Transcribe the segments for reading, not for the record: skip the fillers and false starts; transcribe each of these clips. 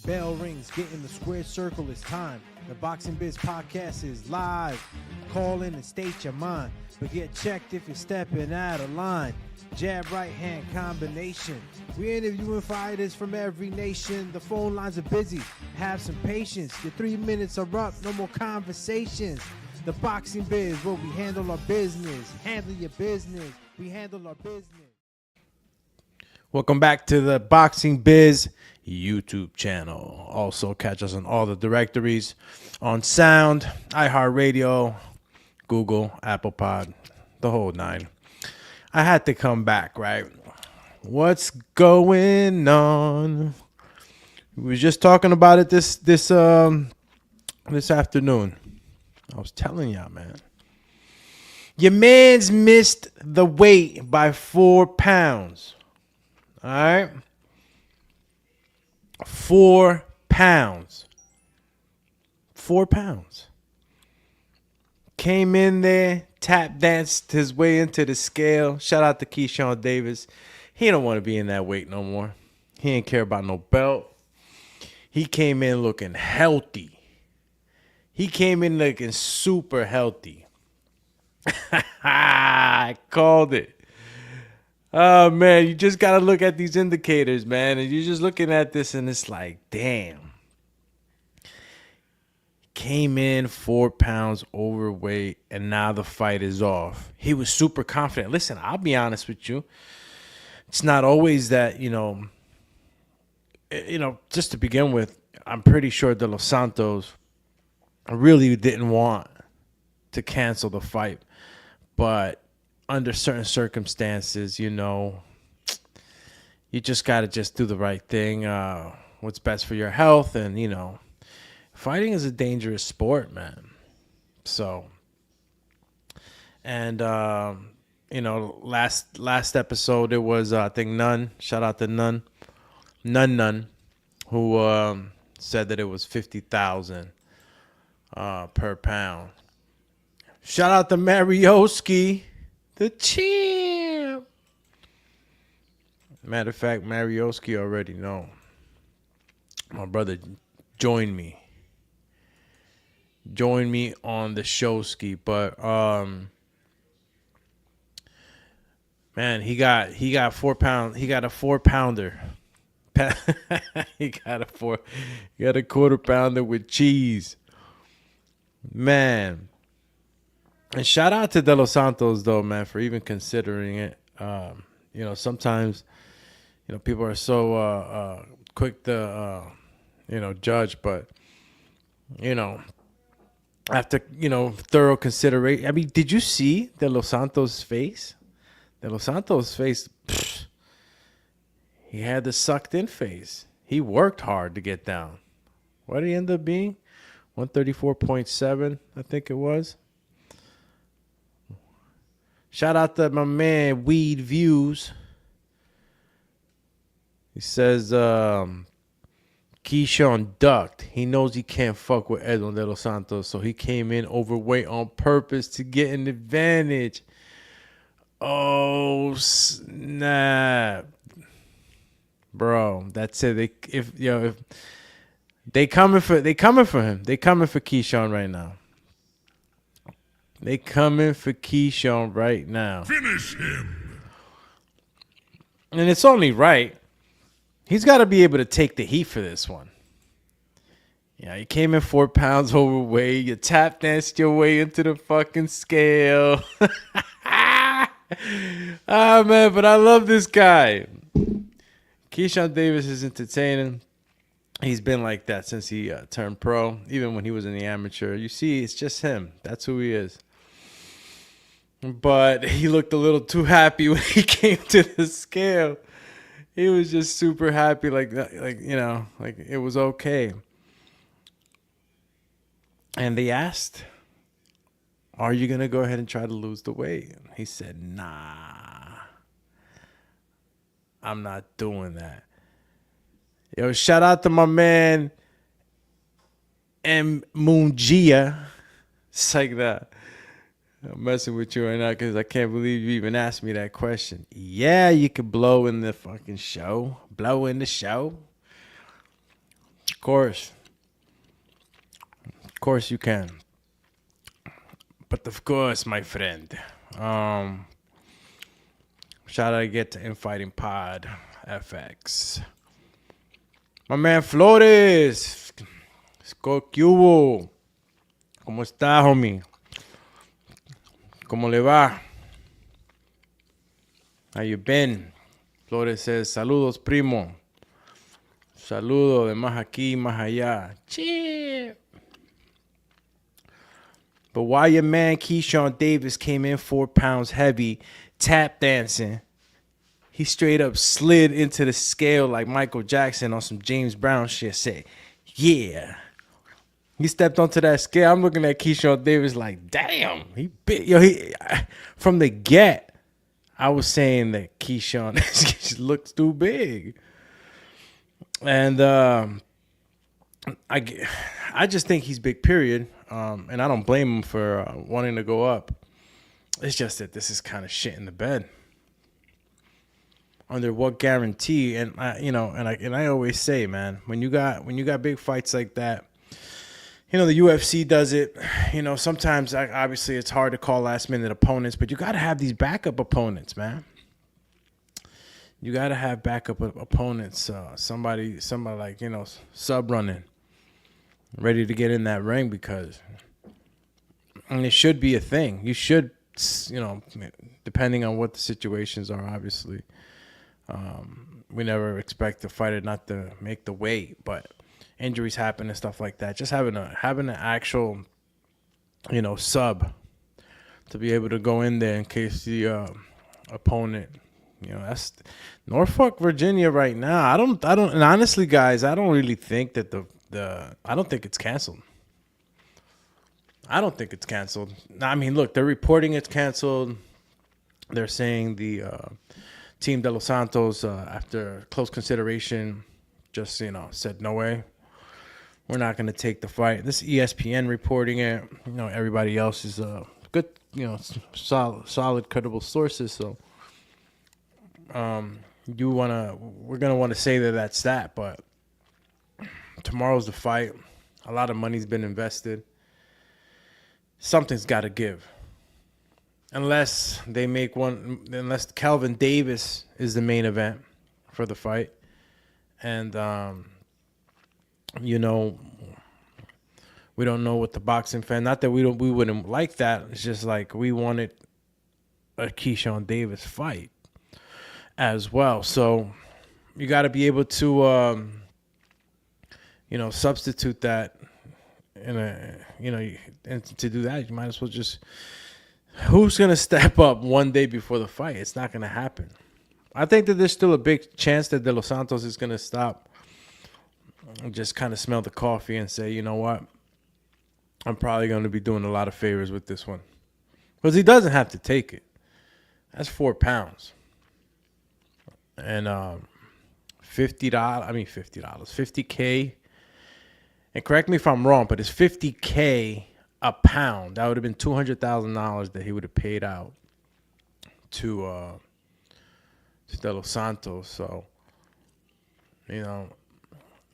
Bell rings, get in the square circle, it's time. The Boxing Biz podcast is live. Call in and state your mind, but get checked if you're stepping out of line. Jab right hand combination. We're interviewing fighters from every nation. The phone lines are busy. Have some patience. Your 3 minutes are up. No more conversations. The Boxing Biz, where we handle our business. Handle your business. We handle our business. Welcome back to the Boxing Biz YouTube channel. Also catch us on all the directories on Sound, iHeartRadio, Google, Apple Pod, the whole nine. I had to come back, right? What's going on? We was just talking about it this afternoon. I was telling y'all, man. Your man's missed the weight by 4 pounds. All right? 4 pounds. 4 pounds. Came in there, tap danced his way into the scale. Shout out to Keyshawn Davis. He don't want to be in that weight no more. He ain't care about no belt. He came in looking healthy. He came in looking super healthy. I called it. Oh, man, you just got to look at these indicators, man. And you're just looking at this, and it's like, damn. Came in 4 pounds overweight, and now the fight is off. He was super confident. Listen, I'll be honest with you. It's not always that, just to begin with, I'm pretty sure De Los Santos really didn't want to cancel the fight. But under certain circumstances, you just got to just do the right thing, what's best for your health. And, fighting is a dangerous sport, man. So, and, last episode, it was, I think, Nunn. Shout out to Nunn, who said that it was 50,000 per pound. Shout out to Marioski, the champ. Matter of fact, Marioski already know. My brother joined me. Join me on the showski, but man, he got 4 pounds. He got a 4 pounder. he got a quarter pounder with cheese, man. And shout out to De Los Santos though, man, for even considering it. Sometimes people are so quick to judge, but after, thorough consideration. I mean, did you see De Los Santos' face? De Los Santos' face, he had the sucked-in face. He worked hard to get down. What did he end up being? 134.7, I think it was. Shout out to my man, Weed Views. He says, Keyshawn ducked. He knows he can't fuck with Edwin De Los Santos, so he came in overweight on purpose to get an advantage. Oh, snap. Bro, that's it. If they coming for him. They coming for Keyshawn right now. They coming for Keyshawn right now. Finish him. And it's only right. He's got to be able to take the heat for this one. You came in 4 pounds overweight. You tap danced your way into the fucking scale. Man, but I love this guy. Keyshawn Davis is entertaining. He's been like that since he turned pro, even when he was in the amateur. You see, it's just him. That's who he is. But he looked a little too happy when he came to the scale. He was just super happy, like it was okay. And they asked, "Are you gonna go ahead and try to lose the weight?" He said, "Nah, I'm not doing that." Yo, shout out to my man M. Mungia. It's like that. I'm messing with you right now because I can't believe you even asked me that question. Yeah, you could blow in the fucking show. Blow in the show. course. Of course you can. But of course, my friend. Shout out again to Infighting Pod FX. My man Flores. ¿Qué hubo? ¿Cómo está, homie? ¿Cómo le va? How you been? Flores says, saludos, primo. Saludo de más aquí, más allá. Cheer. But while your man Keyshawn Davis came in 4 pounds heavy, tap dancing, he straight up slid into the scale like Michael Jackson on some James Brown shit. Said, yeah. He stepped onto that scale. I'm looking at Keyshawn Davis like, damn, he big. Yo, from the get, I was saying that Keyshawn just looks too big. And I just think he's big, period. And I don't blame him for wanting to go up. It's just that this is kind of shit in the bed. Under what guarantee? And I always say, man, when you got big fights like that, the UFC does it. Sometimes obviously it's hard to call last minute opponents, but you got to have these backup opponents, man. You got to have backup opponents. Somebody like, sub running, ready to get in that ring, because it should be a thing. You should, depending on what the situations are, obviously. We never expect the fighter not to make the weight, but injuries happen and stuff like that. Just having an actual, sub to be able to go in there in case the opponent, that's Norfolk, Virginia right now. I don't, and honestly, guys, I don't really think that I don't think it's canceled. I don't think it's canceled. I mean, look, they're reporting it's canceled. They're saying the Team De Los Santos, after close consideration, just, said no way. We're not going to take the fight. This ESPN reporting it. Everybody else is good, solid, credible sources. So we're going to want to say that that's that. But tomorrow's the fight. A lot of money's been invested. Something's got to give. Unless they make unless Calvin Davis is the main event for the fight. And, we don't know what the boxing fan, not that we wouldn't like that. It's just like we wanted a Keyshawn Davis fight as well. So you got to be able to, substitute that and to do that, you might as well just, who's going to step up one day before the fight? It's not going to happen. I think that there's still a big chance that De Los Santos is going to stop and just kind of smell the coffee and say, you know what? I'm probably going to be doing a lot of favors with this one. Because he doesn't have to take it. That's 4 pounds. And $50K. And correct me if I'm wrong, but it's $50K a pound. That would have been $200,000 that he would have paid out to De Los Santos. So, I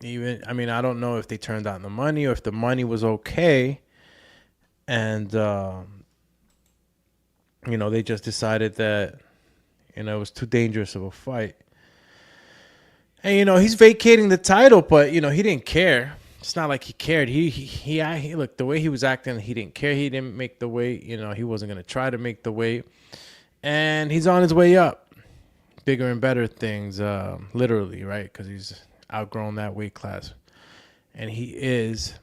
don't know if they turned down the money or if the money was okay. And, they just decided that, it was too dangerous of a fight. And, he's vacating the title, but, he didn't care. It's not like he cared. He look, the way he was acting, he didn't care. He didn't make the weight. He wasn't going to try to make the weight. And he's on his way up. Bigger and better things, literally, right? Because he's outgrown that weight class. And he is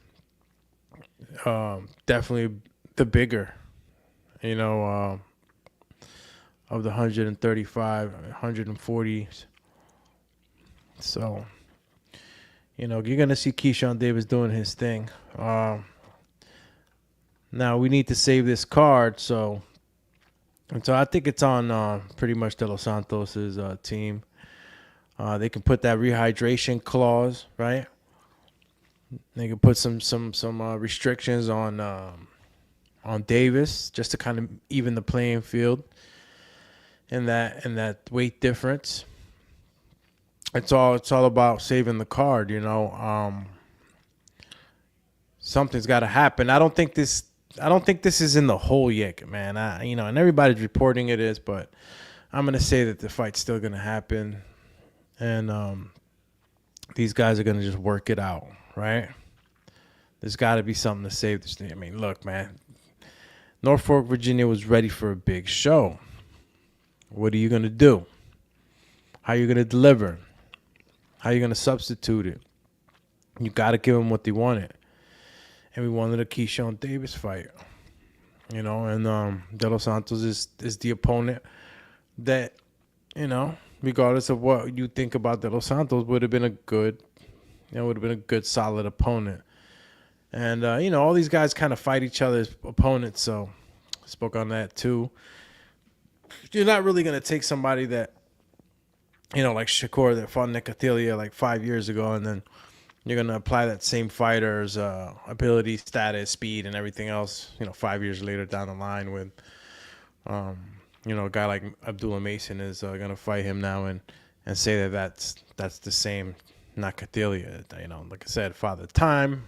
definitely the bigger, of the 135, 140s. So, you're going to see Keyshawn Davis doing his thing. Now, we need to save this card, so I think it's on pretty much De Los Santos' team. They can put that rehydration clause, right? They can put some restrictions on Davis just to kind of even the playing field and that weight difference. It's all about saving the card, something's got to happen. I don't think this is in the hole yet, man. And everybody's reporting it is, but I'm gonna say that the fight's still gonna happen, and these guys are gonna just work it out, right? There's got to be something to save this thing. I mean, look, man. Norfolk, Virginia was ready for a big show. What are you gonna do? How are you gonna deliver? How are you gonna substitute it? You got to give them what they wanted. And we wanted a Keyshawn Davis fight. And De Los Santos is the opponent that, regardless of what you think about De Los Santos, would have been a good, solid opponent. And, all these guys kind of fight each other's opponents, so I spoke on that too. You're not really going to take somebody that, like Shakur that fought Nicotelia like 5 years ago, and then you're going to apply that same fighter's ability, status, speed, and everything else, 5 years later down the line with, a guy like Abdullah Mason is going to fight him now and say that's the same Nicotelia. Like I said, Father Time,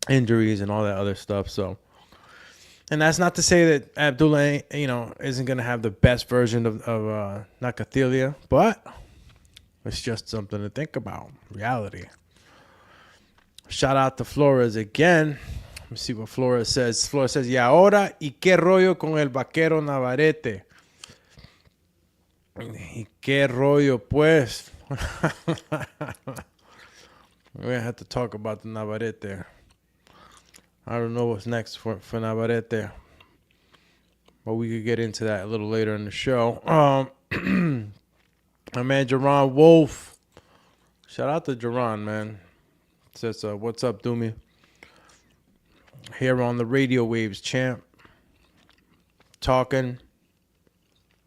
injuries, and all that other stuff. So, and that's not to say that Abdullah, isn't going to have the best version of Nicotelia, but it's just something to think about. Reality. Shout out to Flores again. Let me see what Flores says. Flores says, y ahora, ¿y qué rollo con el vaquero Navarrete? ¿Y qué rollo, pues? We're going to have to talk about the Navarrete. I don't know what's next for Navarrete, but we could get into that a little later in the show. My man, Jerron Wolf. Shout out to Jerron, man. Says, what's up, Doomy? Here on the radio waves, champ. Talking.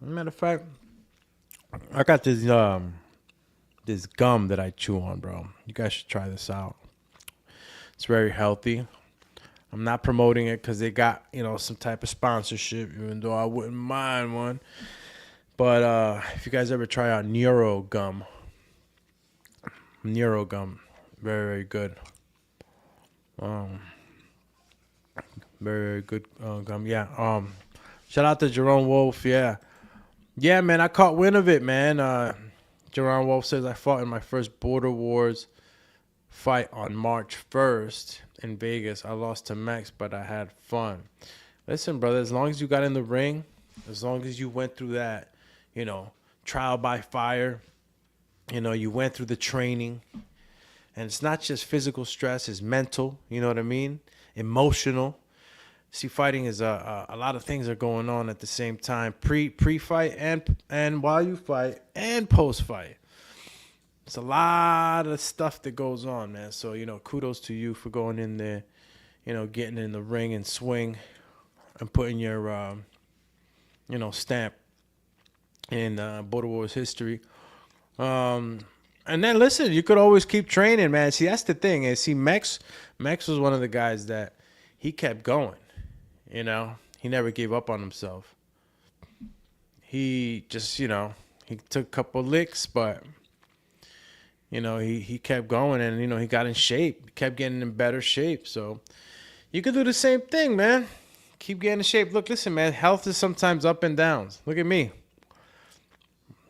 Matter of fact, I got this gum that I chew on, bro. You guys should try this out. It's very healthy. I'm not promoting it because they got, some type of sponsorship, even though I wouldn't mind one. But if you guys ever try out Neuro gum, very, very good. Very, very good gum. Yeah. Shout out to Jerome Wolf. Yeah. Yeah, man. I caught wind of it, man. Jerome Wolf says I fought in my first Border Wars fight on March 1st in Vegas. I lost to Max, but I had fun. Listen, brother, as long as you got in the ring, as long as you went through that, trial by fire, you went through the training. And it's not just physical stress, it's mental, you know what I mean? Emotional. See, fighting is a lot of things are going on at the same time. Pre-fight and while you fight and post-fight. It's a lot of stuff that goes on, man. So, kudos to you for going in there, getting in the ring and swing and putting your, stamp in Border Wars history. And then, listen, you could always keep training, man. See, that's the thing. And see, Mex was one of the guys that he kept going, He never gave up on himself. He just, he took a couple licks, but... he kept going and, he got in shape. He kept getting in better shape. So you could do the same thing, man. Keep getting in shape. Look, listen, man. Health is sometimes up and downs. Look at me.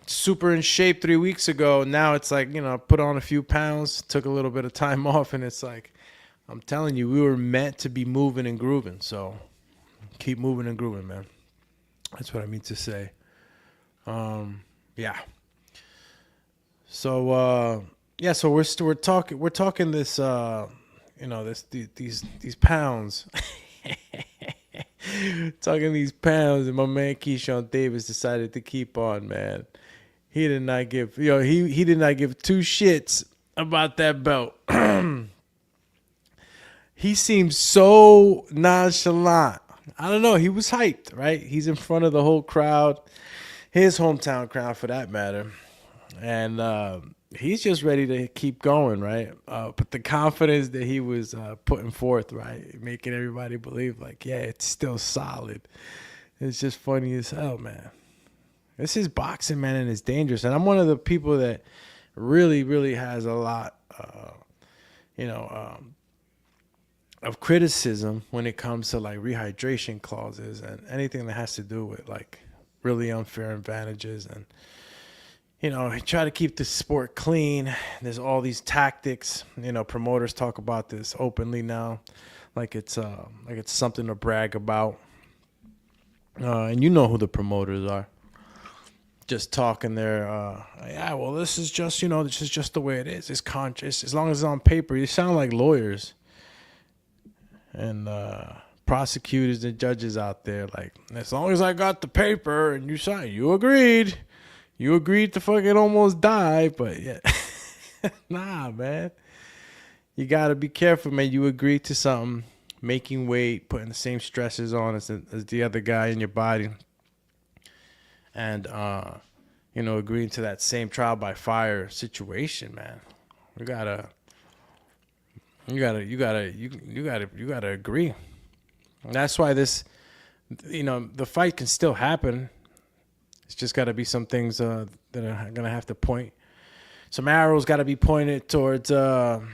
Super in shape 3 weeks ago. Now it's like, put on a few pounds, took a little bit of time off. And it's like, I'm telling you, we were meant to be moving and grooving. So keep moving and grooving, man. That's what I mean to say. Yeah. So so we're talking this these pounds. Talking these pounds, and my man Keyshawn Davis decided to keep on, man. He did not give he did not give two shits about that belt. He seems so nonchalant. I don't know, he was hyped, right? He's in front of the whole crowd, his hometown crowd for that matter. And he's just ready to keep going, right? But the confidence that he was putting forth, right, making everybody believe, like, yeah, it's still solid. It's just funny as hell, man. This is boxing, man, and it's dangerous. And I'm one of the people that really, really has a lot, of criticism when it comes to like rehydration clauses and anything that has to do with like really unfair advantages. And try to keep the sport clean. There's all these tactics. Promoters talk about this openly now, like it's something to brag about. And you know who the promoters are. Just talking there. Yeah, well, this is just the way it is. It's conscious. As long as it's on paper, you sound like lawyers and prosecutors and judges out there. Like, as long as I got the paper and you signed, you agreed. You agreed to fucking almost die, but yeah. Nah, man. You got to be careful, man. You agreed to something, making weight, putting the same stresses on as the other guy in your body. And, agreeing to that same trial by fire situation, man. You gotta agree. And that's why this, the fight can still happen. It's just got to be some things that are going to have to point. Some arrows got to be pointed towards Keyshawn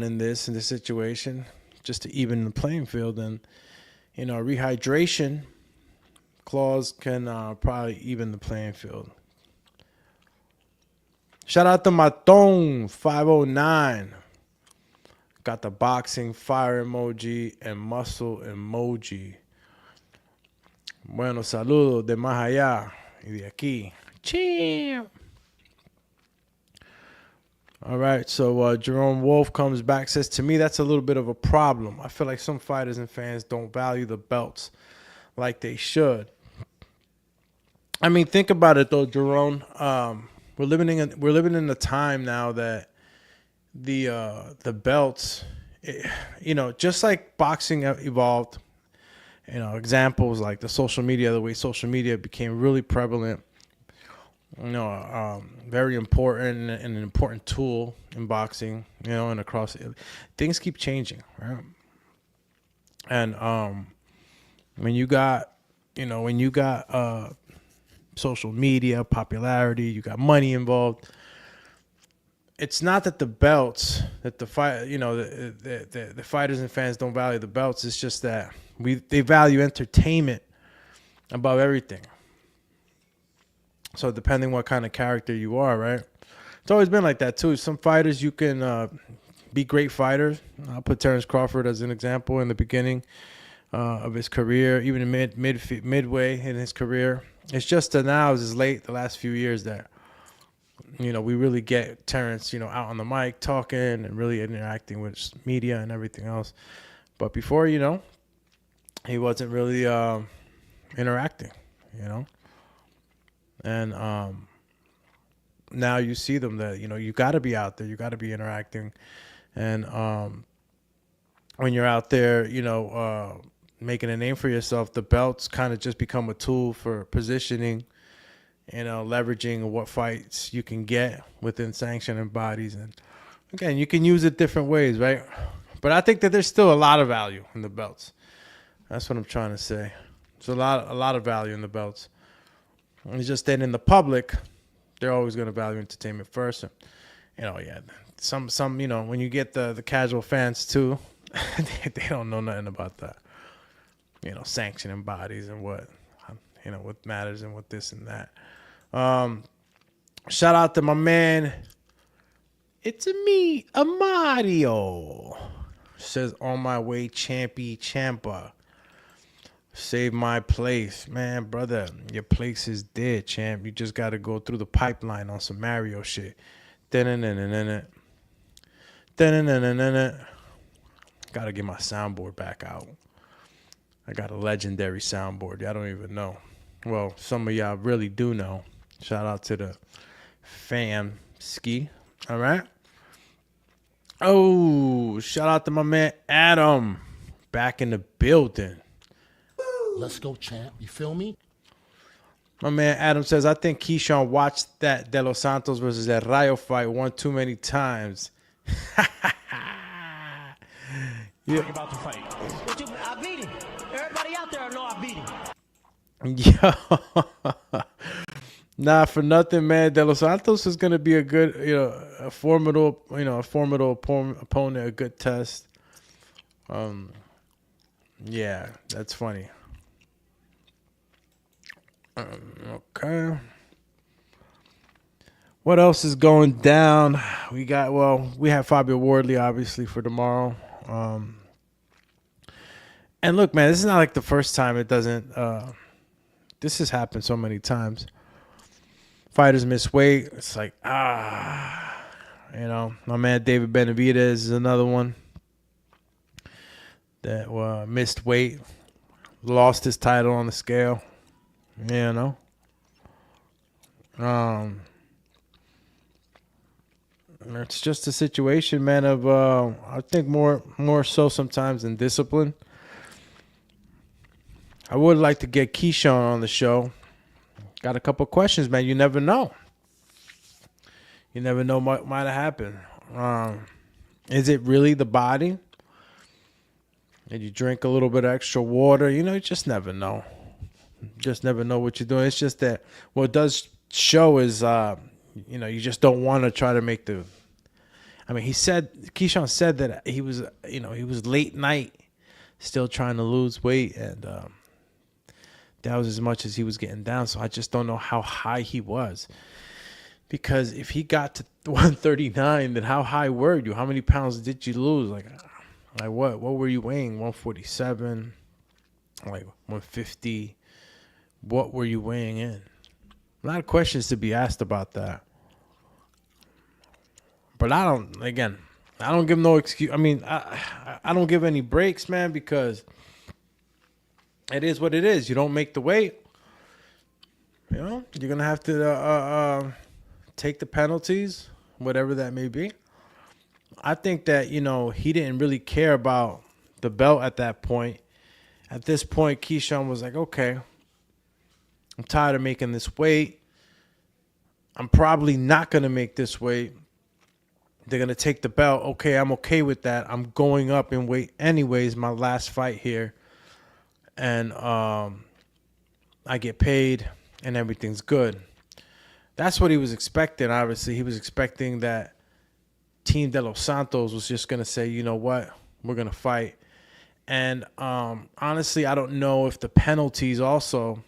in this situation, just to even the playing field. And, rehydration clause can probably even the playing field. Shout out to Maton 509. Got the boxing fire emoji and muscle emoji. Bueno, saludos de más allá y de aquí. Chill. All right, so Jerome Wolf comes back, says, to me, that's a little bit of a problem. I feel like some fighters and fans don't value the belts like they should. I mean, think about it, though, Jerome. We're living in a time now that the belts, just like boxing evolved, examples like the social media, the way social media became really prevalent, very important and an important tool in boxing, and across things keep changing, right? And when you got social media, popularity, you got money involved. It's not that the belts, that the fighters and fans don't value the belts. It's just that they value entertainment above everything. So depending what kind of character you are, right? It's always been like that too. Some fighters, you can be great fighters. I'll put Terrence Crawford as an example in the beginning of his career, even midway in his career. It's just that now, it's late, the last few years, that we really get Terrence, out on the mic talking and really interacting with media and everything else. But before, he wasn't really interacting, And now you see them that, you got to be out there. You got to be interacting. And when you're out there, making a name for yourself, the belts kind of just become a tool for positioning, leveraging what fights you can get within sanctioning bodies. And again, you can use it different ways, right? But I think that there's still a lot of value in the belts. That's what I'm trying to say. There's a lot of value in the belts. And it's just that in the public, they're always going to value entertainment first. And, some when you get the casual fans too, they don't know nothing about that. Sanctioning bodies and what matters and what this and that. Shout out to my man. It's me, Amadio. Says, on my way, Champa. Save my place. Man, brother, your place is dead, champ. You just got to go through the pipeline on some Mario shit. Got to get my soundboard back out. I got a legendary soundboard. Y'all don't even know. Well, some of y'all really do know. Shout out to the fam ski. All right. Oh, shout out to my man Adam. Back in the building. Let's go, champ. You feel me? My man Adam says, I think Keyshawn watched that De Los Santos versus that Rayo fight one too many times. Yeah. About to fight. I beat him. Everybody out there know I beat him. Yo. Nah, for nothing, man. De Los Santos is gonna be a good, a formidable opponent, a good test. Yeah, that's funny. Okay. What else is going down? We have Fabio Wardley obviously for tomorrow. And look, man, this is not like the first time it doesn't. This has happened so many times. Fighters miss weight. It's like my man David Benavidez is another one that missed weight, lost his title on the scale. It's just a situation, man, of I think more so sometimes than discipline. I would like to get Keyshawn on the show. Got a couple questions, man. You never know. You never know what might have happened. Is it really the body? Did you drink a little bit of extra water? You just never know. Just never know what you're doing. It's just that what it does show is, you just don't want to try to make the. I mean, Keyshawn said that he was late night, still trying to lose weight, and that was as much as he was getting down. So I just don't know how high he was, because if he got to 139, then how high were you? How many pounds did you lose? Like what were you weighing? 147, like 150. What were you weighing in? A lot of questions to be asked about that. But I don't give no excuse. I mean, I don't give any breaks, man, because it is what it is. You don't make the weight, you're going to have to take the penalties, whatever that may be. I think that, he didn't really care about the belt at that point. At this point, Keyshawn was like, okay, I'm tired of making this weight. I'm probably not going to make this weight. They're going to take the belt. Okay, I'm okay with that. I'm going up in weight anyways, my last fight here. And I get paid and everything's good. That's what he was expecting, obviously. He was expecting that Team De Los Santos was just going to say, you know what, we're going to fight. And honestly, I don't know if the penalties also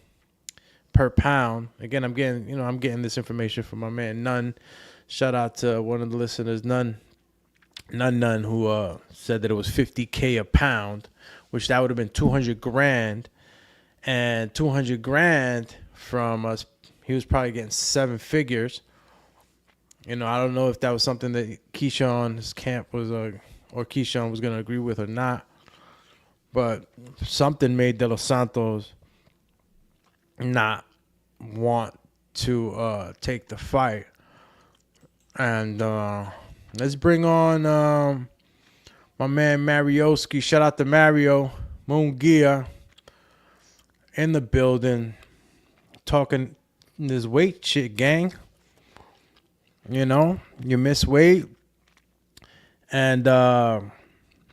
per pound. Again, I'm getting this information from my man Nunn. Shout out to one of the listeners, Nunn, who said that it was $50K a pound, which that would have been $200,000, and $200,000 from us. He was probably getting 7 figures. I don't know if that was something that Keyshawn's camp was, or Keyshawn was going to agree with or not. But something made De Los Santos not want to take the fight. And let's bring on my man Marioski. Shout out to Mario Munguia in the building, talking this weight shit, gang. You miss weight, and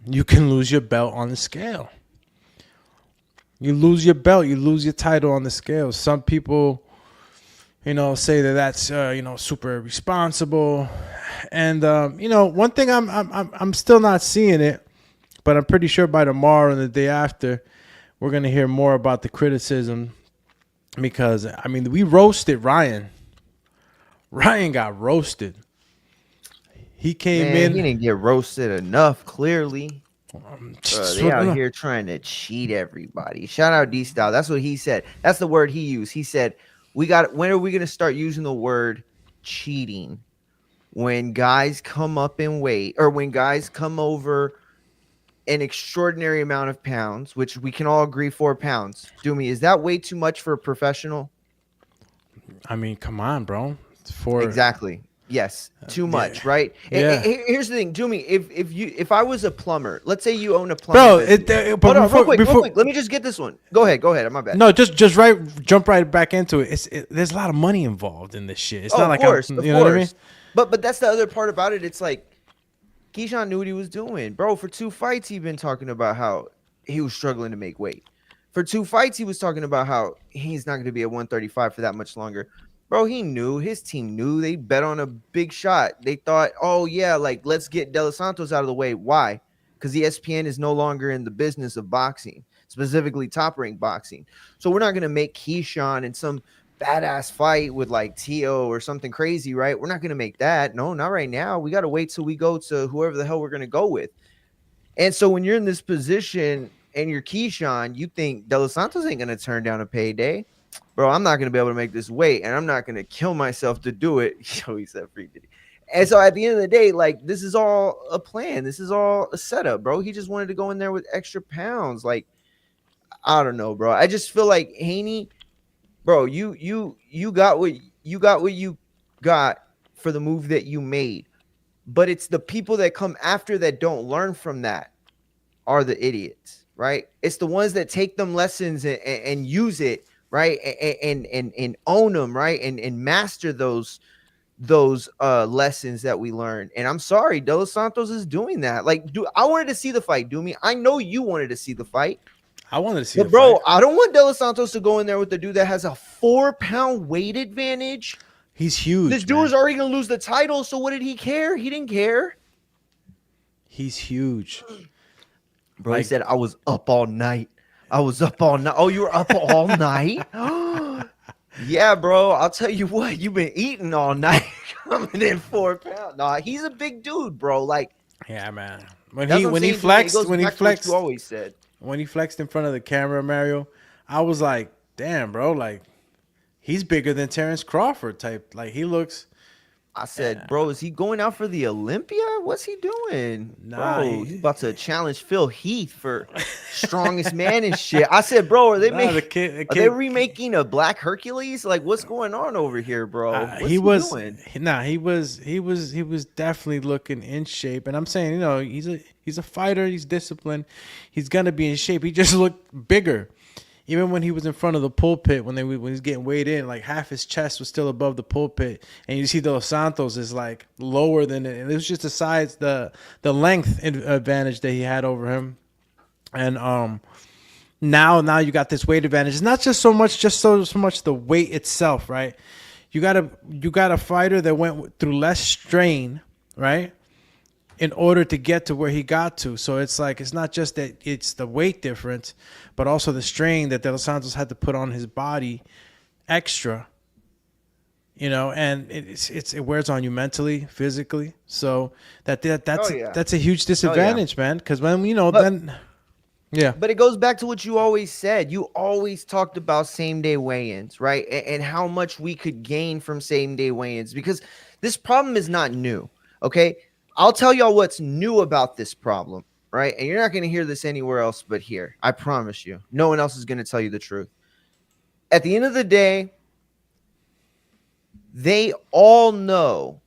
you can lose your belt on the scale. You lose your belt, you lose your title on the scale. Some people, say that that's super responsible, and one thing I'm still not seeing it, but I'm pretty sure by tomorrow and the day after, we're gonna hear more about the criticism, because we roasted Ryan. Ryan got roasted. He came in. He didn't get roasted enough. Clearly, they out here trying to cheat everybody. Shout out D-Style. That's what he said. That's the word he used. He said, when are we going to start using the word cheating? When guys come up in weight, or when guys come over an extraordinary amount of pounds, which we can all agree 4 pounds. Doomy, is that way too much for a professional? Come on, bro. Exactly. Yes, too much, right? Yeah. Here's the thing, Doomy. If I was a plumber, let's say you own a plumber, bro. Hold on, real quick. Let me just get this one. Go ahead. My bad. No, just jump right back into it. There's a lot of money involved in this shit. It's not like of course. What I mean? But that's the other part about it. It's like Keyshawn knew what he was doing, bro. For 2 fights, he'd been talking about how he was struggling to make weight. For 2 fights, he was talking about how he's not going to be at 135 for that much longer. Bro, he knew. His team knew. They bet on a big shot. They thought, oh, yeah, let's get De Los Santos out of the way. Why? because ESPN is no longer in the business of boxing, specifically Top Rank boxing. So we're not going to make Keyshawn in some badass fight with like Tio or something crazy, right? We're not going to make that. No, not right now. We got to wait till we go to whoever the hell we're going to go with. And so when you're in this position and you're Keyshawn, you think De Los Santos ain't going to turn down a payday. Bro, I'm not going to be able to make this weight, and I'm not going to kill myself to do it. Yo, he said free Diddy. And so at the end of the day, like, this is all a plan. This is all a setup, bro. He just wanted to go in there with extra pounds. Like, I don't know, bro. I just feel like Haney, bro, you got what you got for the move that you made. But it's the people that come after that don't learn from that are the idiots, right? It's the ones that take them lessons and use it, right? And own them, right? And master those lessons that we learn. And I'm sorry, De Los Santos is doing that. Like, I wanted to see the fight, Doomy. I know you wanted to see the fight. I wanted to see but bro, I don't want De Los Santos to go in there with the dude that has a 4-pound weight advantage. He's huge. This dude was already gonna lose the title, so what did he care? He didn't care. He's huge. Bro, he said, I was up all night. I was up all night. Oh, you were up all night? Yeah, bro. I'll tell you what, you've been eating all night coming in 4 pounds. Nah, he's a big dude, bro. Like, yeah, man. When he flexed you always said. When he flexed in front of the camera, Mario, I was like, damn, bro, like he's bigger than Terrence Crawford type. Like he looks. I said, bro, is he going out for the Olympia? What's he doing? Nah, bro, he's about to challenge Phil Heath for strongest man and shit. I said, bro, are they are they remaking a Black Hercules? Like, what's going on over here, bro? He was definitely looking in shape. And I'm saying, you know, he's a fighter. He's disciplined. He's gonna be in shape. He just looked bigger. Even when he was in front of the pulpit, when he's getting weighed in, like half his chest was still above the pulpit, and you see De Los Santos is like lower than it. And it was just the size, the length advantage that he had over him. And now you got this weight advantage. It's not just so much the weight itself, right? You got a fighter that went through less strain, right? In order to get to where he got to. So it's like, it's not just that it's the weight difference, but also the strain that De Los Santos had to put on his body extra, you know, and it wears on you mentally, physically. So that's a huge disadvantage, man. Cause when, you know, yeah. But it goes back to what you always said. You always talked about same day weigh-ins, right? And how much we could gain from same day weigh-ins, because this problem is not new. Okay. I'll tell y'all what's new about this problem, right? And you're not going to hear this anywhere else but here. I promise you. No one else is going to tell you the truth. At the end of the day, they all know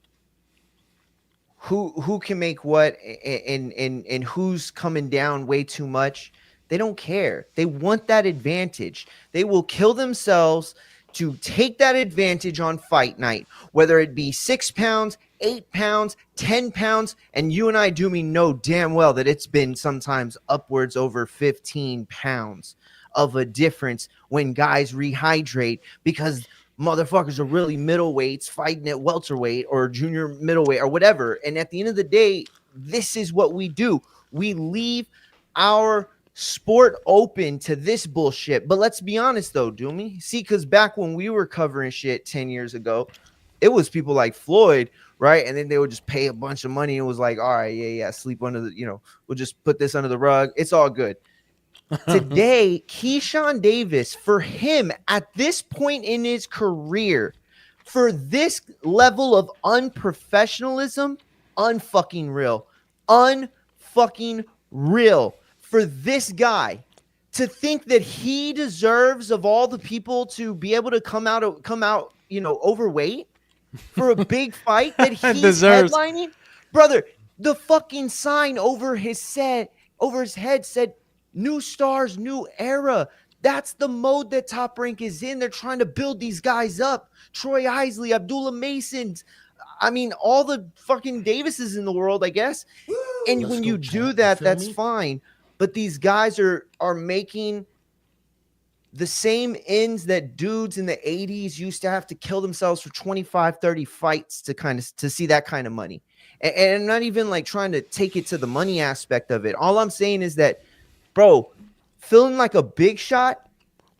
who can make what and who's coming down way too much. They don't care. They want that advantage. They will kill themselves to take that advantage on fight night, whether it be 6 pounds, 8 pounds, 10 pounds, and you and I, Doomy, know damn well that it's been sometimes upwards over 15 pounds of a difference when guys rehydrate, because motherfuckers are really middleweights fighting at welterweight or junior middleweight or whatever. And at the end of the day, this is what we do. We leave our sport open to this bullshit. But let's be honest though, Doomy. See, because back when we were covering shit 10 years ago, it was people like Floyd, right? And then they would just pay a bunch of money and it was like, all right, yeah, sleep under the, you know, we'll just put this under the rug. It's all good. Today, Keyshawn Davis, for him at this point in his career, for this level of unprofessionalism, unfucking real, unfucking real. For this guy to think that he deserves of all the people to be able to come out, you know, overweight for a big fight that he's headlining, brother. The fucking sign over his head said "New Stars, New Era." That's the mode that Top Rank is in. They're trying to build these guys up. Troy Isley, Abdullah Masons. I mean, all the fucking Davises in the world, I guess. And when you do that, that's fine. But these guys are making the same ends that dudes in the 80s used to have to kill themselves for 25, 30 fights to see that kind of money. And I'm not even like trying to take it to the money aspect of it. All I'm saying is that, bro, feeling like a big shot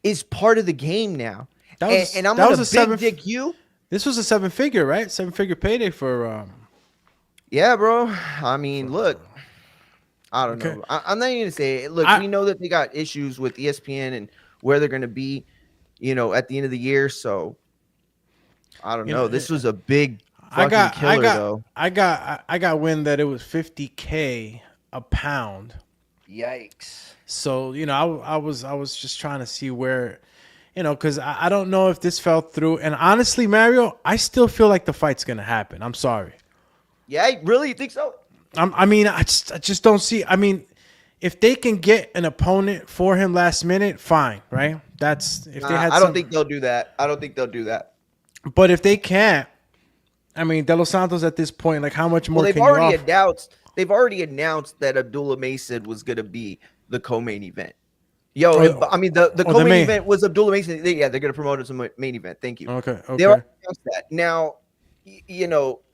is part of the game now. And I'm going to big dick you. This was a 7-figure, right? 7-figure payday for. Yeah, bro. I mean, look, I don't know. I'm not even going to say it. Look, we know that they got issues with ESPN and where they're going to be, at the end of the year. So I don't know. This was a big fucking killer, though. I got wind that it was $50K a pound. Yikes. So, I was just trying to see where, because I don't know if this fell through. And honestly, Mario, I still feel like the fight's going to happen. I'm sorry. Yeah, really? You think so? I just don't see. I mean, if they can get an opponent for him last minute, fine, right? That's if they had. I don't think they'll do that. But if they can't, I mean, De Los Santos at this point, like, how much more? They've already announced that Abdullah Mason was going to be the co-main event. The co-main event was Abdullah Mason. They're going to promote it as a main event. Thank you. Okay. They already announced that. Now,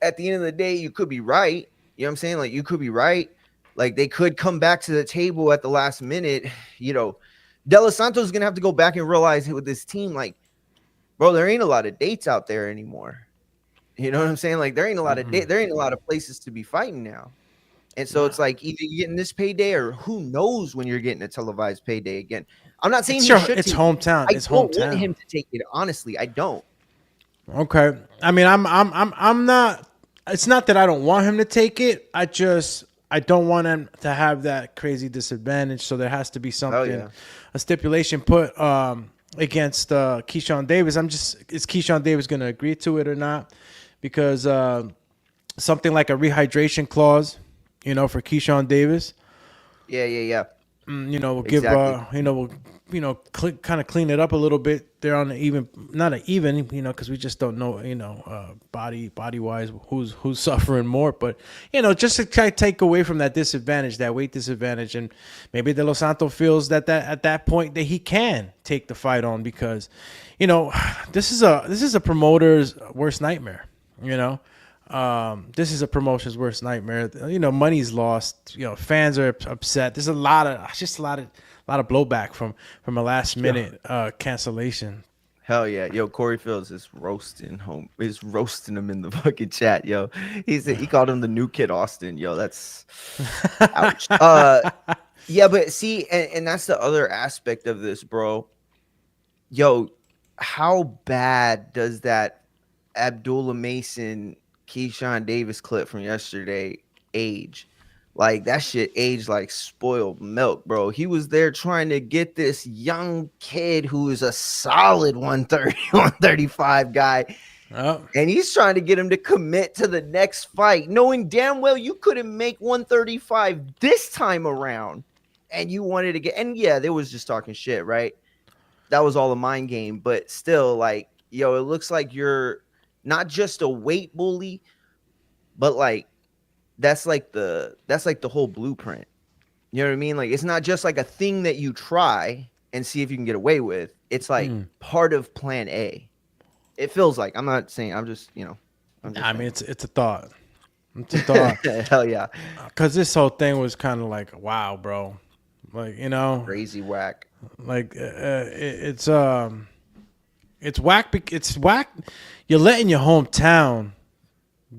at the end of the day, you could be right. You know what I'm saying? Like, you could be right. Like, they could come back to the table at the last minute. De Los Santos is going to have to go back and realize with this team, like, bro, there ain't a lot of dates out there anymore. You know what I'm saying? Like, there ain't a lot of there ain't a lot of places to be fighting now. And so it's like either you're getting this payday or who knows when you're getting a televised payday again. I'm not saying it's hometown. I don't want him to take it. Honestly, I don't. Okay. I mean, I'm not. It's not that I don't want him to take it. I don't want him to have that crazy disadvantage. So there has to be something, a stipulation put against Keyshawn Davis. Is Keyshawn Davis going to agree to it or not? Because something like a rehydration clause, for Keyshawn Davis. Yeah. We'll give kind of clean it up a little bit there on the even, not an even, because we just don't know, body wise who's suffering more, but just to kind of take away from that disadvantage, that weight disadvantage, and maybe De Los Santos feels that at that point that he can take the fight on because, this is a promoter's worst nightmare. This is a promotion's worst nightmare. Money's lost. Fans are upset. There's a lot of blowback from a last minute cancellation. Hell yeah, yo, Corey Fields is roasting him in the fucking chat, yo. He called him the new Kid Austin, yo. That's ouch. Yeah, but see, and that's the other aspect of this, bro. Yo, how bad does that Abdullah Mason Keyshawn Davis clip from yesterday age? Like, that shit aged like spoiled milk, bro. He was there trying to get this young kid who is a solid 130, 135 guy. Oh. And he's trying to get him to commit to the next fight, knowing damn well you couldn't make 135 this time around. And you wanted to get, and yeah, they was just talking shit, right? That was all a mind game. But still, like, yo, it looks like you're not just a weight bully, but like, that's like the whole blueprint. You know what I mean? Like, it's not just like a thing that you try and see if you can get away with. It's like part of plan A. It feels like. I'm not saying, I'm just saying. It's a thought. It's a thought. Hell yeah. Because this whole thing was kind of like, wow, bro. Like, crazy whack. Like, it's whack. It's whack. You're letting your hometown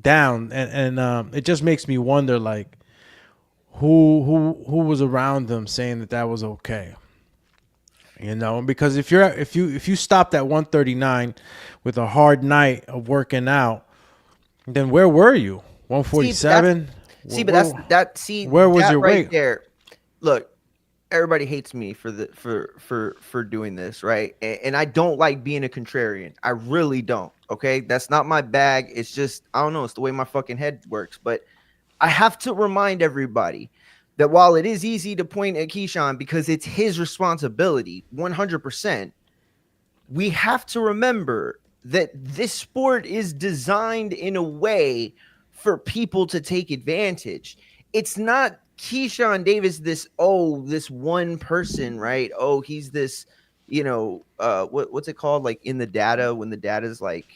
down, and it just makes me wonder, like, who was around them saying that was okay, because if you stopped at 139 with a hard night of working out, then where were you? 147. Where was your weight there? Look, everybody hates me for doing this, right? And I don't like being a contrarian. I really don't. Okay, that's not my bag. It's just, I don't know. It's the way my fucking head works. But I have to remind everybody that while it is easy to point at Keyshawn because it's his responsibility, 100%, we have to remember that this sport is designed in a way for people to take advantage. It's not Keyshawn Davis, this one person, right? Oh, he's this what's it called? Like in the data, when the data is like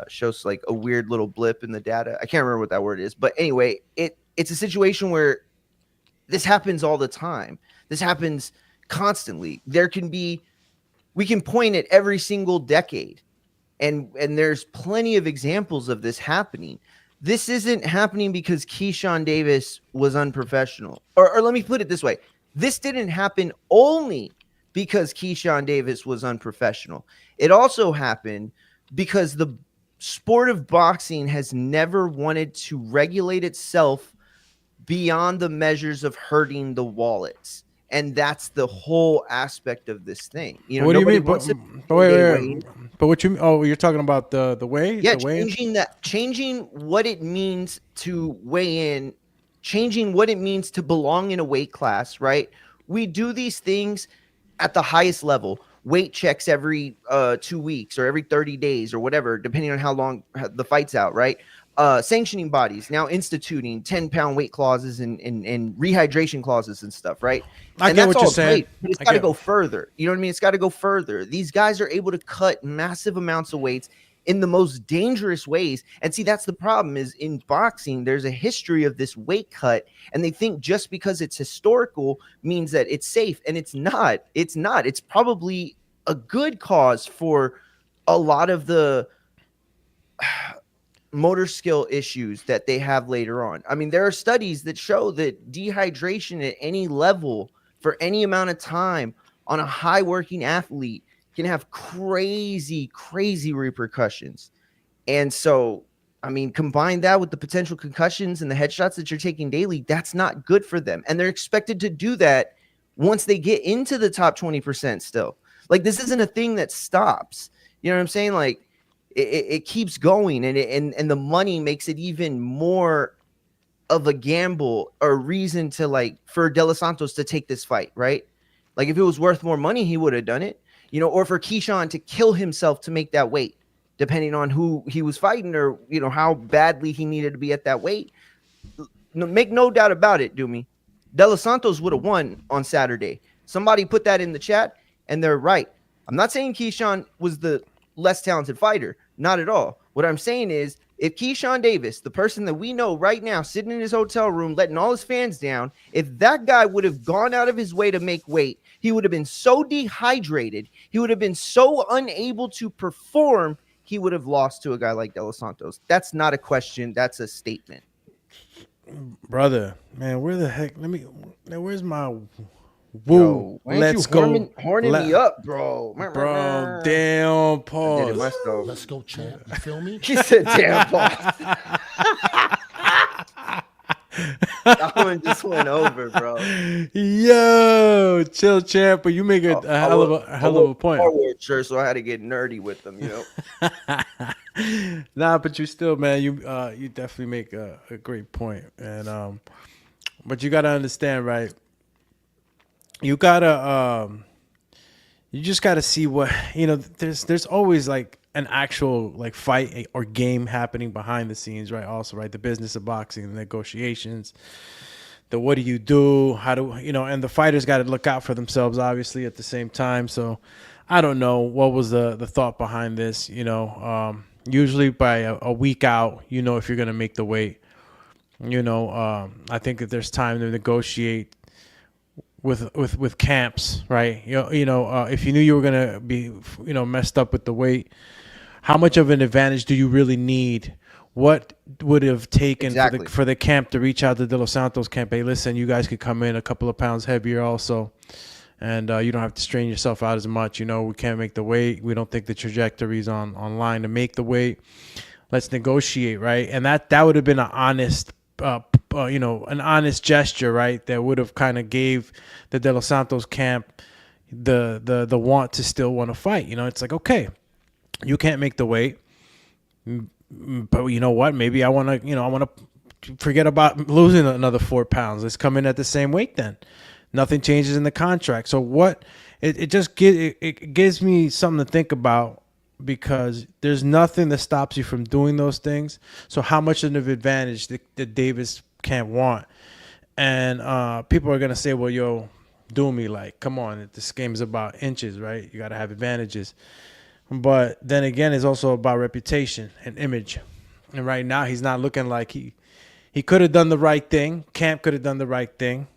shows like a weird little blip in the data. I can't remember what that word is, but anyway, it's a situation where this happens all the time. This happens constantly. We can point at every single decade, and there's plenty of examples of this happening. This isn't happening because Keyshawn Davis was unprofessional. Or let me put it this way. This didn't happen only because Keyshawn Davis was unprofessional. It also happened because the sport of boxing has never wanted to regulate itself beyond the measures of hurting the wallets. And that's the whole aspect of this thing. What do you mean? Wait. But what you? Oh, you're talking about the way? Yeah, the changing what it means to weigh in, changing what it means to belong in a weight class. Right? We do these things at the highest level. Weight checks every 2 weeks or every 30 days or whatever, depending on how long the fight's out. Right? Sanctioning bodies now instituting 10-pound weight clauses and rehydration clauses and stuff, right? I get what you're saying. But it's got to go further. You know what I mean? It's got to go further. These guys are able to cut massive amounts of weights in the most dangerous ways. And see, that's the problem is in boxing, there's a history of this weight cut, and they think just because it's historical means that it's safe. And it's not. It's not. It's probably a good cause for a lot of the motor skill issues that they have later on. I mean, there are studies that show that dehydration at any level for any amount of time on a high working athlete can have crazy repercussions. And so, I mean, combine that with the potential concussions and the headshots that you're taking daily, that's not good for them. And they're expected to do that once they get into the top 20% still. Like, this isn't a thing that stops. You know what I'm saying? Like, it keeps going, and the money makes it even more of a gamble or reason to, like, for De Los Santos to take this fight, right? Like, if it was worth more money, he would have done it, you know, or for Keyshawn to kill himself to make that weight, depending on who he was fighting or, you know, how badly he needed to be at that weight. Make no doubt about it, Doomy. De Los Santos would have won on Saturday. Somebody put that in the chat, and they're right. I'm not saying Keyshawn was the less talented fighter, not at all. What I'm saying is, if Keyshawn Davis, the person that we know right now sitting in his hotel room letting all his fans down, if that guy would have gone out of his way to make weight, he would have been so dehydrated, he would have been so unable to perform, he would have lost to a guy like De Los Santos. That's not a question, that's a statement. Brother, man, where the heck? Where's my woo? Let's go. Horning me up, bro. Bro, damn, pause. Let's go, champ. You feel me? He said, damn, pause. That one just went over, bro. Yo, chill, champ. But you make a hell of a point. Sure, so I had to get nerdy with them, you know. Nah, but you still, man, you definitely make a great point. And but you gotta understand, right? You just gotta see what, you know, there's always like an actual like fight or game happening behind the scenes, right? Also, right, the business of boxing, the negotiations, the what do you do, how do, you know, and the fighters got to look out for themselves, obviously, at the same time. So I don't know what was the thought behind this, you know. Usually by a week out, you know, if you're gonna make the weight, you know. I think that there's time to negotiate with camps, right? You know, if you knew you were gonna be, you know, messed up with the weight, how much of an advantage do you really need? What would have taken for the camp to reach out to De Los Santos camp? Hey, listen, you guys could come in a couple of pounds heavier also, and you don't have to strain yourself out as much. You know, we can't make the weight. We don't think the trajectory's on line to make the weight. Let's negotiate, right? And that would have been an honest you know, an honest gesture, right? That would have kind of gave the De Los Santos camp the want to still want to fight. You know, it's like, okay, you can't make the weight, but you know what? Maybe I want to forget about losing another 4 pounds. Let's come in at the same weight then. Nothing changes in the contract. So what? It just gives me something to think about, because there's nothing that stops you from doing those things. So how much of an advantage that Davis can't want? And people are going to say, well, yo, do me. Like, come on, this game is about inches, right? You got to have advantages. But then again, it's also about reputation and image. And right now, he's not looking like he could have done the right thing. Camp could have done the right thing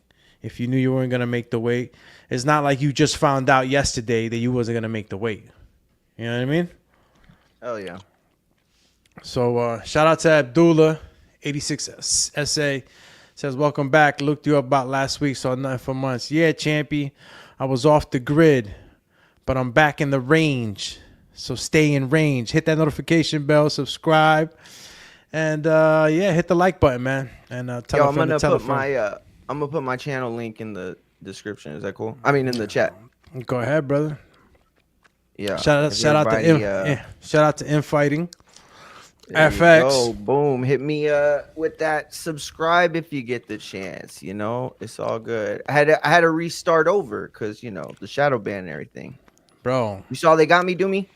if you knew you weren't going to make the weight. It's not like you just found out yesterday that you wasn't going to make the weight. You know what I mean? Hell yeah. So shout out to Abdullah, 86 SA. Says, welcome back. Looked you up about last week, saw nothing for months. Yeah, Champy, I was off the grid, but I'm back in the range. So stay in range. Hit that notification bell, subscribe, and hit the like button, man. And tell a friend to tell a friend. I'm gonna put my channel link in the description. Is that cool? I mean, in the chat. Go ahead, brother. Yeah. Shout out to Infighting. FX. Oh, boom. Hit me with that subscribe if you get the chance. You know, it's all good. I had to restart over because, you know, the shadow ban and everything. Bro. You saw they got me, do me?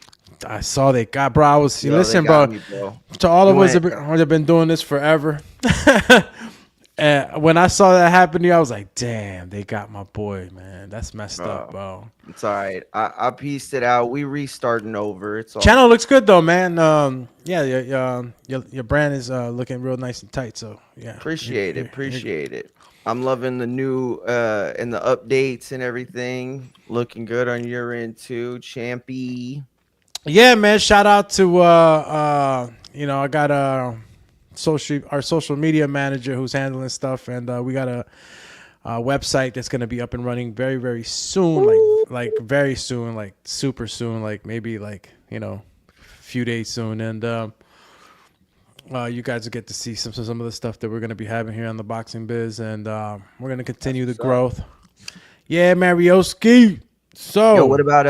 I saw they got, bro. I was, listen, bro. To all of us that have been doing this forever. And when I saw that happen to you, I was like, damn, they got my boy, man. That's messed up, bro. It's all right. I pieced it out. We restarting over. It's all channel looks good though, man. Your brand is looking real nice and tight. So yeah. Appreciate it. I'm loving the new and the updates and everything. Looking good on your end too, Champy. Yeah, man. Shout out to I got our social media manager who's handling stuff, and we got a website that's gonna be up and running very, very soon, like very soon, like super soon, like maybe like a few days soon, and you guys will get to see some of the stuff that we're gonna be having here on the Boxing Biz, and we're gonna continue the growth. Yeah, Marioski. So what about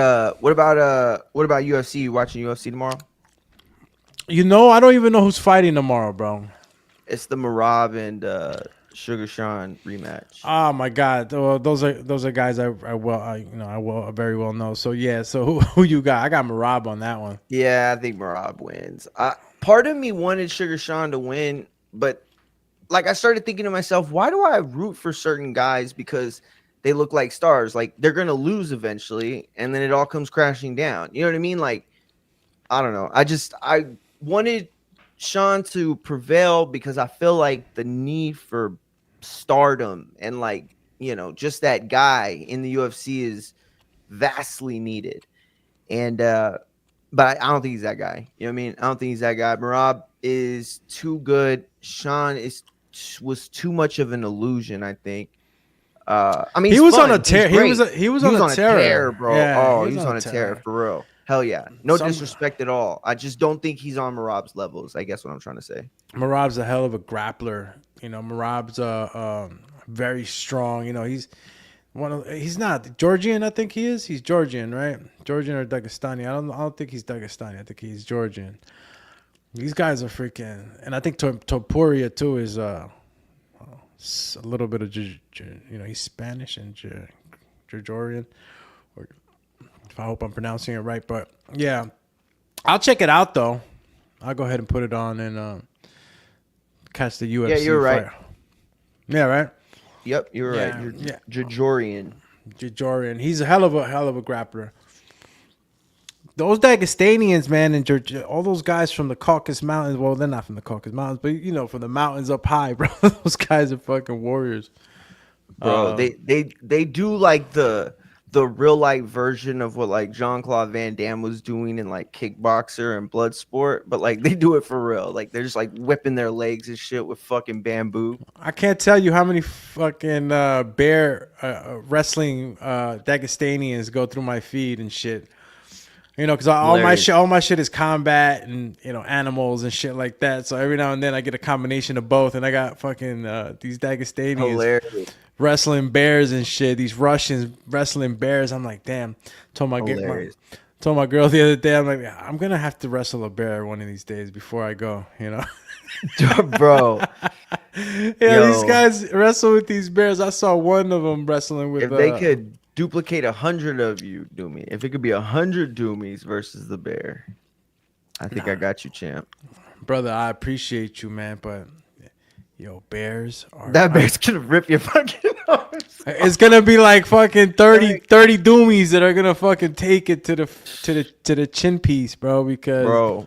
UFC? You watching UFC tomorrow? I don't even know who's fighting tomorrow, bro. It's the Marab and Sugar Sean rematch. Oh my God, well, those are guys I very well know. So yeah, so who you got? I got Marab on that one. Yeah, I think Marab wins. Part of me wanted Sugar Sean to win, but like I started thinking to myself, why do I root for certain guys? Because they look like stars. Like they're gonna lose eventually, and then it all comes crashing down. You know what I mean? Like I don't know. I wanted Sean to prevail because I feel like the need for stardom and just that guy in the UFC is vastly needed. And but I don't think he's that guy. You know what I mean? I don't think he's that guy. Marab is too good. Sean was too much of an illusion, I think. I mean, he was on a tear. He was on a tear, bro. Yeah, he was on a tear for real. Hell yeah. No disrespect at all. I just don't think he's on Marab's levels. I guess what I'm trying to say. Marab's a hell of a grappler. Marab's very strong. He's not Georgian, I think he is. He's Georgian, right? Georgian or Dagestani. I don't think he's Dagestani. I think he's Georgian. These guys are freaking, and I think Topuria too is a little bit of he's Spanish and Georgian. I hope I'm pronouncing it right, but yeah, I'll check it out though. I'll go ahead and put it on and catch the UFC. Yeah, you're fight. right. Yeah, right. Yep, you're right. You're Jajorian. He's a hell of a grappler. Those Dagestanians, man, and all those guys from the Caucasus Mountains. Well, they're not from the Caucasus Mountains, but from the mountains up high, bro. Those guys are fucking warriors, bro. They do like the real life version of what like Jean-Claude Van Damme was doing in like Kickboxer and Bloodsport, but like they do it for real. Like they're just like whipping their legs and shit with fucking bamboo. I can't tell you how many fucking bear wrestling Dagestanians go through my feed and shit. Because all my shit is combat and animals and shit like that. So every now and then I get a combination of both, and I got fucking these Dagestanians. Hilarious. Wrestling bears and shit. These Russians wrestling bears. I'm like, damn. Told my girl the other day, I'm like, I'm gonna have to wrestle a bear one of these days before I go. Bro. These guys wrestle with these bears. I saw one of them wrestling with. If they could duplicate 100 of you, Doomy. If it could be 100 Doomies versus the bear, I think I got you, champ. Brother, I appreciate you, man, but. Bears are... That bear's gonna rip your fucking... It's gonna be like fucking 30 doomies that are gonna fucking take it to the chin piece, bro. Because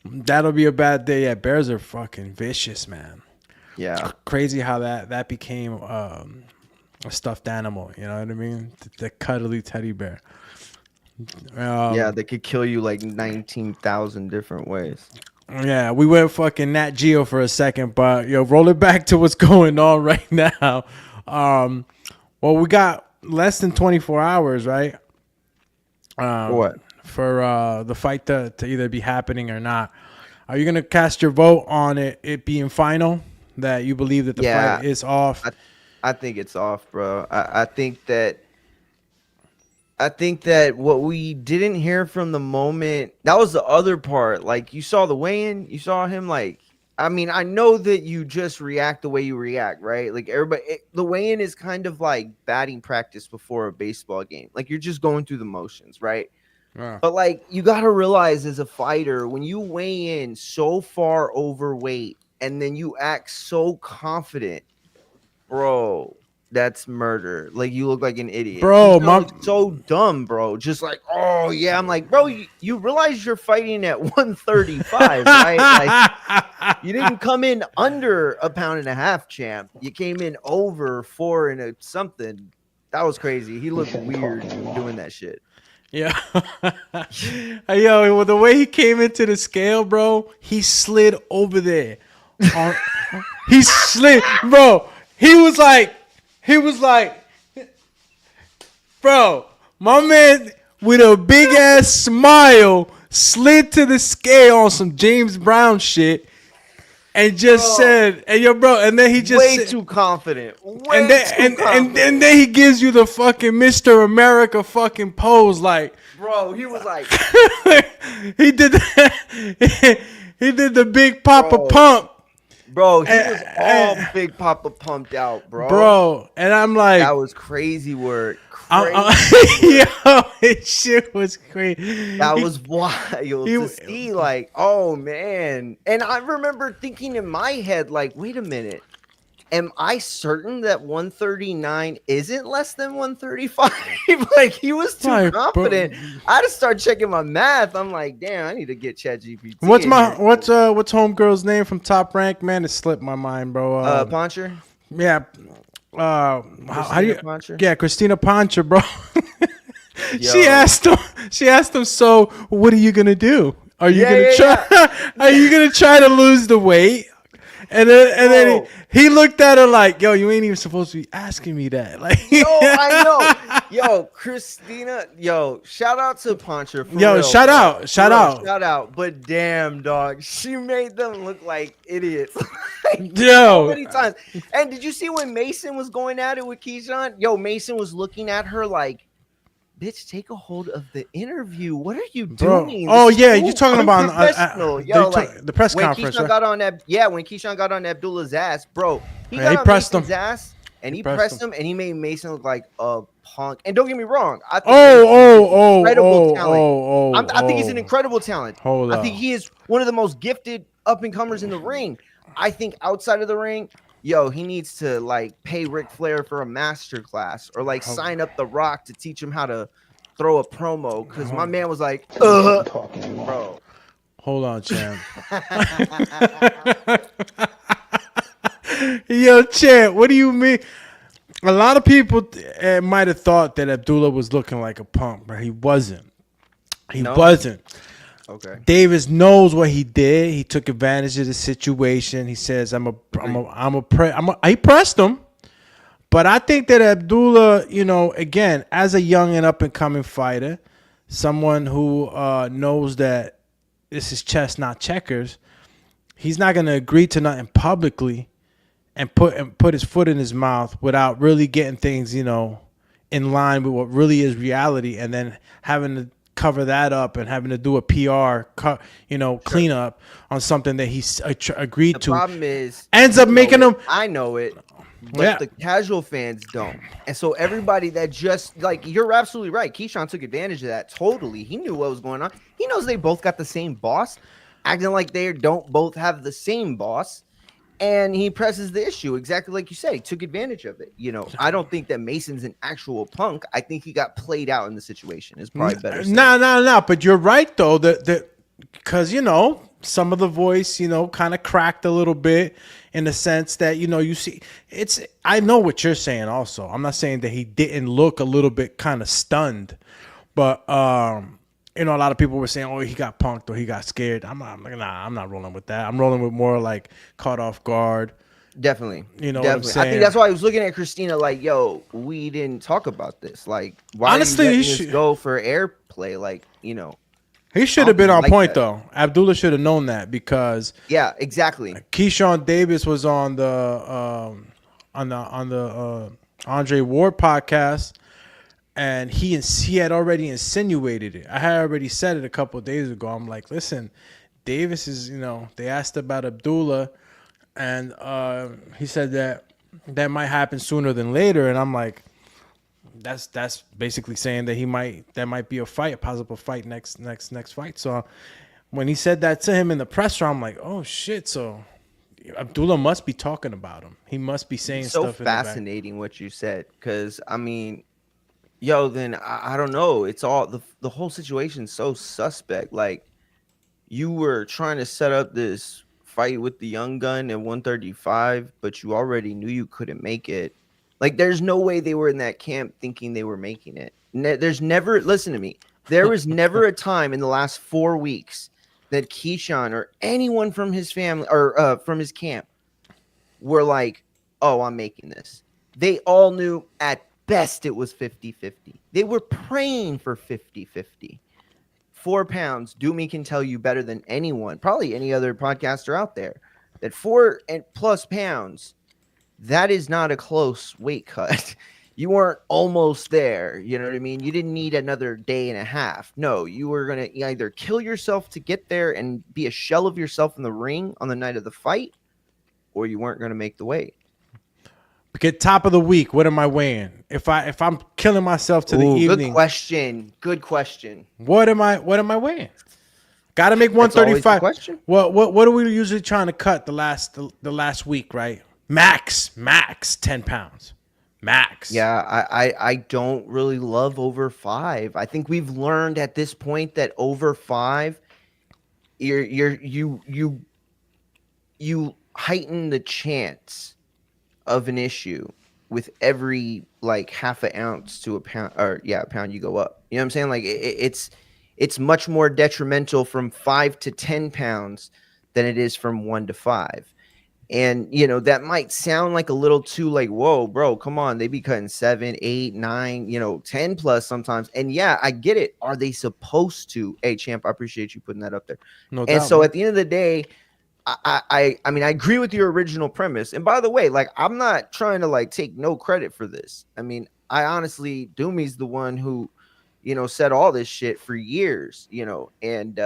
that'll be a bad day. Yeah, bears are fucking vicious, man. Yeah, crazy how that became a stuffed animal. You know what I mean? The cuddly teddy bear. Yeah, they could kill you like 19,000 different ways. Yeah, we went fucking Nat Geo for a second, but roll it back to what's going on right now. Well, we got less than 24 hours, right? What? For the fight to either be happening or not. Are you gonna cast your vote on it being final? That you believe that the fight is off? I think it's off, bro. I think that what we didn't hear from the moment, that was the other part. Like, you saw the weigh-in, you saw him like, I mean, I know that you just react the way you react, right? Like the weigh-in is kind of like batting practice before a baseball game. Like, you're just going through the motions, right? Yeah. But like, you got to realize as a fighter, when you weigh in so far overweight and then you act so confident, bro, that's murder. Like, you look like an idiot, bro. So dumb, bro. Just like, oh yeah. I'm like, bro, you realize you're fighting at 135, right? Like, you didn't come in under a pound and a half, champ. You came in over 4 and something. That was crazy. He looked weird doing that shit. Yeah. Yo, the way he came into the scale, bro, he slid over there. He slid, bro. He was like, bro, my man with a big ass smile slid to the scale on some James Brown shit and just said, "Hey, yo, bro," and then he just way too confident. And then he gives you the fucking Mr. America fucking pose, like, bro. He was like, he did the big Papa pump. Bro, he was all Big Papa pumped out, bro. Bro, and I'm like, that was crazy work. Yo, it shit was crazy. That was wild to see. Like, oh man. And I remember thinking in my head, like, wait a minute. Am I certain that 139 isn't less than 135? Like, he was too confident. I had to start checking my math. I'm like, damn, I need to get ChatGPT. What's homegirl's name from Top Rank? Man, it slipped my mind, bro. Poncher? Yeah. How do you? Poncher? Yeah, Christina Poncher, bro. She asked him. So, what are you gonna do? Are you gonna try? Yeah. Are you gonna try to lose the weight? And then he looked at her like, yo, you ain't even supposed to be asking me that. Like, yo, I know. Yo, Christina. Yo, shout out to Poncher. Shout out. But damn, dog, she made them look like idiots. So many times. And did you see when Mason was going at it with Keyshawn? Yo, Mason was looking at her like, bitch, take a hold of the interview. What are you doing? Oh, yeah, you're talking about the press conference. When Keyshawn got on Abdullah's ass, bro, he pressed his ass, and he pressed him, and he made Mason look like a punk. And don't get me wrong, I think I think he's an incredible talent. I think he is one of the most gifted up and comers in the ring. I think outside of the ring, yo, he needs to like pay Ric Flair for a master class or like sign up The Rock to teach him how to throw a promo. Because my man was like, bro. Hold on, champ. Yo, champ, what do you mean? A lot of people might have thought that Abdullah was looking like a punk, but he wasn't. He wasn't. Okay. Davis knows what he did. He took advantage of the situation. He says, he pressed him. But I think that Abdullah, again, as a young and up and coming fighter, someone who knows that this is chess, not checkers, he's not going to agree to nothing publicly and put his foot in his mouth without really getting things, in line with what really is reality, and then having to cover that up and having to do a PR, cleanup on something that he agreed to. The problem is, ends up making him. I know it, but the casual fans don't. And so everybody that just like, you're absolutely right. Keyshawn took advantage of that totally. He knew what was going on. He knows they both got the same boss, acting like they don't both have the same boss. And he presses the issue exactly like you said. He took advantage of it. You know, I don't think that Mason's an actual punk. I think he got played out in the situation. Is probably better. No. But you're right though. Because you know some of the voice, you know, kind of cracked a little bit in the sense that you see it's. I know what you're saying. Also, I'm not saying that he didn't look a little bit kind of stunned, but you know, a lot of people were saying, "Oh, he got punked or he got scared." I'm not rolling with that. I'm rolling with more like caught off guard. Definitely. You know Definitely. what I'm saying? I think that's why I was looking at Christina like, "Yo, we didn't talk about this. Like, why honestly, are you letting this go for airplay? Like, you know." He should have been on point though. Abdullah should have known that because yeah, exactly. Keyshawn Davis was on the Andre Ward podcast, and he had already insinuated it. I had already said it a couple of days ago. I'm like, listen, Davis is, you know, they asked about Abdullah, and he said that might happen sooner than later, and I'm like, that's basically saying that that might be a possible fight next fight. So when he said that to him in the presser, I'm like, oh shit. So Abdullah must be talking about him. He must be saying stuff. So fascinating what you said, because I mean, yo, then I don't know. It's all the whole situation's so suspect. Like, you were trying to set up this fight with the young gun at 135, but you already knew you couldn't make it. Like, there's no way they were in that camp thinking they were making it. There's never, listen to me, there was never a time in the last 4 weeks that Keyshawn or anyone from his family or from his camp were like, oh, I'm making this. They all knew at best it was 50-50. They were praying for 50-50. 4 pounds, Doomy can tell you better than anyone, probably any other podcaster out there, that 4+ pounds, that is not a close weight cut. You weren't almost there. You know what I mean? You didn't need another day and a half. No, you were going to either kill yourself to get there and be a shell of yourself in the ring on the night of the fight, or you weren't going to make the weight. Get top of the week. What am I weighing? If I'm killing myself to the evening. Good question. What am I weighing? Got to make 135. Question. What are we usually trying to cut the last week, right? Max 10 pounds. Max. Yeah, I don't really love over 5. I think we've learned at this point that over 5, you heighten the chance of an issue with every like half an ounce to a pound, or a pound you go up. You know what I'm saying? Like it's much more detrimental from 5 to 10 pounds than it is from 1 to 5. And, you know, that might sound like a little too like, whoa, bro, come on. They be cutting 7, 8, 9, 10 plus sometimes. And yeah, I get it. Are they supposed to? Hey, champ, I appreciate you putting that up there. No and doubt, so man. at the end of the day, I mean, I agree with your original premise. And by the way, like, I'm not trying to like take no credit for this. I mean, I honestly, Doomy's the one who, said all this shit for years, and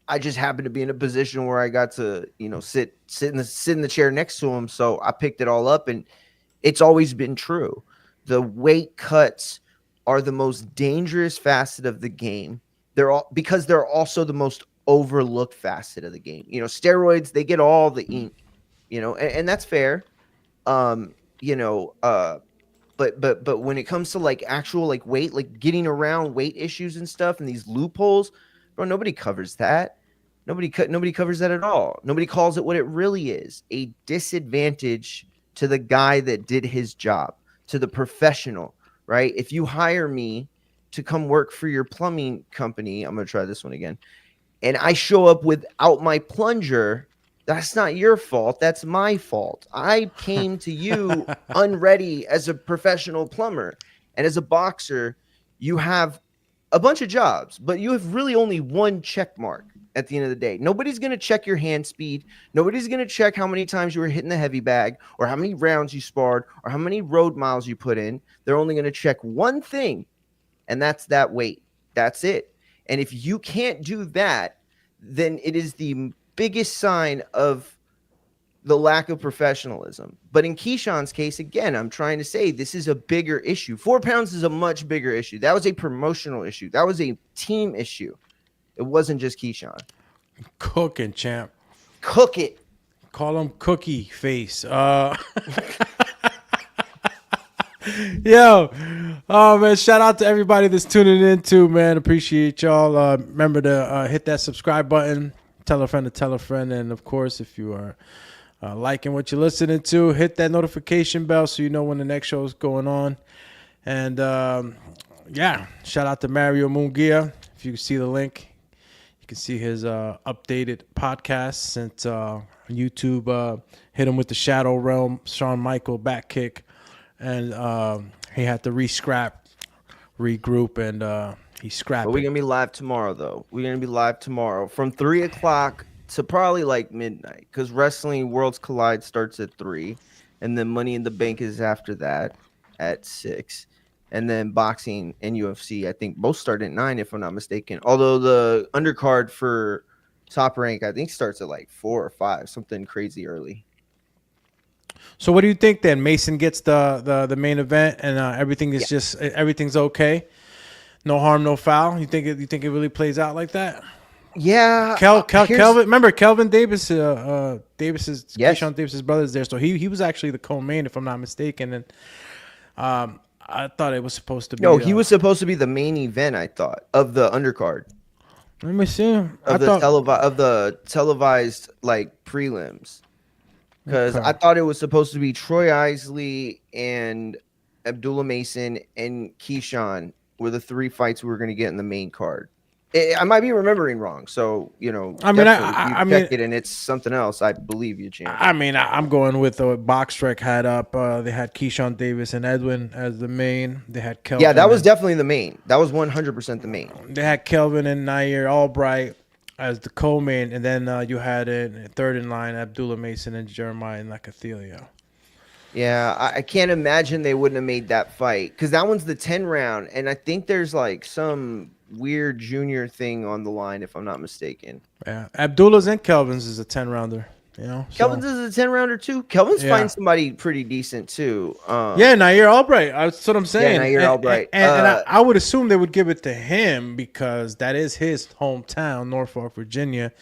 I just happened to be in a position where I got to, sit in the chair next to him. So I picked it all up, and it's always been true. The weight cuts are the most dangerous facet of the game. Because they're also the most overlooked facet of the game. Steroids, they get all the ink, and that's fair. But when it comes to like actual like weight, like getting around weight issues and stuff and these loopholes, bro, nobody covers that. Nobody covers that at all. Nobody calls it what it really is: a disadvantage to the guy that did his job, to the professional, right? If you hire me to come work for your plumbing company, I'm going to try this one again, and I show up without my plunger, that's not your fault. That's my fault. I came to you unready as a professional plumber. And as a boxer, you have a bunch of jobs, but you have really only one check mark at the end of the day. Nobody's going to check your hand speed. Nobody's going to check how many times you were hitting the heavy bag or how many rounds you sparred or how many road miles you put in. They're only going to check one thing, and that's that weight. That's it. And if you can't do that, then it is the biggest sign of the lack of professionalism. But in Keyshawn's case, again, I'm trying to say this is a bigger issue. 4 pounds is a much bigger issue. That was a promotional issue. That was a team issue. It wasn't just Keyshawn. Cooking, champ. Cook it. Call him Cookie Face. Yo, oh man, shout out to everybody that's tuning in too, man. Appreciate y'all. Remember to hit that subscribe button, tell a friend to tell a friend, and of course, if you are liking what you're listening to, hit that notification bell so you know when the next show is going on. And yeah, shout out to Mario Munguia. If you can see the link, you can see his updated podcast since YouTube hit him with the Shadow Realm Shawn Michael back kick. And he had to regroup, and he scrapped. But we're going to be live tomorrow, though. We're going to be live tomorrow from 3 o'clock to probably like midnight, because Wrestling Worlds Collide starts at 3, and then Money in the Bank is after that at 6. And then boxing and UFC, I think both start at 9, if I'm not mistaken. Although the undercard for Top Rank, I think, starts at like 4 or 5, something crazy early. So what do you think then? Mason gets the main event, and everything is everything's okay, no harm, no foul. You think it really plays out like that? Yeah. Kelvin, remember Kelvin Davis, Keyshawn Davis's brother is there, so he was actually the co-main, if I'm not mistaken, and I thought it was supposed to be. No, he was supposed to be the main event. I thought of the undercard. Let me see. Of the televised like prelims. Because I thought it was supposed to be Troy Isley and Abdullah Mason and Keyshawn were the 3 fights we were going to get in the main card. I might be remembering wrong. So, you know, I mean, it and it's something else. I believe you, Jim. I mean, I'm going with what BoxRec had up. They had Keyshawn Davis and Edwin as the main. They had Kelvin. Yeah, that was definitely the main. That was 100% the main. They had Kelvin and Nair Albright as the co-main, and then you had in third in line Abdullah Mason and Jeremiah Nakathilio. Yeah, I can't imagine they wouldn't have made that fight, because that one's the 10 round, and I think there's like some weird junior thing on the line, if I'm not mistaken. Yeah, Abdullah's and Kelvin's is a 10 rounder. You know, Kelvin's is a 10 rounder too. Kelvin's fighting somebody pretty decent too. Nair Albright. That's what I'm saying. Yeah, Nair Albright. And I would assume they would give it to him because that is his hometown, Norfolk, Virginia,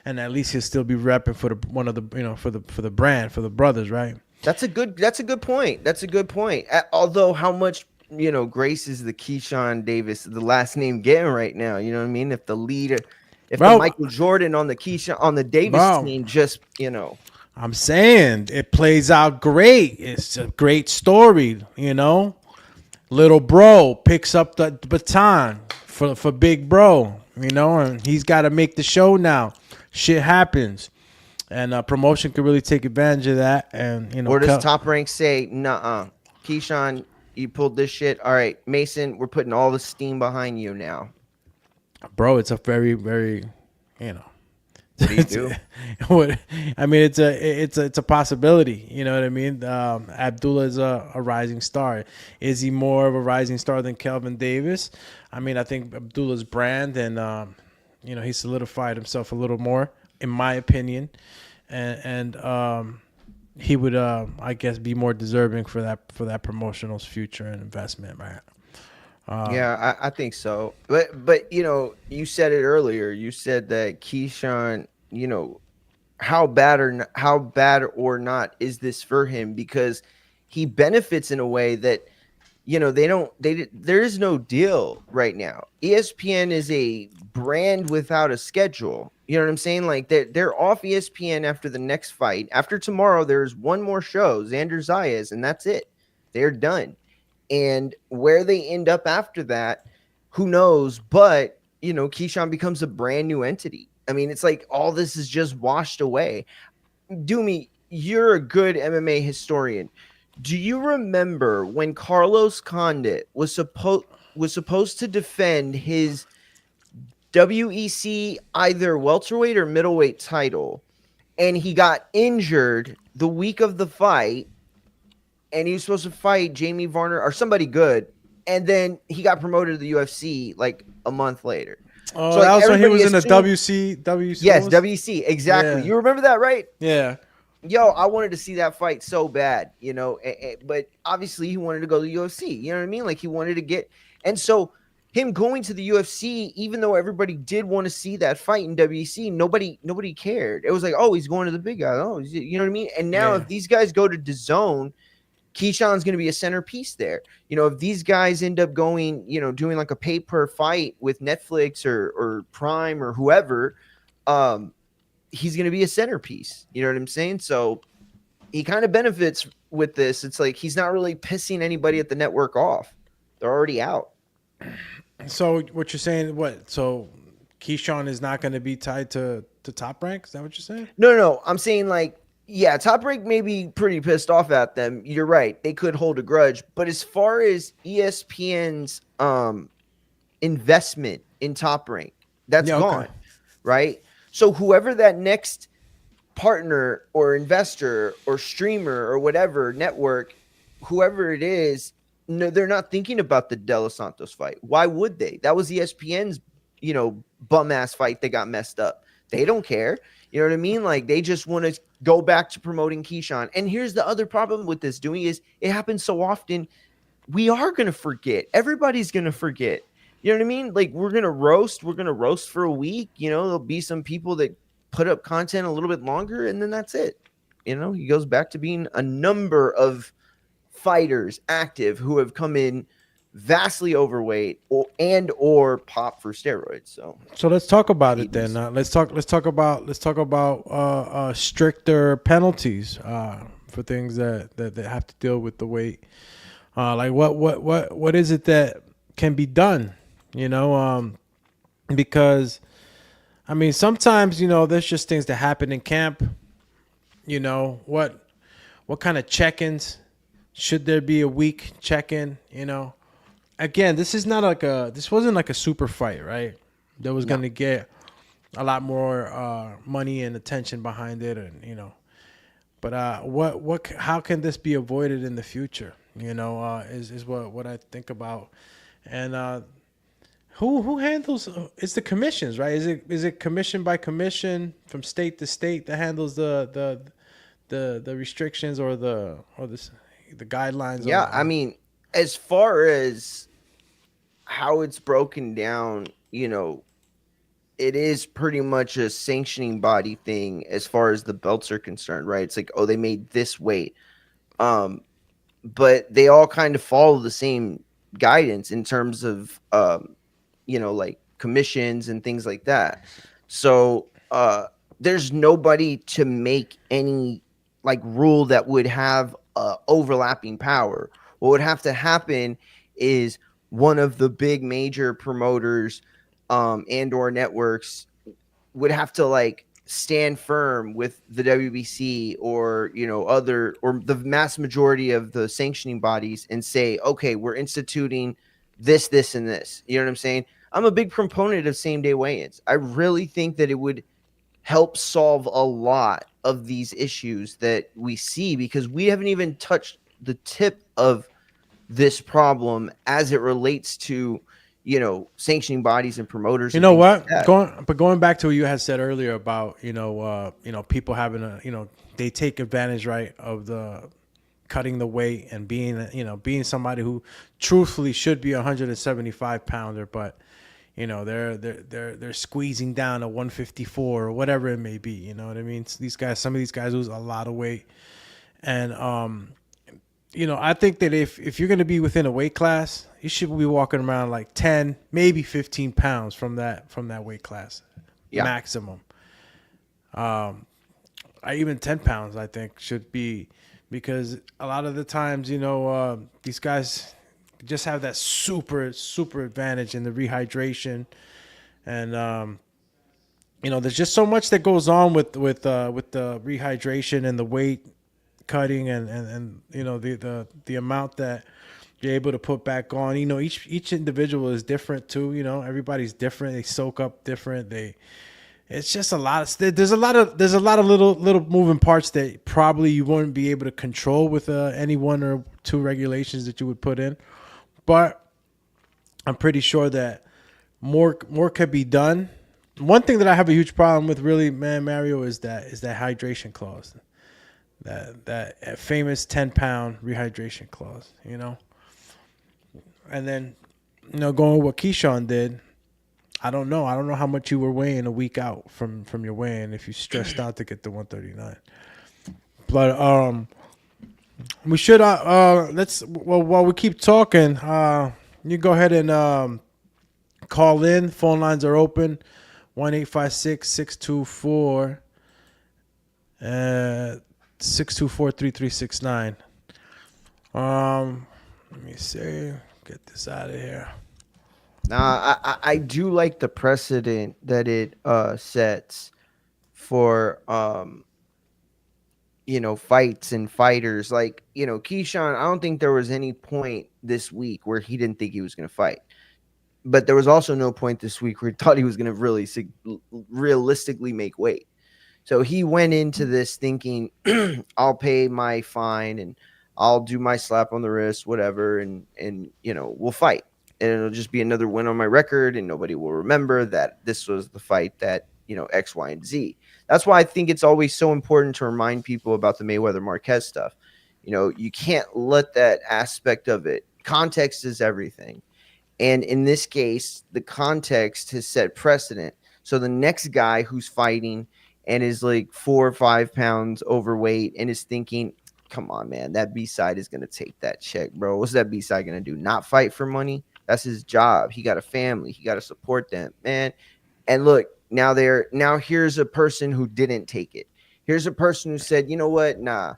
and at least he'll still be repping for the brand, for the brothers, right? That's a good point. That's a good point. Although how much grace is the Keyshawn Davis, the last name, getting right now? You know what I mean? If the leader. If the Michael Jordan on the Davis team just, I'm saying it plays out great. It's a great story, Little bro picks up the baton for big bro, and he's got to make the show now. Shit happens. And promotion could really take advantage of that. And, or does Top Rank say, nuh-uh, Keyshawn, you pulled this shit. All right, Mason, we're putting all the steam behind you now. Bro, it's a very, very, What do you do? I mean, it's a possibility. You know what I mean? Abdullah is a rising star. Is he more of a rising star than Kelvin Davis? I mean, I think Abdullah's brand and he solidified himself a little more, in my opinion, and he would, I guess, be more deserving for that promotional future and investment, right? Yeah, I think so. But you said it earlier. You said that Keyshawn, how bad or not is this for him? Because he benefits in a way that, there is no deal right now. ESPN is a brand without a schedule. You know what I'm saying? Like they're off ESPN after the next fight. After tomorrow, there's one more show, Xander Zayas, and that's it. They're done. And where they end up after that, who knows? But, Keyshawn becomes a brand new entity. I mean, it's like all this is just washed away. Doomy, you're a good MMA historian. Do you remember when Carlos Condit was supposed to defend his WEC either welterweight or middleweight title, and he got injured the week of the fight? And he was supposed to fight Jamie Varner or somebody good. And then he got promoted to the UFC like a month later. Oh, so that was when he was in the WC. Yes, WC. Exactly. Yeah. You remember that, right? Yeah. Yo, I wanted to see that fight so bad, but obviously he wanted to go to the UFC. You know what I mean? Like he wanted to get. And so him going to the UFC, even though everybody did want to see that fight in WEC, nobody cared. It was like, oh, he's going to the big guy. Oh, you know what I mean? And now if these guys go to DAZN, Keyshawn's going to be a centerpiece there. If these guys end up going, doing like a pay per fight with Netflix or Prime or whoever, he's going to be a centerpiece. You know what I'm saying? So he kind of benefits with this. It's like he's not really pissing anybody at the network off. They're already out. So what you're saying? What? So Keyshawn is not going to be tied to Top Rank? Is that what you're saying? No. I'm saying like, yeah, Top Rank may be pretty pissed off at them. You're right. They could hold a grudge. But as far as ESPN's investment in Top Rank, that's gone, right? So whoever that next partner or investor or streamer or whatever network, whoever it is, no, they're not thinking about the De Los Santos fight. Why would they? That was ESPN's, bum ass fight that got messed up. They don't care. You know what I mean? Like they just want to go back to promoting Keyshawn. And here's the other problem with this doing is it happens so often. We are going to forget. Everybody's going to forget. You know what I mean? Like we're going to roast for a week. There'll be some people that put up content a little bit longer and then that's it. He goes back to being a number of fighters active who have come in vastly overweight or pop for steroids. So let's talk about it then. Let's talk about stricter penalties for things that have to deal with the weight. Like what is it that can be done? Because I mean sometimes there's just things that happen in camp. What kind of check-ins? Should there be a week check-in? Again, this wasn't like a super fight, right? That was going to get a lot more money and attention behind it, and But how can this be avoided in the future? Is what I think about, and who handles? It's the commissions, right? Is it commission by commission from state to state that handles the restrictions or the guidelines? Yeah, I mean, as far as how it's broken down, it is pretty much a sanctioning body thing as far as the belts are concerned, right? It's like, oh, they made this weight. But they all kind of follow the same guidance in terms of, like commissions and things like that. So there's nobody to make any like rule that would have overlapping power. What would have to happen is one of the big major promoters and or networks would have to like stand firm with the WBC or other or the mass majority of the sanctioning bodies and say, okay, we're instituting this and this. You know what I'm saying? I'm a big proponent of same day weigh-ins. I really think that it would help solve a lot of these issues that we see because we haven't even touched the tip of this problem as it relates to sanctioning bodies and promoters. You know what? Going back to what you had said earlier about people having they take advantage, right, of the cutting the weight and being somebody who truthfully should be a 175 pounder, but they're squeezing down a 154 or whatever it may be. You know what I mean? So some of these guys lose a lot of weight, and I think that if you're going to be within a weight class, you should be walking around like 10, maybe 15 pounds from that weight class, maximum. Even 10 pounds, I think, should be, because a lot of the times, these guys just have that super, super advantage in the rehydration. And, there's just so much that goes on with the rehydration and the weight cutting and the amount that you're able to put back on. Each individual is different too. Everybody's different. They soak up different. It's just a lot of, there's a lot of little moving parts that probably you wouldn't be able to control with any one or two regulations that you would put in. But I'm pretty sure that more could be done. One thing that I have a huge problem with, really, man, Mario, is that hydration clause, that famous 10-pound rehydration clause, And then going with what Keyshawn did. I don't know. I don't know how much you were weighing a week out from your weigh-in if you stressed out to get the 139. But we should let's while we keep talking, you go ahead and call in. Phone lines are open. 1-856-624 624-3369. Let me see. Get this out of here. I do like the precedent that it sets for fights and fighters. Like, Keyshawn, I don't think there was any point this week where he didn't think he was going to fight. But there was also no point this week where he thought he was going to really realistically make weight. So he went into this thinking, I'll pay my fine and I'll do my slap on the wrist, whatever, and we'll fight. And it'll just be another win on my record, and nobody will remember that this was the fight that, X, Y, and Z. That's why I think it's always so important to remind people about the Mayweather-Marquez stuff. You can't let that aspect of it. Context is everything. And in this case, the context has set precedent. So the next guy who's fighting and is like 4 or 5 pounds overweight and is thinking, come on, man, that B-side is going to take that check, bro. What's that B-side going to do? Not fight for money? That's his job. He got a family. He got to support them, man. And look, now here's a person who didn't take it. Here's a person who said, you know what? Nah,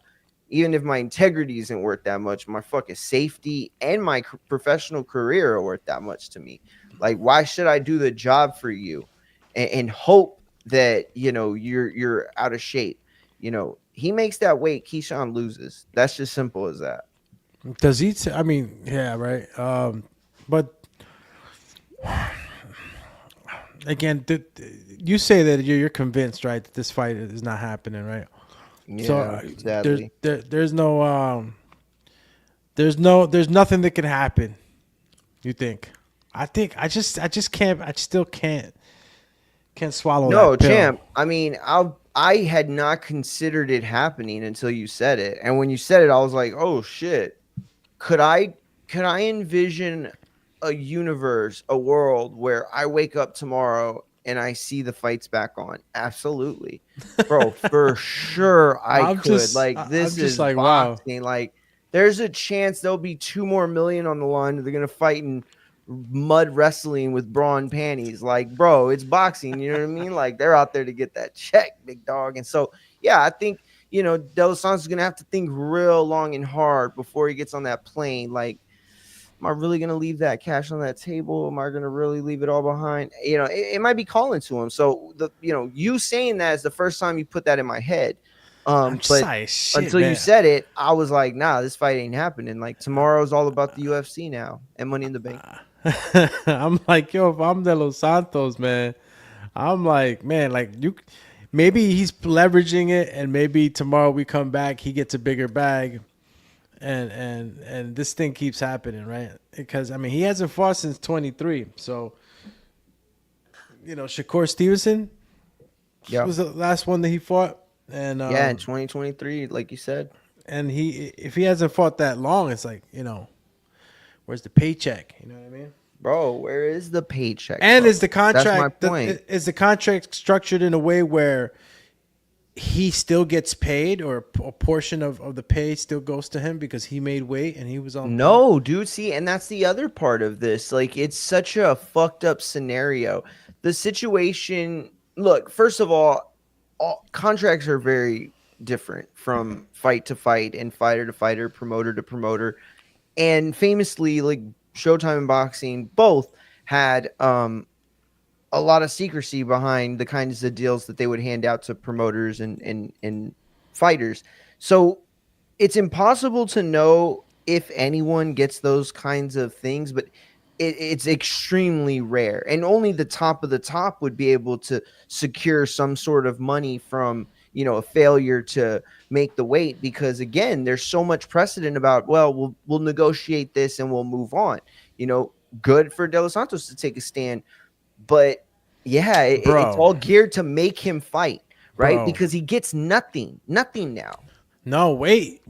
even if my integrity isn't worth that much, my fucking safety and my professional career are worth that much to me. Like, why should I do the job for you and hope that, you're out of shape? He makes that weight, Keyshawn loses. That's just simple as that. Does he? I mean, yeah, right. But again, you say that you're convinced, right, that this fight is not happening, right? Yeah, so sadly. there's nothing that can happen. You think? I still can't swallow. No, that pill. champ. I mean, I had not considered it happening until you said it, and when you said it, I was like, oh shit. Could I envision a universe, a world where I wake up tomorrow and I see the fights back on? Absolutely, bro, for sure I could. This is like boxing. Wow. Like, there's a chance there'll be 2 more million on the line. They're gonna fight in mud wrestling with bra and panties. Like, bro, it's boxing. You know what I mean? Like, they're out there to get that check, big dog. And so, yeah, I think De Los Santos is gonna have to think real long and hard before he gets on that plane. Like, am I really going to leave that cash on that table? Am I going to really leave it all behind? It might be calling to him. So you saying that is the first time you put that in my head. But until you said it, I was like, nah, this fight ain't happening. Like, tomorrow's all about the UFC now and Money in the Bank. I'm like, yo, if I'm De Los Santos, man, I'm like, man, like maybe he's leveraging it, and maybe tomorrow we come back, he gets a bigger bag. And this thing keeps happening, right? Because, I mean, he hasn't fought since 23. So, Shakur Stevenson was the last one that he fought. And in 2023, like you said. And if he hasn't fought that long, it's like, where's the paycheck? You know what I mean? Bro, where is the paycheck? And bro? Is the contract, that's my point. Is the contract structured in a way where he still gets paid, or a portion of the pay still goes to him because he made weight and he was on? No, dude. See, and that's the other part of this. Like, it's such a fucked up scenario. The situation, look, first of all contracts are very different from fight to fight and fighter to fighter, promoter to promoter. And famously, like Showtime and boxing both had a lot of secrecy behind the kinds of deals that they would hand out to promoters and fighters. So it's impossible to know if anyone gets those kinds of things, but it's extremely rare. And only the top of the top would be able to secure some sort of money from, a failure to make the weight, because again, there's so much precedent about, well, we'll negotiate this and we'll move on. Good for De Los Santos to take a stand. But yeah, it's all geared to make him fight, right? Bro. Because he gets nothing now. No, wait.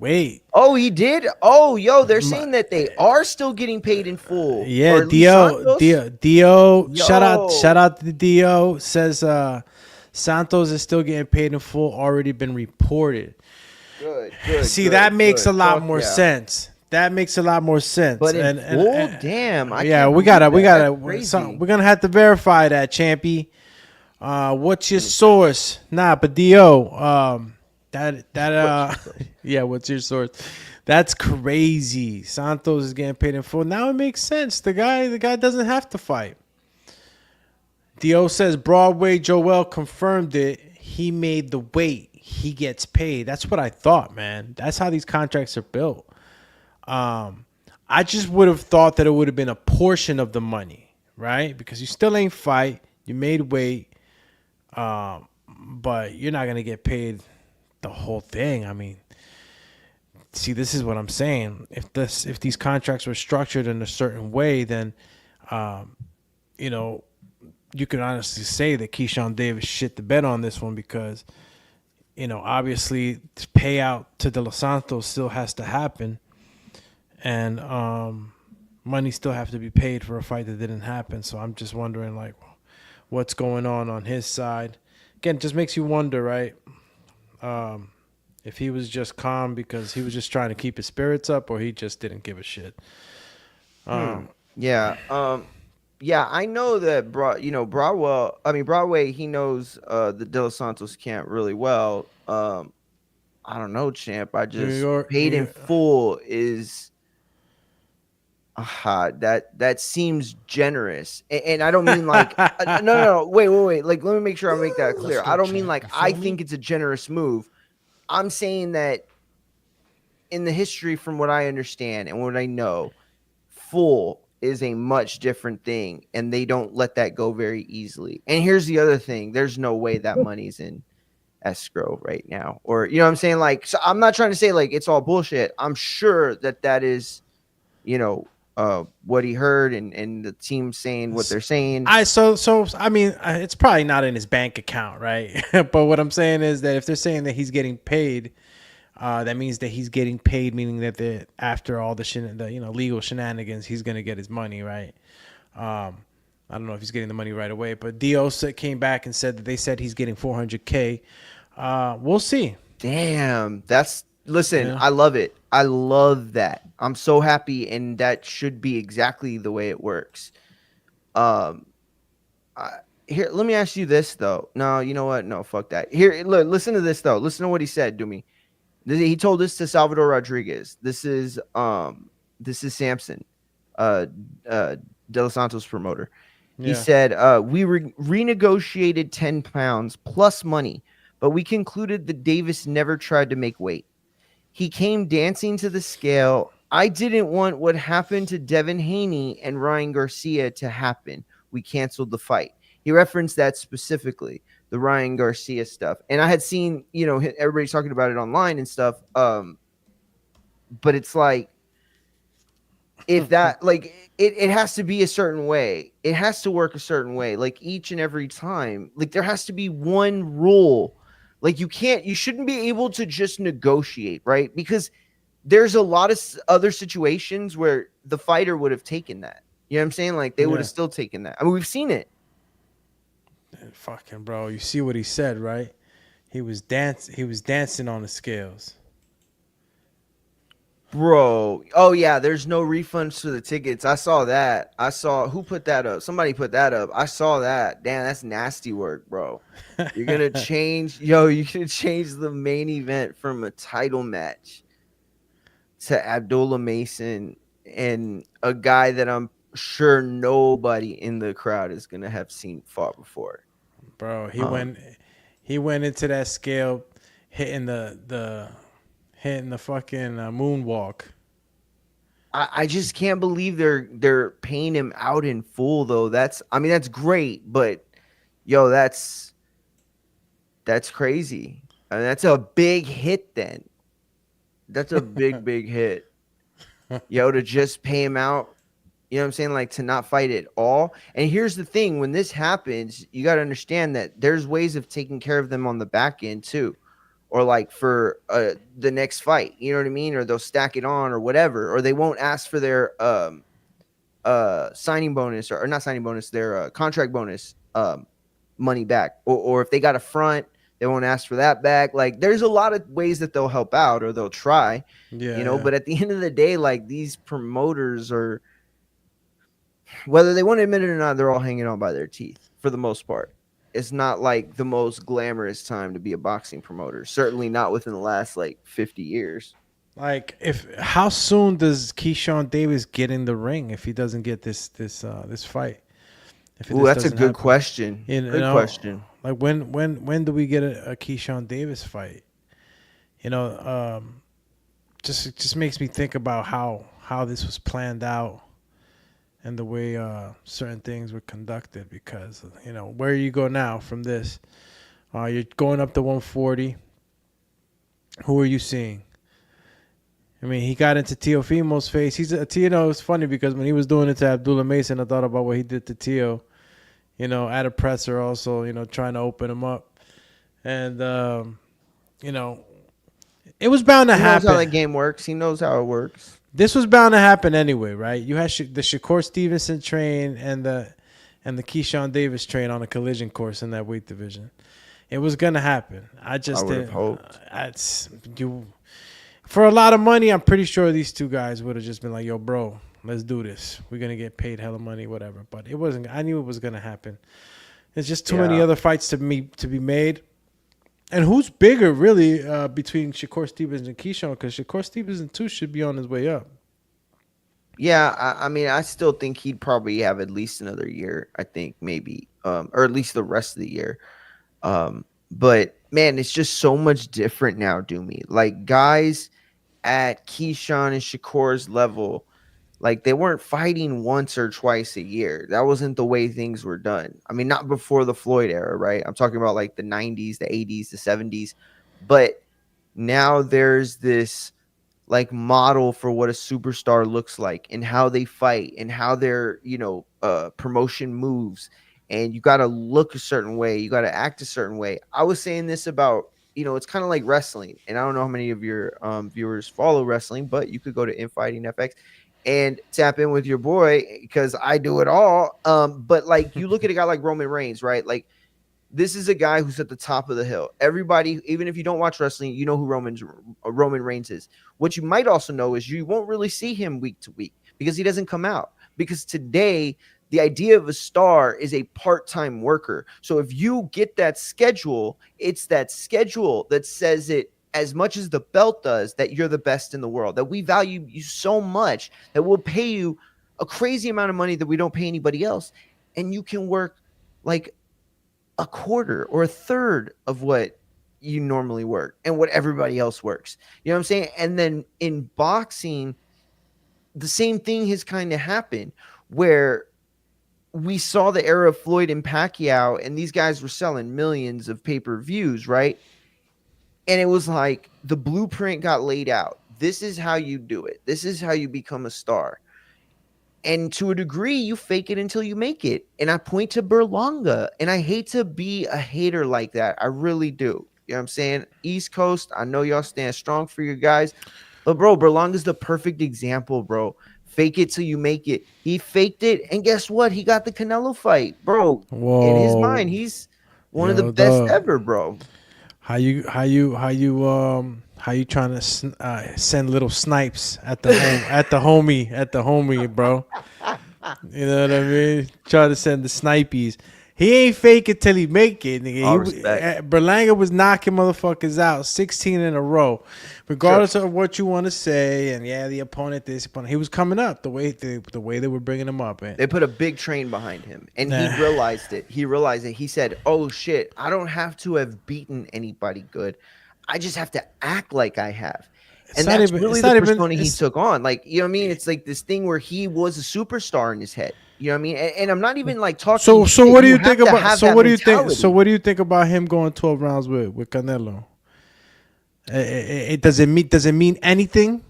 Oh, he did. Oh, yo, they're saying that they are still getting paid in full. Yeah, Or at least Santos? Dio. Shout Yo. out to Dio. Says Santos is still getting paid in full. Already been reported. Good. See, that makes a lot Fuck more yeah. sense. That makes a lot more sense. But in full, damn. We gotta. We're gonna have to verify that, Champy. What's your source? Nah, but Dio. Yeah. What's your source? That's crazy. Santos is getting paid in full. Now it makes sense. The guy doesn't have to fight. Dio says Broadway Joel confirmed it. He made the weight. He gets paid. That's what I thought, man. That's how these contracts are built. I just would have thought that it would have been a portion of the money, right? Because you still ain't fight. You made weight. But you're not gonna get paid the whole thing. I mean, see, this is what I'm saying. If these contracts were structured in a certain way, then you can honestly say that Keyshawn Davis shit the bed on this one because, obviously the payout to De Los Santos still has to happen. And money still have to be paid for a fight that didn't happen. So I'm just wondering, like, what's going on his side. Again, it just makes you wonder, right? If he was just calm because he was just trying to keep his spirits up or he just didn't give a shit. Yeah, I know that Broadway, he knows the De Los Santos camp really well. I don't know, champ. I just paid in full is that seems generous. And I don't mean like no, wait. Like, let me make sure I make that clear. I don't mean like I think it's a generous move. I'm saying that in the history, from what I understand and what I know, full is a much different thing, and they don't let that go very easily. And here's the other thing. There's no way that money's in escrow right now. Or, you know what I'm saying? Like, so I'm not trying to say like it's all bullshit. I'm sure that is, what he heard and the team saying what they're saying. I mean, it's probably not in his bank account, right? But what I'm saying is that if they're saying that he's getting paid, that means that he's getting paid, meaning that after all the legal shenanigans, he's gonna get his money, right? I don't know if he's getting the money right away, but Dio came back and said that they said he's getting $400K. We'll see. Damn, listen. I love it. I love that. I'm so happy, and that should be exactly the way it works. Here, let me ask you this though. No, you know what? No, fuck that. Here, look, listen to this though. Listen to what he said, Doomy. He told this to Salvador Rodriguez. This is Samson, De Los Santos promoter. He said, we renegotiated 10 pounds plus money, but we concluded that Davis never tried to make weight. He came dancing to the scale. I didn't want what happened to Devin Haney and Ryan Garcia to happen. We canceled the fight. He referenced that specifically, the Ryan Garcia stuff. And I had seen, everybody's talking about it online and stuff. But it's like, if that, like, it has to be a certain way. It has to work a certain way. Like, each and every time, like, there has to be one rule. Like, you shouldn't be able to just negotiate, right? Because there's a lot of other situations where the fighter would have taken that. You know what I'm saying? Like, they would have still taken that. I mean, we've seen it. Fucking bro, you see what he said, right? He was dancing on the scales. Bro. Oh yeah, there's no refunds for the tickets. I saw that. Who put that up? Somebody put that up. I saw that. Damn, that's nasty work, bro. You're gonna change the main event from a title match to Abdullah Mason and a guy that I'm sure nobody in the crowd is gonna have seen fought before. Bro, he went into that scale hitting the fucking moonwalk. I just can't believe they're paying him out in full though. That's great, but yo, that's crazy. I mean, that's a big hit then. That's a big hit. Yo, to just pay him out, you know what I'm saying? Like, to not fight at all. And here's the thing, when this happens, you got to understand that there's ways of taking care of them on the back end too. or like for the next fight. You know what I mean? Or they'll stack it on or whatever, or they won't ask for their signing bonus or not signing bonus, their contract bonus money back, or if they got a front, they won't ask for that back. Like there's a lot of ways that they'll help out or they'll try, but at the end of the day, like these promoters are, whether they want to admit it or not, they're all hanging on by their teeth for the most part. It's not like the most glamorous time to be a boxing promoter, certainly not within the last like 50 years. Like, how soon does Keyshawn Davis get in the ring if he doesn't get this fight? Ooh, that's a good question. Good question. Like when do we get a Keyshawn Davis fight? Just makes me think about how this was planned out and the way certain things were conducted. Because where you go now from this, you're going up to 140. Who are you seeing? I mean, he got into Teofimo's face. It's funny because when he was doing it to Abdullah Mason, I thought about what he did to Teo. At a presser also, trying to open him up. And, it was bound to happen. He knows how that game works. He knows how it works. This was bound to happen anyway, right? You had the Shakur Stevenson train and the Keyshawn Davis train on a collision course in that weight division. It was going to happen. I would have hoped. For a lot of money, I'm pretty sure these two guys would have just been like, yo, bro, let's do this. We're going to get paid hella money, whatever. But it wasn't. I knew it was going to happen. There's just too many other fights to be made. And who's bigger, really, between Shakur Stevens and Keyshawn? Because Shakur Stevens, too, should be on his way up. Yeah, I mean, I still think he'd probably have at least another year, I think, maybe. Or at least the rest of the year. But, man, it's just so much different now, Doomy. Like, guys at Keyshawn and Shakur's level, like they weren't fighting once or twice a year. That wasn't the way things were done. I mean, not before the Floyd era, right? I'm talking about like the 90s, the 80s, the 70s. But now there's this like model for what a superstar looks like and how they fight and how their, promotion moves. And you got to look a certain way. You got to act a certain way. I was saying this about, it's kind of like wrestling. And I don't know how many of your viewers follow wrestling, but you could go to Infighting FX and tap in with your boy because I do it all. But like you look at a guy like Roman Reigns, right? Like this is a guy who's at the top of the hill. Everybody, even if you don't watch wrestling, you know who Roman Reigns is. What you might also know is you won't really see him week to week because he doesn't come out. Because today, the idea of a star is a part-time worker. So if you get that schedule, it's that schedule that says it as much as the belt does, that you're the best in the world, that we value you so much that we'll pay you a crazy amount of money that we don't pay anybody else. And you can work like a quarter or a third of what you normally work and what everybody else works. You know what I'm saying? And then in boxing, the same thing has kind of happened where we saw the era of Floyd and Pacquiao, and these guys were selling millions of pay-per-views, right? And it was like the blueprint got laid out. This is how you do it. This is how you become a star. And to a degree, you fake it until you make it. And I point to Berlanga, and I hate to be a hater like that. I really do. You know what I'm saying? East Coast, I know y'all stand strong for your guys. But, bro, Berlanga's the perfect example, bro. Fake it till you make it. He faked it, and guess what? He got the Canelo fight, bro. Whoa. In his mind, he's one of the best ever, bro. How you trying to send little snipes at the homie, bro? You know what I mean? Try to send the snipies. He ain't fake it till he make it, nigga. Berlanga was knocking motherfuckers out 16 in a row. Regardless of what you want to say, and the opponent, he was coming up the way they were bringing him up. They put a big train behind him, and he realized it. He said, "Oh shit, I don't have to have beaten anybody good. I just have to act like I have." And that's really the persona he took on. Like, you know what I mean? It's like this thing where he was a superstar in his head. You know what I mean? And I'm not even like talking. So what do you think about? So what do you think? So what do you think about him going 12 rounds with Canelo? Does it mean anything?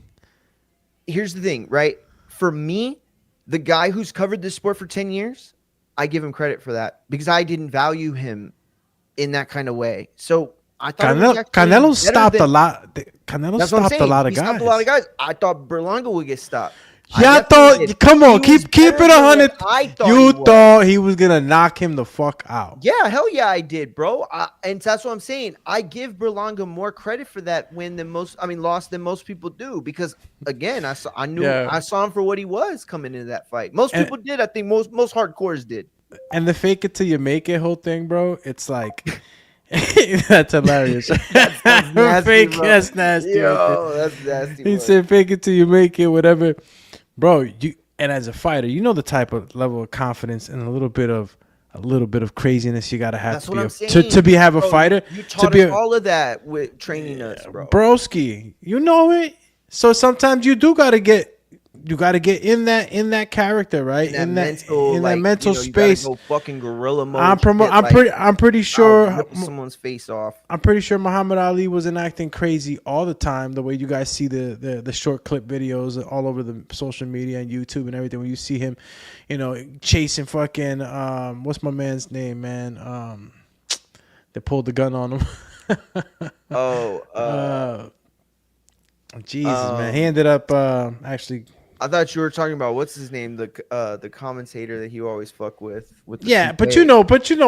Here's the thing, right? For me, the guy who's covered this sport for 10 years, I give him credit for that because I didn't value him in that kind of way. So I thought it was actually Canelo better stopped than- a lot. Canelo That's what I'm stopped a saying. lot of He guys. stopped a lot of guys. I thought Berlanga would get stopped. Yeah, I definitely did. thought. Come on, He was keep it better than 100. what I thought You he was. thought he was gonna knock him the fuck out. Yeah, hell yeah, I did, bro. And that's what I'm saying. I give Berlanga more credit for that loss than most people do, because again, I saw him for what he was coming into that fight. Most people did. I think most hardcores did. And the fake it till you make it whole thing, bro. It's like that's hilarious. That's nasty, Fake, bro. that's nasty. Yo, that's nasty. He bro. said, "Fake it till you make it, whatever." Bro, and as a fighter, you know the type of level of confidence and a little bit of craziness you gotta have That's to what be I'm saying. to have a Bro, fighter. You To taught be us all of that with training us, bro. broski, you know it. So sometimes you do gotta get in that character, right? In that mental space. You gotta go fucking gorilla mode. I'm pretty sure rip someone's face off. I'm pretty sure Muhammad Ali wasn't acting crazy all the time. The way you guys see the short clip videos all over the social media and YouTube and everything, when you see him, chasing fucking what's my man's name, man? They pulled the gun on him. Jesus, man, he ended up actually. I thought you were talking about what's his name, the commentator that he always fuck with. Yeah, CK. but you know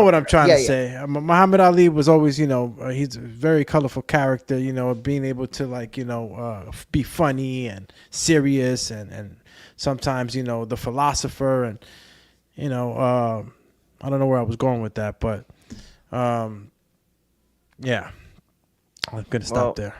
what I'm trying to say. Muhammad Ali was always, he's a very colorful character. Being able to be funny and serious and sometimes the philosopher and I don't know where I was going with that, but yeah, I'm gonna stop there.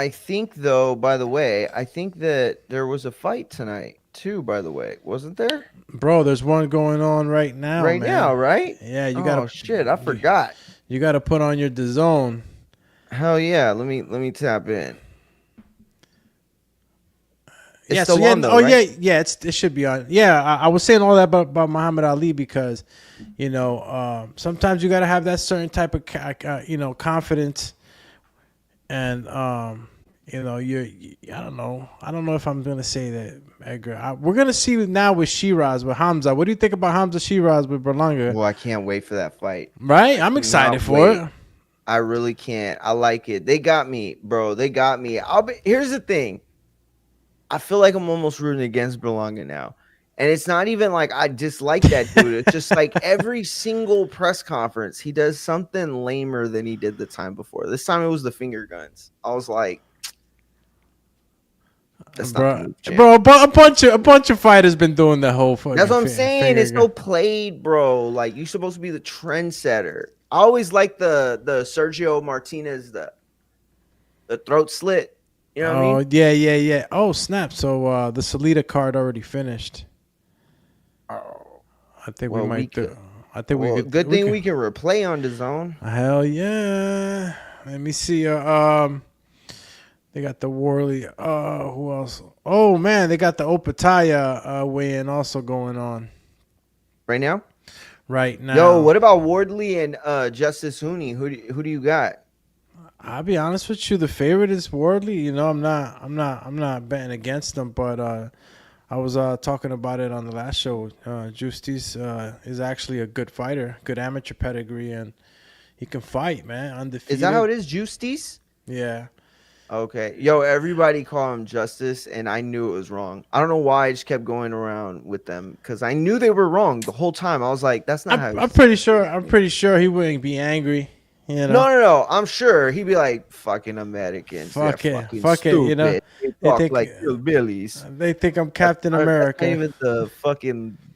I think though, by the way, I think that there was a fight tonight too, by the way. Wasn't there? Bro, there's one going on right now. Right now, right? Yeah, you gotta. Oh shit, I forgot. You gotta put on your DAZN. Hell yeah, let me tap in. It's still on though, right? it should be on. Yeah, I was saying all that about Muhammad Ali because, sometimes you gotta have that certain type of confidence, and I don't know if I'm gonna say that, Edgar. We're gonna see now with Shiraz, with Hamza. What do you think about Hamza Shiraz with Berlanga? Well, I can't wait for that fight. Right, I'm excited for it. I really can't. I like it. They got me, bro. They got me. Here's the thing. I feel like I'm almost rooting against Berlanga now. And it's not even like I dislike that dude. It's just like every single press conference, he does something lamer than he did the time before. This time it was the finger guns. I was like, that's not the move, but a bunch of fighters been doing the whole fucking. That's what I'm saying. It's so played, bro. Like, you're supposed to be the trendsetter. I always like the Sergio Martinez, the throat slit. You know what I mean? Yeah. Oh, snap. So the Salida card already finished. Oh. I think we might do. I think we could. Good thing we can replay on DAZN. Hell yeah. Let me see. They got the Worley. Who else? Oh, man. They got the Opataya weigh-in also going on. Right now? Right now. Yo, what about Wardley and Justice Hooney? Who do you got? I'll be honest with you. The favorite is Wardley. I'm not betting against them, but I was talking about it on the last show. Justice is actually a good fighter, good amateur pedigree, and he can fight, man. Undefeated. Is that how it is, Justice? Yeah. Okay. Yo, everybody call him Justice, and I knew it was wrong. I don't know why I just kept going around with them because I knew they were wrong the whole time. I was like, that's not how. I'm pretty sure he wouldn't be angry. No. I'm sure he'd be like, fucking Americans. Fuck it. Stupid. They talk like hillbillies. They think I'm Captain America.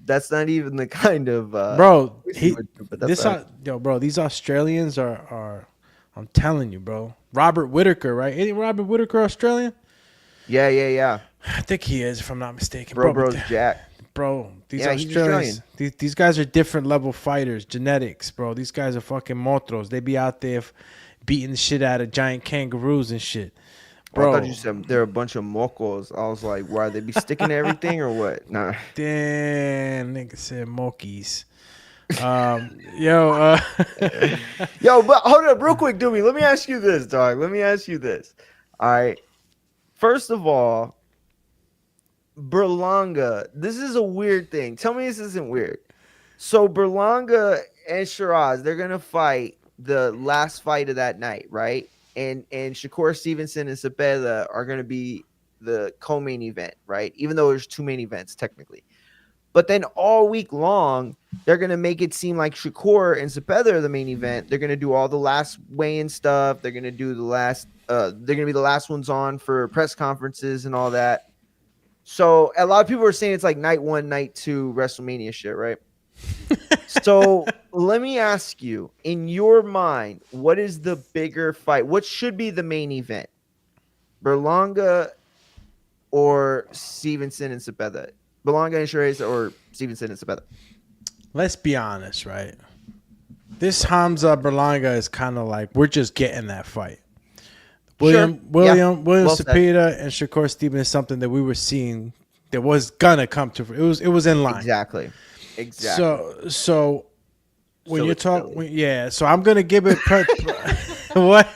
That's not even the kind of bro. These Australians are. I'm telling you, bro. Robert Whittaker, right? Ain't Robert Whittaker Australian? Yeah. I think he is, if I'm not mistaken. Bro's Jack. Bro, these Australians, these guys are different level fighters, genetics, bro. These guys are fucking monstros. They be out there beating the shit out of giant kangaroos and shit. Bro, I thought you said they're a bunch of mocos. I was like, why, they be sticking to everything or what? Nah. Damn, nigga said mokies. Yo, but hold up real quick, Doomy. Let me ask you this, dog. All right. First of all, Berlanga. This is a weird thing. Tell me this isn't weird. So Berlanga and Shiraz, they're gonna fight the last fight of that night, right? And Shakur Stevenson and Cepeda are gonna be the co-main event, right? Even though there's 2 main events technically. But then all week long, they're gonna make it seem like Shakur and Cepeda are the main event. They're gonna do all the last weigh-in stuff. They're gonna do the last. They're gonna be the last ones on for press conferences and all that. So a lot of people are saying it's like night 1, night 2 WrestleMania shit, right? So let me ask you, in your mind, what is the bigger fight? What should be the main event? Berlanga or Stevenson and Cepeda? Berlanga and Shiraz or Stevenson and Cepeda? Let's be honest, right? This Hamza Berlanga is kind of like we're just getting that fight. William Well Cepeda and Shakur Stevenson is something that we were seeing that was gonna come to. It was in line. Exactly. So when you talk, so I'm gonna give it. What?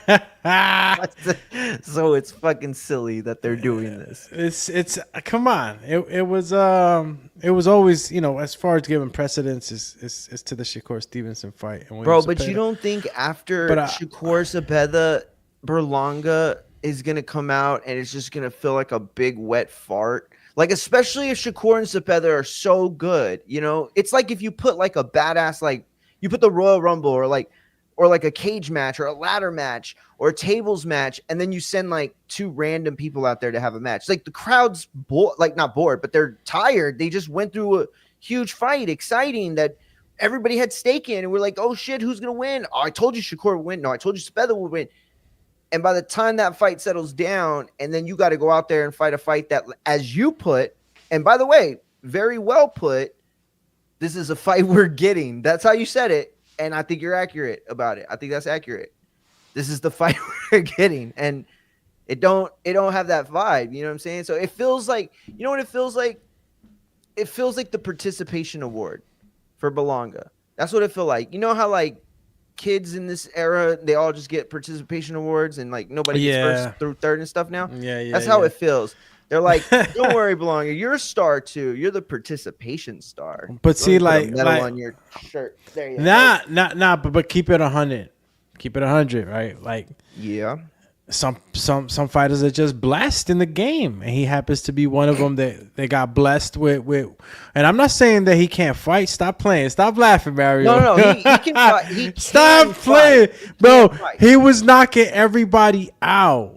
So it's fucking silly that they're doing this. It's come on. It was always, as far as giving precedence is to the Shakur Stevenson fight. And Bro, Cepeda. but you don't think after Shakur Cepeda, Berlanga is gonna come out and it's just gonna feel like a big wet fart? Like, especially if Shakur and Cepeda are so good, it's like if you put like a badass, like you put the Royal Rumble or like a cage match or a ladder match or a tables match, and then you send like 2 random people out there to have a match. Like the crowd's not bored, but they're tired. They just went through a huge fight, exciting that everybody had stake in, and we're like, oh shit, who's gonna win? Oh, I told you Shakur would win. No, I told you Cepeda would win. And by the time that fight settles down, and then you got to go out there and fight a fight that, as you put, and by the way, very well put, this is a fight we're getting. That's how you said it. And I think you're accurate about it. I think that's accurate. This is the fight we're getting. And it don't have that vibe. You know what I'm saying? So it feels like, you know what it feels like? It feels like the participation award for Belonga. That's what it feels like. You know how like kids in this era, they all just get participation awards and like nobody gets first through third and stuff now? Yeah. That's how it feels. They're like, don't worry, Belonga, you're a star too. You're the participation star. But see, like on your shirt. There you go. But keep it 100. Keep it 100, right? Like, yeah. Some fighters are just blessed in the game, and he happens to be one of them that they got blessed with. And I'm not saying that he can't fight. Stop playing. Stop laughing, Mario. No, he can fight. Stop playing, bro. He was knocking everybody out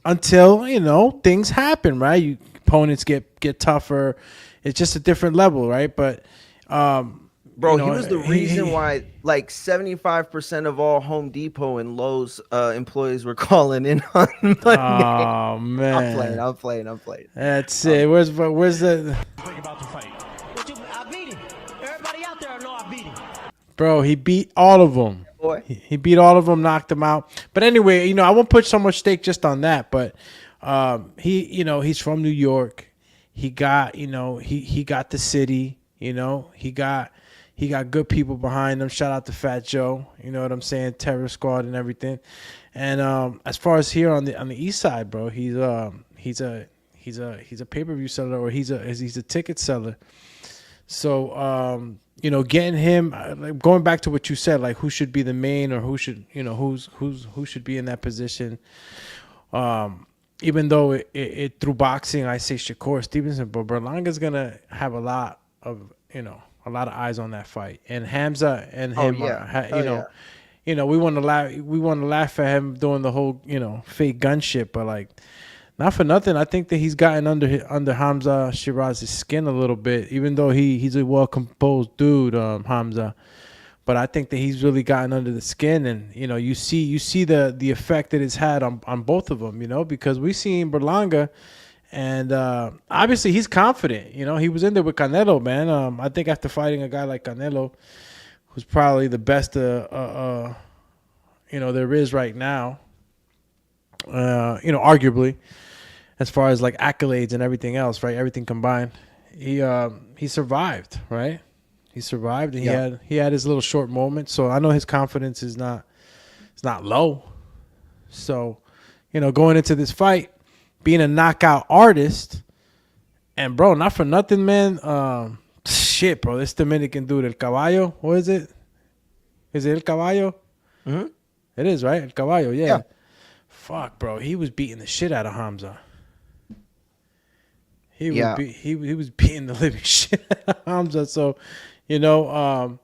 until things happen, right? Opponents get tougher. It's just a different level, right? But bro, he was the reason why like 75% of all Home Depot and Lowe's employees were calling in on Monday. Oh man, I'm playing. That's it. Where's the? Think about the fight. I beat him. Everybody out there know I beat him. Bro, he beat all of them. Boy. He beat all of them, knocked them out. But anyway, I won't put so much stake just on that. But he's from New York. He got he got the city. He got good people behind him. Shout out to Fat Joe. You know what I'm saying? Terror Squad and everything. And as far as here on the east side, bro, he's a pay-per-view seller, or he's a ticket seller. So getting him, going back to what you said, like who should be the main, or who should who should be in that position. Even though it through boxing, I say Shakur Stevenson, but Berlanga's gonna have a lot of eyes on that fight, and Hamza and him, we want to laugh at him doing the whole fake gun shit, but like not for nothing, I think that he's gotten under Hamza Shiraz's skin a little bit, even though he's a well composed dude, Hamza. But I think that he's really gotten under the skin, and you see the effect that it's had on both of them, because we seen Berlanga. And obviously he's confident. He was in there with Canelo, man. I think after fighting a guy like Canelo, who's probably the best there is right now, arguably, as far as like accolades and everything else, right? Everything combined, he survived, right? He survived, and he had his little short moment. So I know his confidence is not low. So going into this fight, being a knockout artist And bro, not for nothing, man. Shit, bro. This Dominican dude, El Caballo. What is it? Is it El Caballo? Mm-hmm. It is, right? El Caballo, yeah. Yeah. Fuck, bro. He was beating the shit out of Hamza. He was beating the living shit out of Hamza. So, you know,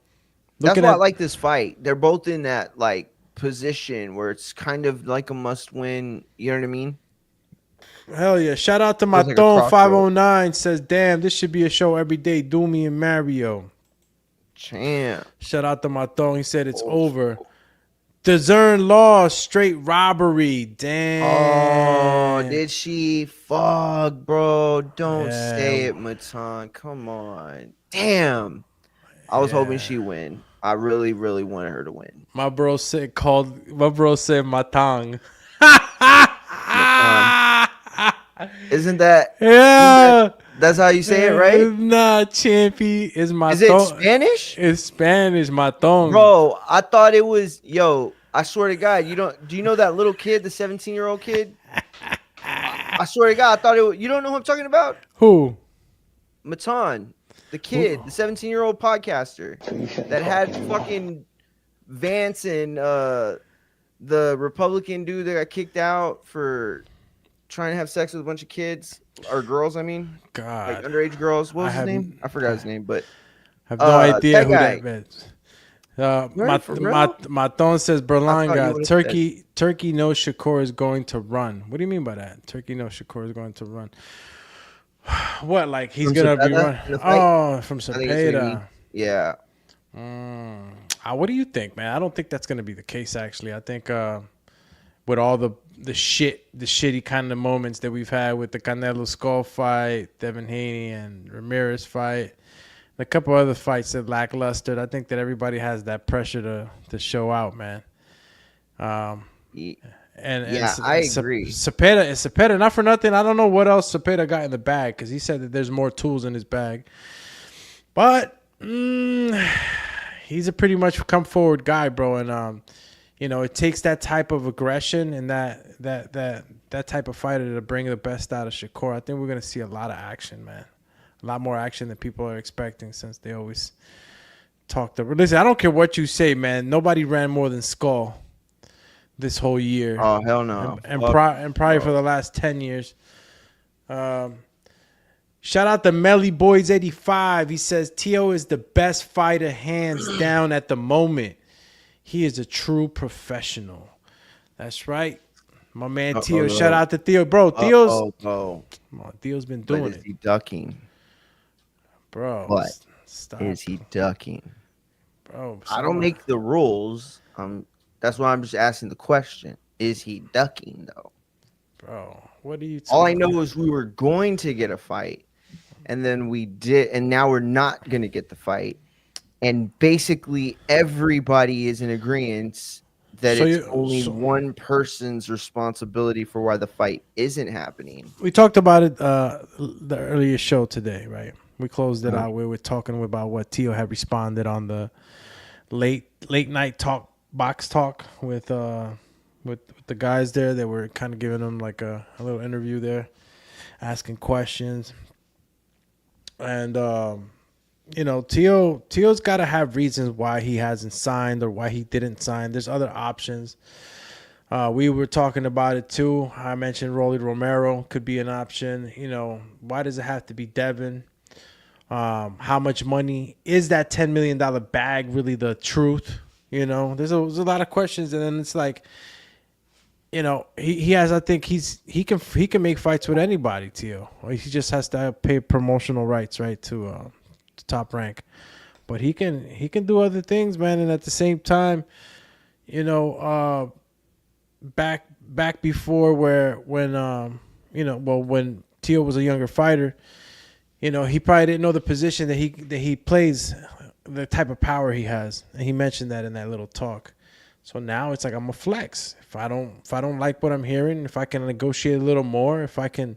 that's why I like this fight. They're both in that like position where it's kind of like a must-win. You know what I mean? Hell yeah. Shout out to Feels like a Maton crossroad. 509 says, damn, this should be a show every day. Doomy and Mario. Champ. Shout out to Maton. He said it's over. Dezern lost. Straight robbery. Damn. Oh, did she? Fuck, bro. Don't Yeah. say it, Matan. Come on. Damn. I was hoping she'd win. I really, really wanted her to win. My bro said Matang. Isn't that? Yeah. That's how you say it, right? Nah, Champy is Maton. Is it Spanish? It's Spanish, Maton. Bro, I thought it was. Yo, I swear to God, do you know that little kid, the 17-year-old kid? I swear to God, I thought it was. You don't know who I'm talking about? Who? Matan, the kid, the 17-year-old podcaster that had fucking Vance and the Republican dude that got kicked out for trying to have sex with a bunch of kids or girls. I mean, God, like underage girls. What was his name? I forgot his name, but I have no idea that who guy. that is. Maton says Berlanga, Turkey knows Shakur is going to run. What do you mean by that? Turkey knows Shakur is going to run. What, like he's going to be running? Oh, from Cepeda. Yeah. What do you think, man? I don't think that's going to be the case, actually. I think with all the shitty kind of moments that we've had with the Canelo Skull fight, Devin Haney and Ramirez fight, a couple other fights that lackluster. I think that everybody has that pressure to show out, man. I agree. Cepeda, not for nothing. I don't know what else Cepeda got in the bag because he said that there's more tools in his bag. But he's a pretty much come forward guy, bro. And you know, it takes that type of aggression and that type of fighter to bring the best out of Shakur. I think we're gonna see a lot of action, man. A lot more action than people are expecting since they always talk to. Listen, I don't care what you say, man. Nobody ran more than Skull this whole year. Oh, hell no. And probably for the last 10 years. Shout out to Melly Boys 85. He says Tio is the best fighter hands down at the moment. He is a true professional. That's right. My man Tio. Shout out to Theo. Bro, Theo's Theo's been doing it. Is he ducking? Bro, what stop. Is he ducking? Bro, I don't make the rules. That's why I'm just asking the question. Is he ducking though? Bro, what are you talking All I know is we were going to get a fight, and then we did, and now we're not going to get the fight. And basically everybody is in agreement that it's only one person's responsibility for why the fight isn't happening. We talked about it the earlier show today, right? We closed it out. We were talking about what Tio had responded on the late night box talk with the guys there. They were kind of giving them like a little interview there, asking questions. And you know, Tio's got to have reasons why he hasn't signed or why he didn't sign. There's other options. We were talking about it too. I mentioned Rolly Romero could be an option. You know, why does it have to be Devin? How much money is that $10 million bag really the truth? You know, there's a lot of questions, and then it's like, you know, he has. I think he can make fights with anybody. Tio, he just has to pay promotional rights, right, to Top Rank, but he can do other things, man. And at the same time, you know, back before when Tio was a younger fighter, you know, he probably didn't know the position that he plays, the type of power he has, and he mentioned that in that little talk. So now it's like I'm a flex. If I don't like what I'm hearing, if I can negotiate a little more, if I can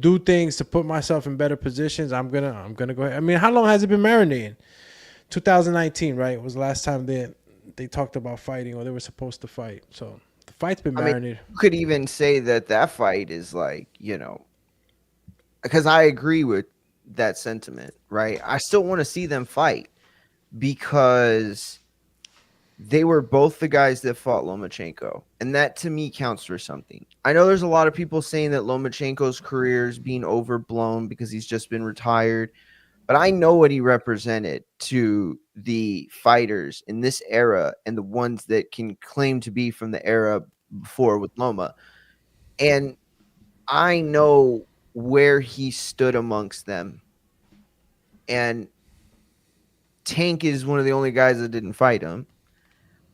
do things to put myself in better positions, I'm gonna go ahead. I mean, how long has it been marinating? 2019, right? Was the last time they talked about fighting or they were supposed to fight. So the fight's been marinated. You could even say that fight is like, you know, because I agree with that sentiment, right? I still want to see them fight because they were both the guys that fought Lomachenko, and that to me counts for something. I know there's a lot of people saying that Lomachenko's career is being overblown because he's just been retired, but I know what he represented to the fighters in this era and the ones that can claim to be from the era before with Loma. And I know where he stood amongst them. And Tank is one of the only guys that didn't fight him.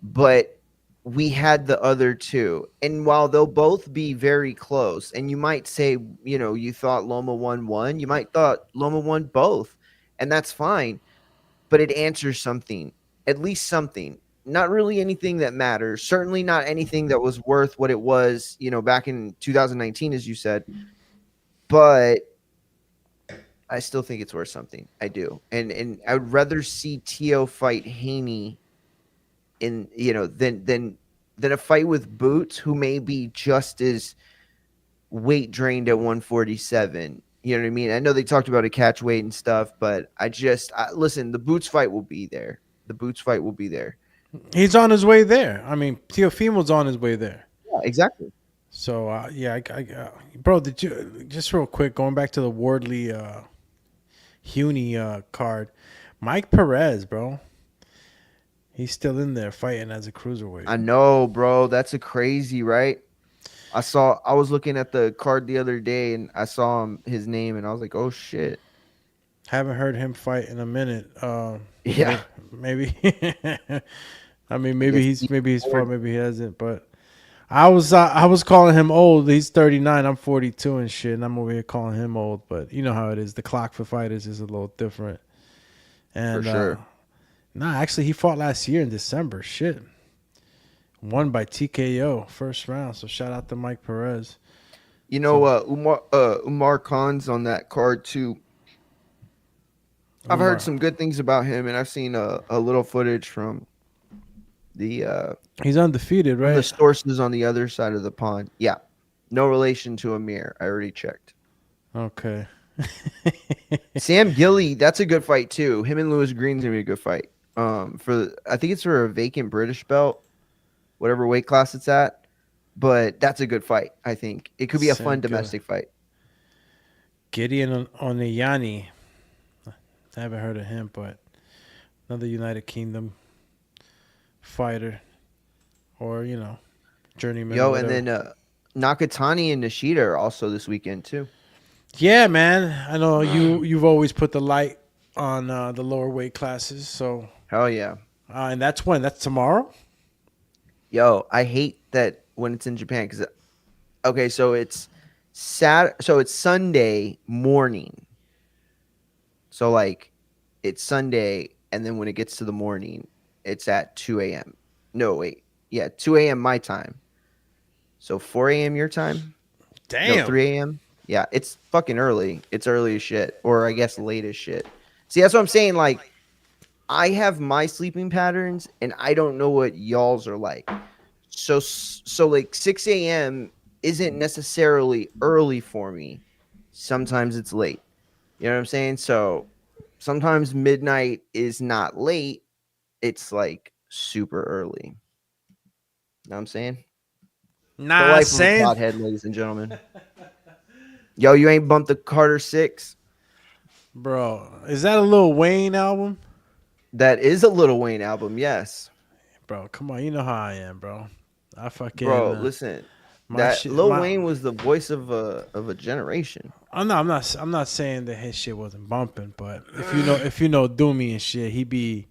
But we had the other two. And while they'll both be very close, and you might say, you thought Loma won one, you might thought Loma won both, and that's fine. But it answers something, at least something. Not really anything that matters. Certainly not anything that was worth what it was, back in 2019, as you said. But I still think it's worth something. I do. And I would rather see Tio fight Haney than a fight with Boots, who may be just as weight drained at 147. You know what I mean? I know they talked about a catch weight and stuff, but listen, the Boots fight will be there. The Boots fight will be there. He's on his way there. I mean, Teofimo's on his way there. Yeah, exactly. So, bro, did you, just real quick, going back to the Wardley Huney card, Mike Perez, bro. He's still in there fighting as a cruiserweight. I know, bro. That's a crazy, right? I was looking at the card the other day and I saw his name and I was like, oh shit. Haven't heard him fight in a minute. Yeah. Maybe. I mean, maybe he's fought, maybe he hasn't. But I was calling him old. He's 39. I'm 42 and shit, and I'm over here calling him old. But you know how it is. The clock for fighters is a little different. And for sure. Actually, he fought last year in December. Shit. Won by TKO first round. So shout out to Mike Perez. Umar Khan's on that card too. I've heard some good things about him, and I've seen a little footage from the he's undefeated, right? the sources on the other side of the pond. Yeah. No relation to Amir. I already checked. Okay. Sam Gilly, that's a good fight too. Him and Lewis Green's gonna be a good fight. I think it's for a vacant British belt, whatever weight class it's at. But that's a good fight. I think it could be a fun domestic fight. Gideon Onayani. I haven't heard of him, but another United Kingdom fighter, or journeyman. Yo, and then Nakatani and Nishida are also this weekend too. Yeah, man. I know you've always put the light on the lower weight classes, so hell yeah. And that's when? That's tomorrow? Yo, I hate that when it's in Japan because so it's it's Sunday morning. So like it's Sunday, and then when it gets to the morning, it's at 2 a.m. No, wait. Yeah, 2 a.m. my time. So 4 a.m. your time? Damn. No, 3 a.m. Yeah, it's fucking early. It's early as shit. Or I guess late as shit. See, that's what I'm saying. Like, I have my sleeping patterns, and I don't know what y'all's are like. So like 6 a.m. isn't necessarily early for me. Sometimes it's late. You know what I'm saying? So sometimes midnight is not late. It's like super early. Know what I'm saying? Nah, the life of a pothead, ladies and gentlemen. Yo, you ain't bumped the Carter 6? Bro, is that a Lil Wayne album? That is a Lil Wayne album, yes. Bro, come on. You know how I am, bro. I fucking... Bro, listen. Lil Wayne was the voice of a generation. I'm not saying that his shit wasn't bumping, but if you know Doomy and shit, he be...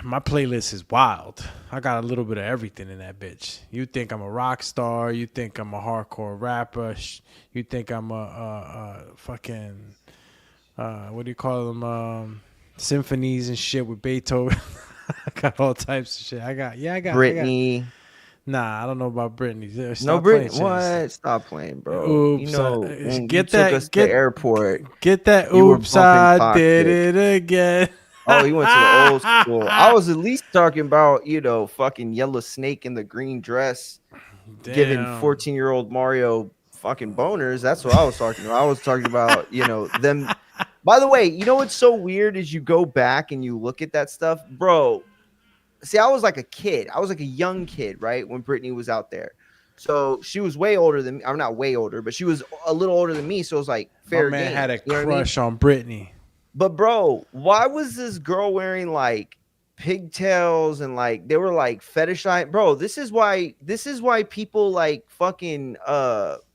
My playlist is wild. I got a little bit of everything in that bitch. You think I'm a rock star. You think I'm a hardcore rapper. You think I'm a fucking... what do you call them? Symphonies and shit with Beethoven. I got all types of shit. I got Britney. Nah, I don't know about Britney. No, Britney. What? Stop playing, bro. Oops. When you took us to the airport. Get that. Oops, I did it again. Oh, he went to the old school. I was at least talking about, fucking Yellow Snake in the green dress, Damn. giving 14-year-old Mario fucking boners. That's what I was talking about. I was talking about, them. By the way, you know what's so weird is you go back and you look at that stuff, bro. See, I was like a kid. I was like a young kid, right? When Britney was out there. So she was way older than me. I'm not way older, but she was a little older than me. So it was like fair My man game. had a crush on Britney. But bro, why was this girl wearing like pigtails and like they were like fetishized? Bro, this is why people like fucking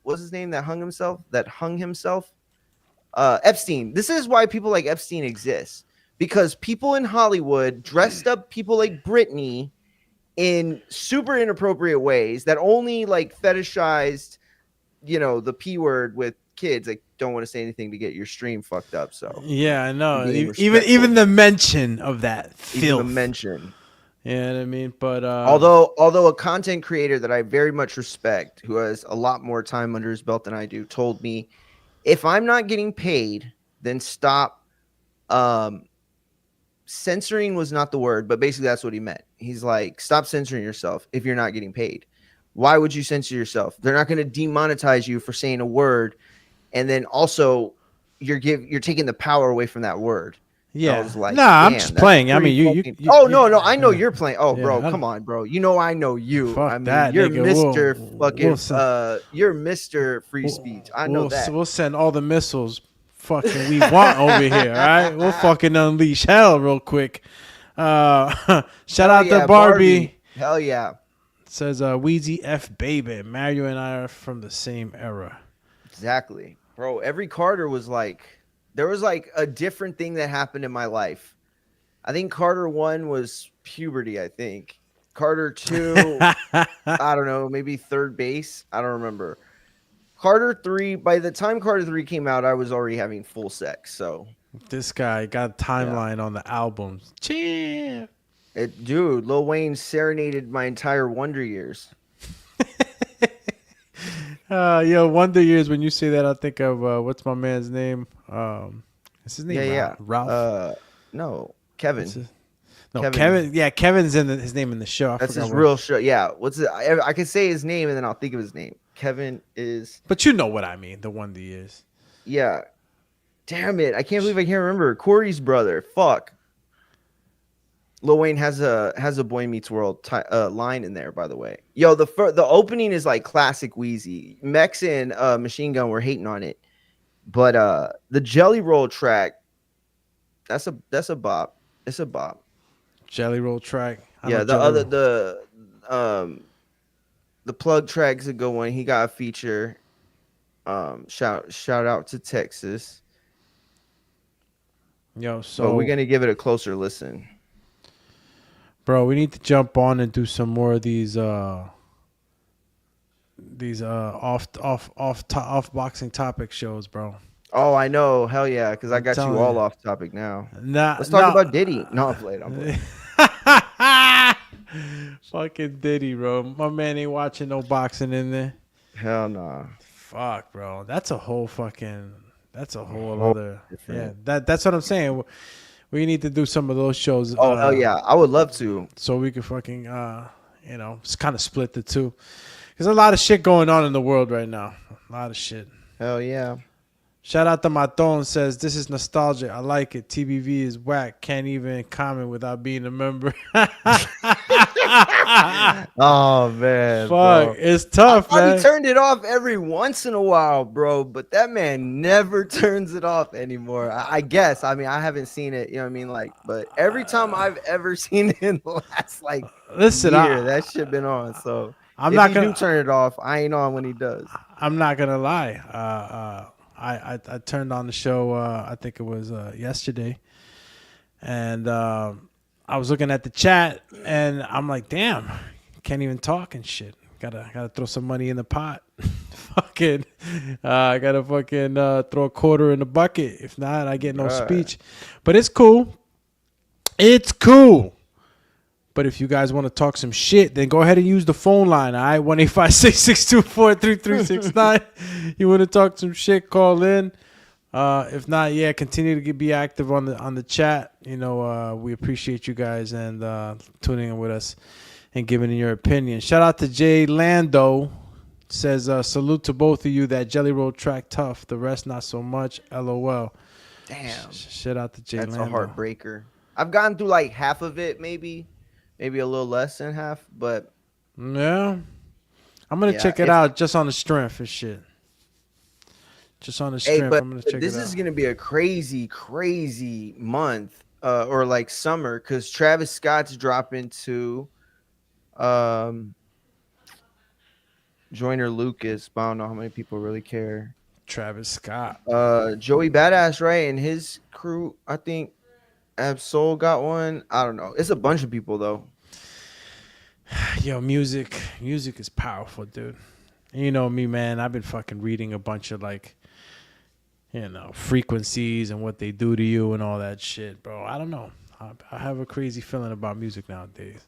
what's his name that hung himself? Epstein. This is why people like Epstein exist. Because people in Hollywood dressed up people like Britney in super inappropriate ways that only like fetishized, the P word with kids. Like, don't want to say anything to get your stream fucked up. So yeah, I know. Even the mention of that filth. Even the mention. You know what I mean? But although a content creator that I very much respect, who has a lot more time under his belt than I do, told me, if I'm not getting paid, then stop. Censoring was not the word, but basically that's what he meant. He's like, stop censoring yourself if you're not getting paid. Why would you censor yourself? They're not going to demonetize you for saying a word, and then also you're taking the power away from that word. Yeah, I was like, I'm just playing. I mean, you no, I know you're playing. Oh, yeah, bro, come on, bro. I know you. Fuck I mean, that, you're nigga. you're Mr. Free Speech. I know that. We'll send all the missiles fucking we want over here. All right, we'll fucking unleash hell real quick. Shout out to Barbie. Hell yeah. It says Wheezy F baby. Mario and I are from the same era. Exactly, bro. Every Carter was like. There was like a different thing that happened in my life. I think Carter 1 was puberty. I think Carter 2, I don't know, maybe third base. I don't remember. Carter 3, by the time Carter 3 came out, I was already having full sex. So this guy got a timeline on the albums. Dude, Lil Wayne serenaded my entire Wonder Years. Wonder Years. When you say that, I think of what's my man's name? Is his name Ralph? No, Kevin. Kevin. Yeah, Kevin's in his name in the show. That's his real show. Yeah, what's it? I can say his name and then I'll think of his name. Kevin is. But you know what I mean. The Wonder Years. Yeah. Damn it! I can't believe I can't remember. Corey's brother. Fuck. Lil Wayne has a Boy Meets World line in there, by the way. Yo, the opening is like classic Wheezy. Mex and Machine Gun were hating on it, but the Jelly Roll track, that's a bop. It's a bop. Jelly Roll track. The Plug track's a good one. He got a feature. Shout out to Texas. Yo, so we're gonna give it a closer listen. Bro, we need to jump on and do some more of these off boxing topic shows, bro. Oh, I know. Hell yeah, because I got you all off topic now. Let's talk about Diddy. No, I'm playing. Fucking Diddy, bro. My man ain't watching no boxing in there. Hell nah. Fuck, bro. That's a whole other. Yeah, that's what I'm saying. We need to do some of those shows. Oh, hell yeah. I would love to. So we could fucking, just kind of split the two. There's a lot of shit going on in the world right now. A lot of shit. Hell yeah. Shout out to Maton, says, this is nostalgic. I like it. TBV is whack. Can't even comment without being a member. Oh, man. Fuck. Bro. It's tough, man. He turned it off every once in a while, bro. But that man never turns it off anymore. I guess. I mean, I haven't seen it. You know what I mean? Like, but every time I've ever seen it in the last, year, that shit been on. So I'm not gonna turn it off. I ain't on when he does. I'm not going to lie. I turned on the show, I think it was yesterday, and I was looking at the chat, and I'm like, damn, can't even talk and shit. Gotta throw some money in the pot. Fucking, I gotta fucking throw a quarter in the bucket. If not, I get no speech. But it's cool. It's cool. But if you guys want to talk some shit, then go ahead and use the phone line, all right? 1-856-624-3369. You want to talk some shit, call in. If not, continue to be active on the chat. We appreciate you guys and tuning in with us and giving your opinion. Shout out to Jay Lando. Says salute to both of you. That Jelly Roll track tough. The rest not so much. LOL. Damn, Shout out to Jay that's Lando. a heartbreaker. I've gotten through like half of it, maybe a little less than half, but Yeah, I'm gonna check it out just on the strength and shit. Just on the strength, but I'm gonna check it out. this is gonna be a crazy month, or like summer, because Travis Scott's dropping to, Joyner Lucas, but I don't know how many people really care. Travis Scott. Joey Badass, right, and his crew. I think Absol got one. I don't know. It's a bunch of people though. Yo, music is powerful, dude. You know me, man. I've been fucking reading a bunch of like, frequencies and what they do to you and all that shit, bro. I don't know. I have a crazy feeling about music nowadays.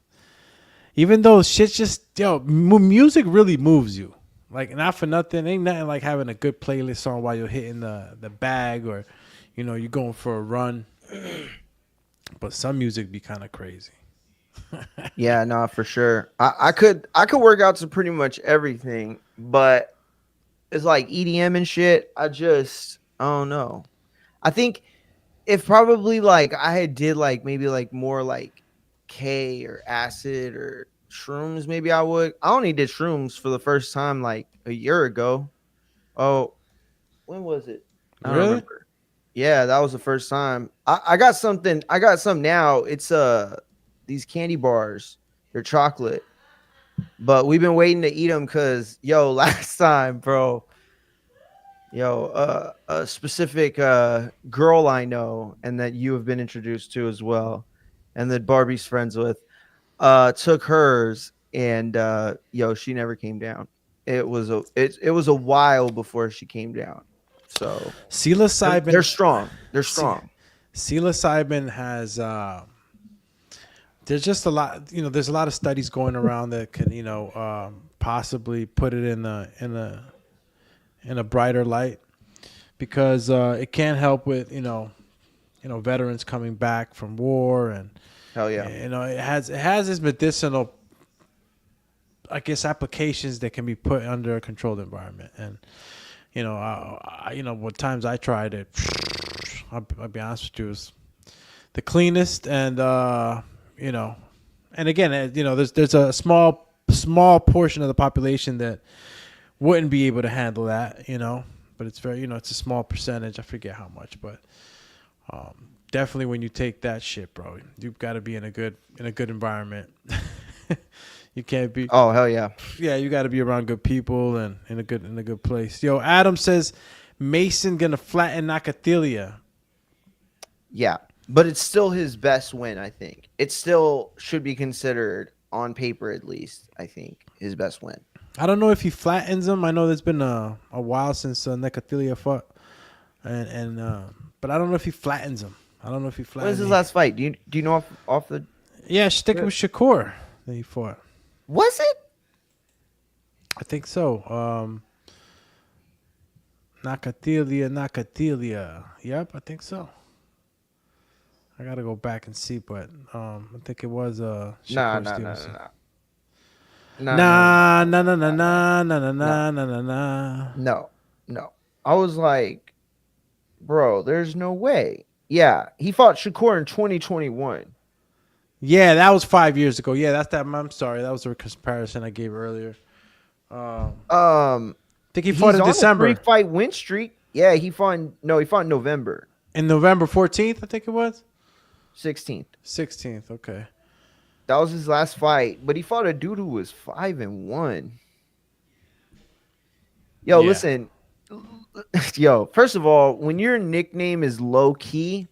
Even though shit's just, music really moves you. Like, not for nothing. Ain't nothing like having a good playlist on while you're hitting the bag or, you're going for a run. But some music be kind of crazy. Yeah, no, for sure. I could work out to pretty much everything, but it's like EDM and shit. I don't know. I think if probably like I did like maybe like more like K or acid or shrooms, maybe I would. I only did shrooms for the first time like a year ago. Oh, when was it? I don't remember. Yeah, that was the first time. I got something. I got some now. It's these candy bars. They're chocolate. But we've been waiting to eat them because, last time, bro, a specific girl I know and that you have been introduced to as well, and that Barbie's friends with, took hers, and she never came down. It was a while before she came down. So psilocybin, they're strong. They're strong. Psilocybin has there's just a lot, there's a lot of studies going around that can, possibly put it in a brighter light, because it can help with, veterans coming back from war, and hell yeah, it has its medicinal, I guess, applications that can be put under a controlled environment. And what times I tried it, I'll be honest with you, it was the cleanest, and and again, there's a small portion of the population that wouldn't be able to handle that, but it's very, it's a small percentage. I forget how much, but definitely when you take that shit, bro, you've got to be in a good environment. You can't be. Oh, hell yeah. Yeah, you got to be around good people and in a good place. Yo, Adam says Mason gonna flatten Nakathelia. Yeah, but it's still his best win, I think. It still should be considered, on paper at least, I think, his best win. I don't know if he flattens him. I know there's been a while since Nakathelia fought, and but I don't know if he flattens him. When was his last fight? Do you know off the? Yeah, I think it was Shakur that he fought. Was it? I think so. Nakathelia. Yep, I think so. I gotta go back and see, but I think it was Shakur Stevenson. No. I was like, bro, there's no way. Yeah, he fought Shakur in 2021. Yeah, that was 5 years ago. Yeah, that's that. I'm sorry, that was the comparison I gave earlier. I think he fought in December. He's on a 3-fight win streak. Yeah, he fought in November. In November 14th, I think it was. 16th. 16th. Okay. That was his last fight, but he fought a dude who was 5-1. Yo, listen. Yo, first of all, when your nickname is low key,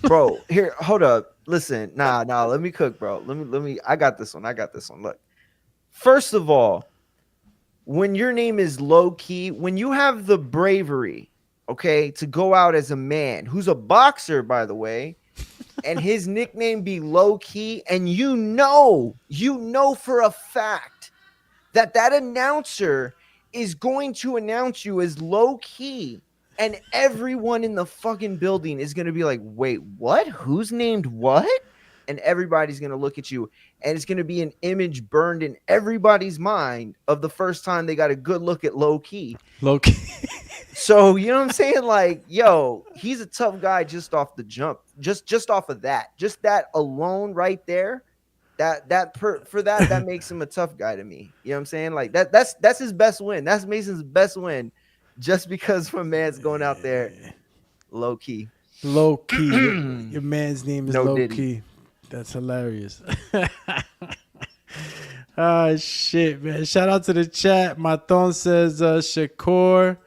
bro, here, hold up. Listen, nah, let me cook, bro. Let me. I got this one. Look. First of all, when your name is low key, when you have the bravery, okay, to go out as a man who's a boxer, by the way, and his nickname be low key, and you know for a fact that announcer is going to announce you as low key, and everyone in the fucking building is going to be like, wait, what? Who's named what? and everybody's going to look at you, and it's going to be an image burned in everybody's mind of the first time they got a good look at low key. Low key. So, you know what I'm saying? Like, yo, he's a tough guy just off the jump. Just off of that. Just that alone right there. That makes him a tough guy to me. You know what I'm saying? Like that's his best win. That's Mason's best win, just because my man's going out there low key. Low key. Your man's name is Low Diddy. Key. That's hilarious. Oh shit, man. Shout out to the chat. Maton says Shakur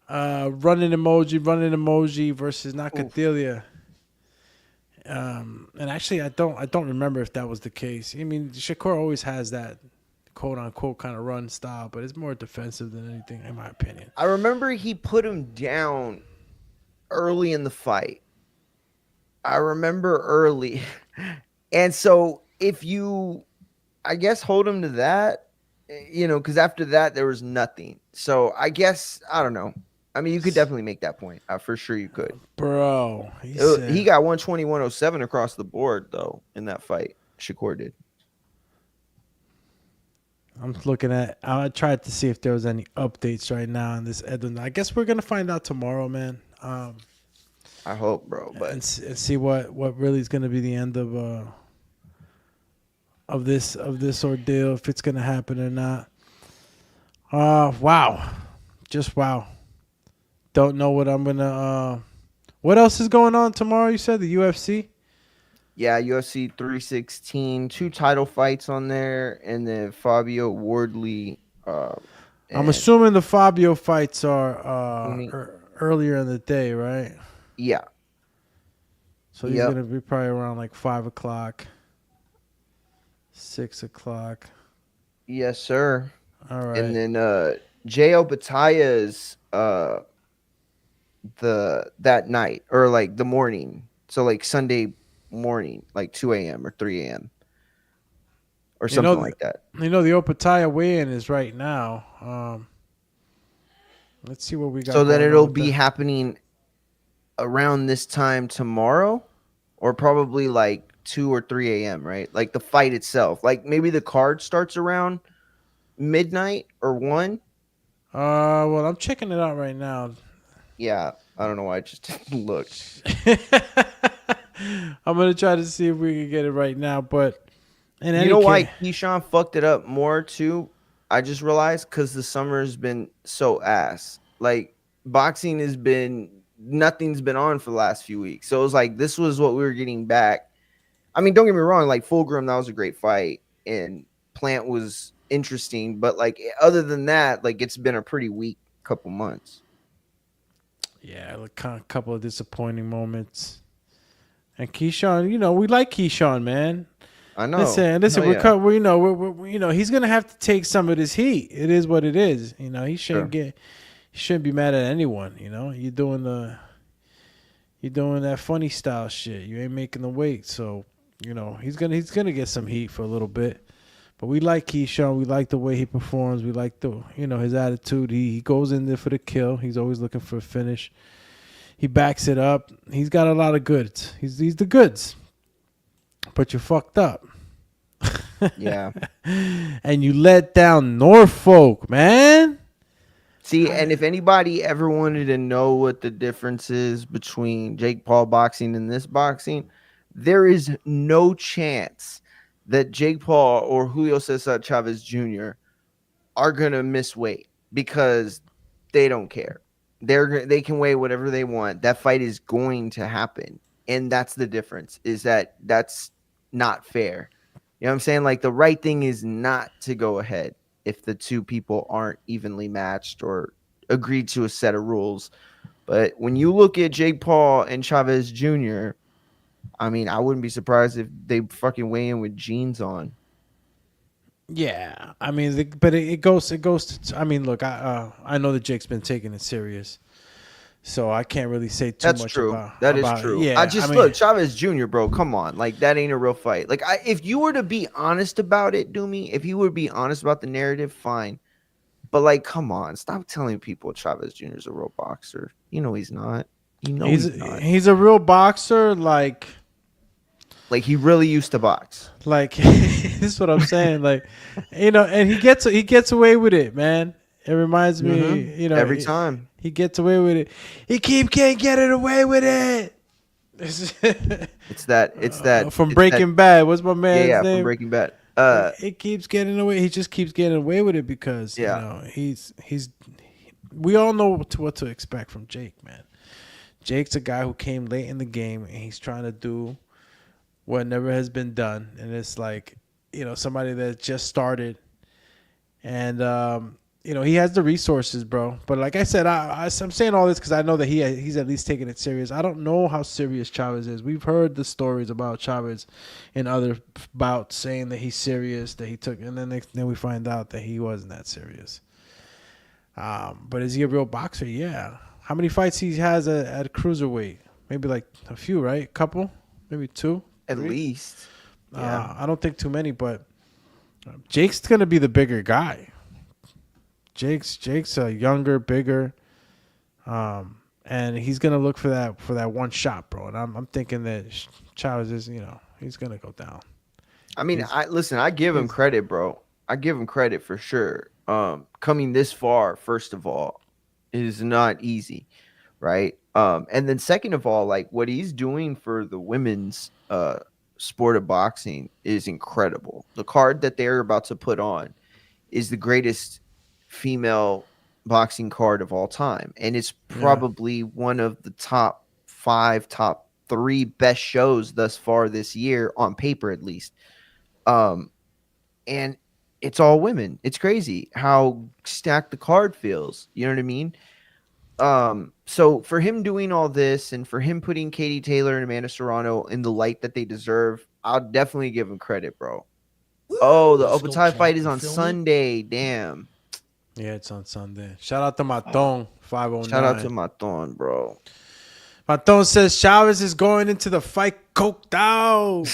running emoji versus Nakathelia. And actually I don't remember if that was the case. I mean, Shakur always has that quote unquote kind of run style, but it's more defensive than anything, in my opinion. I remember he put him down early in the fight. I remember early. And so if you, I guess, hold him to that, you know, because after that there was nothing. So I guess, I don't know. I mean, you could definitely make that point. For sure you could. Bro, he got 120-107 across the board, though, in that fight. Shakur did. I'm looking at, I tried to see if there was any updates right now on this Edwin. I guess we're going to find out tomorrow, man. I hope, bro. But and see what really is going to be the end of this ordeal, if it's going to happen or not. Wow. Just wow. Don't know what I'm going to what else is going on tomorrow? You said the UFC? Yeah, UFC 316, 2 title fights on there, and then Fabio Wardley. I'm assuming the Fabio fights are earlier in the day, right? Yeah. So he's going to be probably around like 5 o'clock, 6 o'clock. Yes, sir. All right. And then J.O. Bataya's that night, or like the morning. So like Sunday morning, like 2 a.m. or 3 a.m. or something like that. You know, the Opataya weigh-in is right now. Let's see what we got. So then it'll be happening around this time tomorrow, or probably like 2 or 3 a.m., right? Like the fight itself. Like maybe the card starts around midnight or 1. Well, I'm checking it out right now. Yeah, I don't know why I just looked. I'm gonna try to see if we can get it right now, but you know why Keyshawn fucked it up more too? I just realized because the summer's been so ass. Like boxing has been, nothing's been on for the last few weeks. So it was like this was what we were getting back. I mean, don't get me wrong, like Fulgrim, that was a great fight, and Plant was interesting, but like other than that, like it's been a pretty weak couple months. Yeah, a couple of disappointing moments. And Keyshawn, you know, we like Keyshawn, man. I know. Listen, we're he's gonna have to take some of this heat. It is what it is. You know, he shouldn't be mad at anyone. You know, you're doing that funny style shit. You ain't making the weight, so you know he's gonna get some heat for a little bit. But we like Keyshawn. We like the way he performs. We like his attitude. He goes in there for the kill. He's always looking for a finish. He backs it up. He's got a lot of goods. He's the goods. But you fucked up. Yeah. And you let down Norfolk, man. See, and if anybody ever wanted to know what the difference is between Jake Paul boxing and this boxing, there is no chance that Jake Paul or Julio Cesar Chavez Jr. are going to miss weight because they don't care. They can weigh whatever they want. That fight is going to happen. And that's the difference, is that's not fair. You know what I'm saying? Like the right thing is not to go ahead if the two people aren't evenly matched or agreed to a set of rules. But when you look at Jake Paul and Chavez Jr., I mean, I wouldn't be surprised if they fucking weigh in with jeans on. Yeah, I mean, but it goes to. I mean, look, I know that Jake's been taking it serious, so I can't really say too much about. That is true. Yeah, look, Chavez Jr., bro. Come on, like that ain't a real fight. Like, if you were to be honest about it, Doomy, if you were to be honest about the narrative, fine. But like, come on, stop telling people Chavez Jr. is a real boxer. You know he's not. You know he's not. He's a real boxer. Like, Like he really used to box. Like this is what I'm saying. Like, and he gets away with it, man. It reminds me, Every time he gets away with it. He can't get it away with it. it's that from Breaking Bad. What's my man's name? From Breaking Bad. It keeps getting away. He just keeps getting away with it because he's. We all know what to expect from Jake, man. Jake's a guy who came late in the game and he's trying to do what never has been done, and it's like somebody that just started, and he has the resources, bro. But like I said, I'm saying all this because I know that he's at least taking it serious. I don't know how serious Chavez is. We've heard the stories about Chavez in other bouts saying that he's serious, that he took, and then we find out that he wasn't that serious. But is he a real boxer? Yeah. How many fights he has at cruiserweight? Maybe like a few, right? A couple, maybe 2. At least. Yeah. I don't think too many, but Jake's gonna be the bigger guy. Jake's a younger, bigger, and he's gonna look for that one shot, bro. And I'm thinking that Chavez is, he's gonna go down. I mean, I give him credit, bro. I give him credit for sure. Coming this far, first of all, is not easy, right? And then second of all, like what he's doing for the women's sport of boxing is incredible. The card that they're about to put on is the greatest female boxing card of all time, and it's probably one of the top 5, top 3 best shows thus far this year on paper, at least. And it's all women. It's crazy how stacked the card feels. You know what I mean? So for him doing all this and for him putting Katie Taylor and Amanda Serrano in the light that they deserve, I'll definitely give him credit, bro. Oh, the Opetai fight is on Sunday. Damn. Yeah, it's on Sunday. Shout out to Maton 509. Shout out to Maton, bro. Maton says Chavez is going into the fight coked out.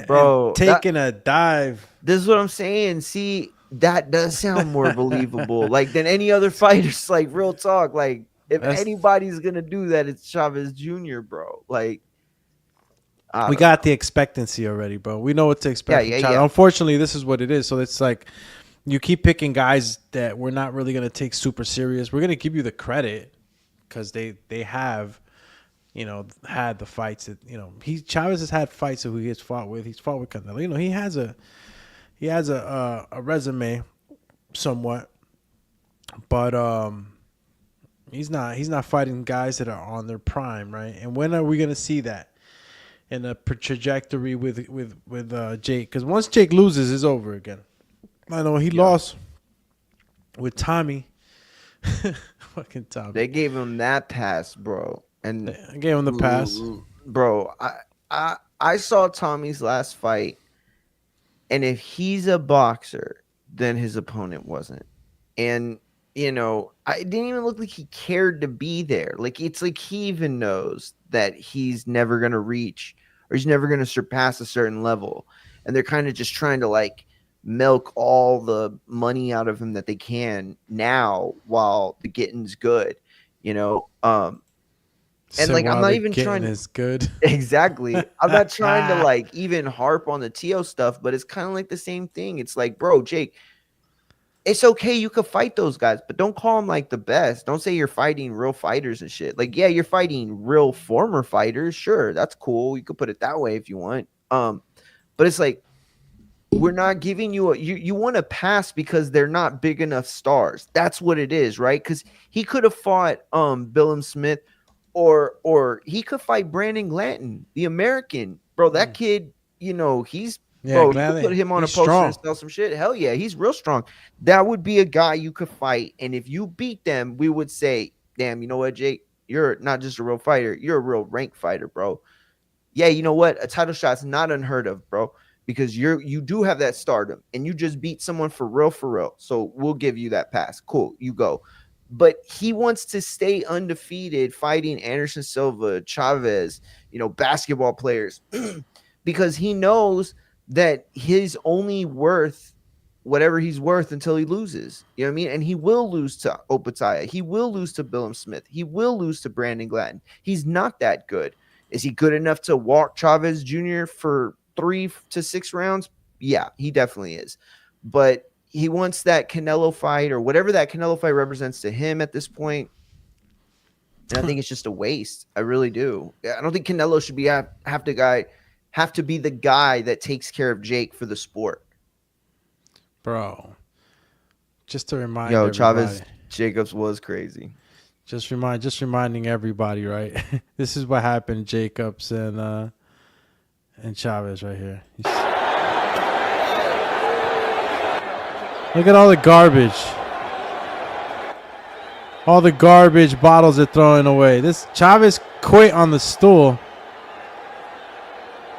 Bro. Taking a dive. This is what I'm saying. See, that does sound more believable. Like than any other fighters. Like real talk. Like if anybody's gonna do that, it's Chavez Jr., bro. Like we got the expectancy already, bro. We know what to expect. Yeah. Unfortunately, this is what it is. So it's like you keep picking guys that we're not really gonna take super serious. We're gonna give you the credit because they have, had the fights that Chavez has had fights that he has fought with. He's fought with Canelo. He has a resume somewhat, but he's not fighting guys that are on their prime, right? And when are we gonna see that in a trajectory with Jake? Because once Jake loses, it's over again. I know he lost with Tommy. Fucking Tommy. They gave him that pass, bro. And they gave him the pass, bro. I saw Tommy's last fight. And if he's a boxer, then his opponent wasn't. And, I didn't even look like he cared to be there. Like, it's like he even knows that he's never going to reach or he's never going to surpass a certain level. And they're kind of just trying to, like, milk all the money out of him that they can now while the getting's good, And like I'm not even trying to is good. Exactly. I'm not trying to like even harp on the Tio stuff, but it's kind of like the same thing. It's like, bro, Jake, it's okay. You could fight those guys, but don't call them like the best. Don't say you're fighting real fighters and shit. Like, yeah, you're fighting real former fighters. Sure, that's cool. You could put it that way if you want. But it's like we're not giving you you want to pass because they're not big enough stars. That's what it is, right? Because he could have fought Billum Smith. Or he could fight Brandon Glanton, the American. Bro, that kid, he's bro, you could put him on a poster strong. And sell some shit. Hell yeah, he's real strong. That would be a guy you could fight. And if you beat them, we would say, damn, you know what, Jake? You're not just a real fighter, you're a real rank fighter, bro. Yeah, you know what? A title shot's not unheard of, bro. Because you do have that stardom and you just beat someone for real. So we'll give you that pass. Cool, you go. But he wants to stay undefeated fighting Anderson Silva, Chavez, basketball players, because he knows that his only worth whatever he's worth until he loses. You know what I mean? And he will lose to Opataya. He will lose to Billum Smith. He will lose to Brandon Glanton. He's not that good. Is he good enough to walk Chavez Jr. for 3 to 6 rounds? Yeah, he definitely is. But he wants that Canelo fight or whatever that Canelo fight represents to him at this point. And I think it's just a waste. I really do. I don't think Canelo should be have to be the guy that takes care of Jake for the sport. Bro, just to remind Yo, everybody. Chavez Jacobs was crazy. Just reminding everybody, right? This is what happened, Jacobs and Chavez right here. Look at all the garbage. All the garbage bottles they're throwing away. This Chavez quit on the stool.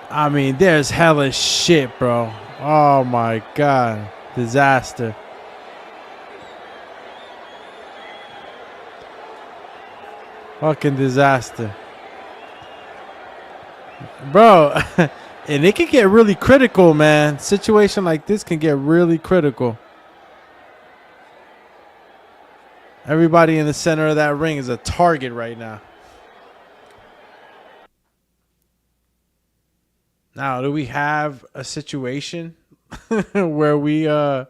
I mean, there's hella shit, bro. Oh my God. Disaster. Fucking disaster. Bro, and it can get really critical, man. Situation like this can get really critical. Everybody in the center of that ring is a target right now. Now, do we have a situation where we, where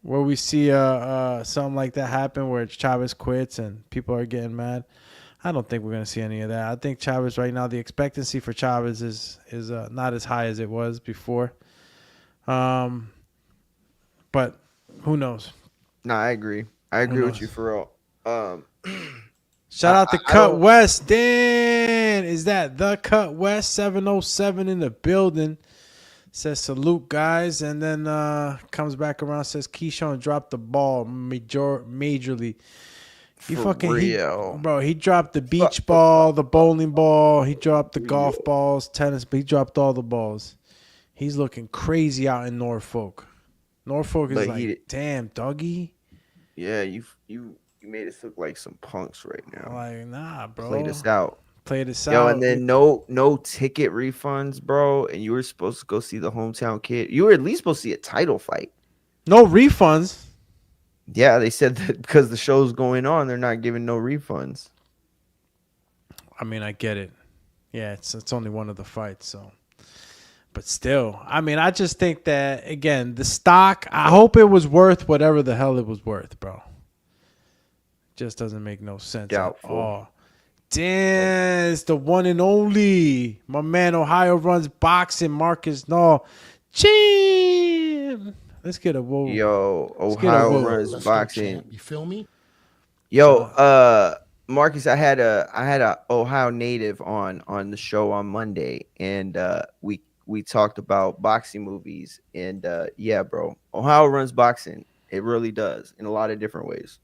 we see something like that happen where Chavez quits and people are getting mad? I don't think we're going to see any of that. I think Chavez right now, the expectancy for Chavez is not as high as it was before. But who knows? No, I agree. I agree with you for real. Shout out to Cut West. Dan, is that the Cut West 707 in the building? Says salute, guys, and then comes back around, says Keyshawn dropped the ball majorly. He he dropped the beach ball, the bowling ball, he dropped the golf balls, tennis, but he dropped all the balls. He's looking crazy out in Norfolk. Norfolk is damn, doggy. Yeah, you made us look like some punks right now. Like, nah, bro. Played us out. Yo, and then no ticket refunds, bro. And you were supposed to go see the hometown kid. You were at least supposed to see a title fight. No refunds. Yeah, they said that because the show's going on, they're not giving no refunds. I mean, I get it. Yeah, it's only one of the fights, so. But still, I mean, I just think that, again, the stock, I hope it was worth whatever the hell it was worth, bro. Just doesn't make no sense at all. Damn, it's the one and only. My man, Ohio runs boxing, Marcus Nall. Jim. Let's get a whoa. Yo, Ohio runs boxing. You feel me? Yo, Marcus, I had a Ohio native on the show on Monday, and we talked about boxing movies, and yeah, bro, Ohio runs boxing. It really does in a lot of different ways.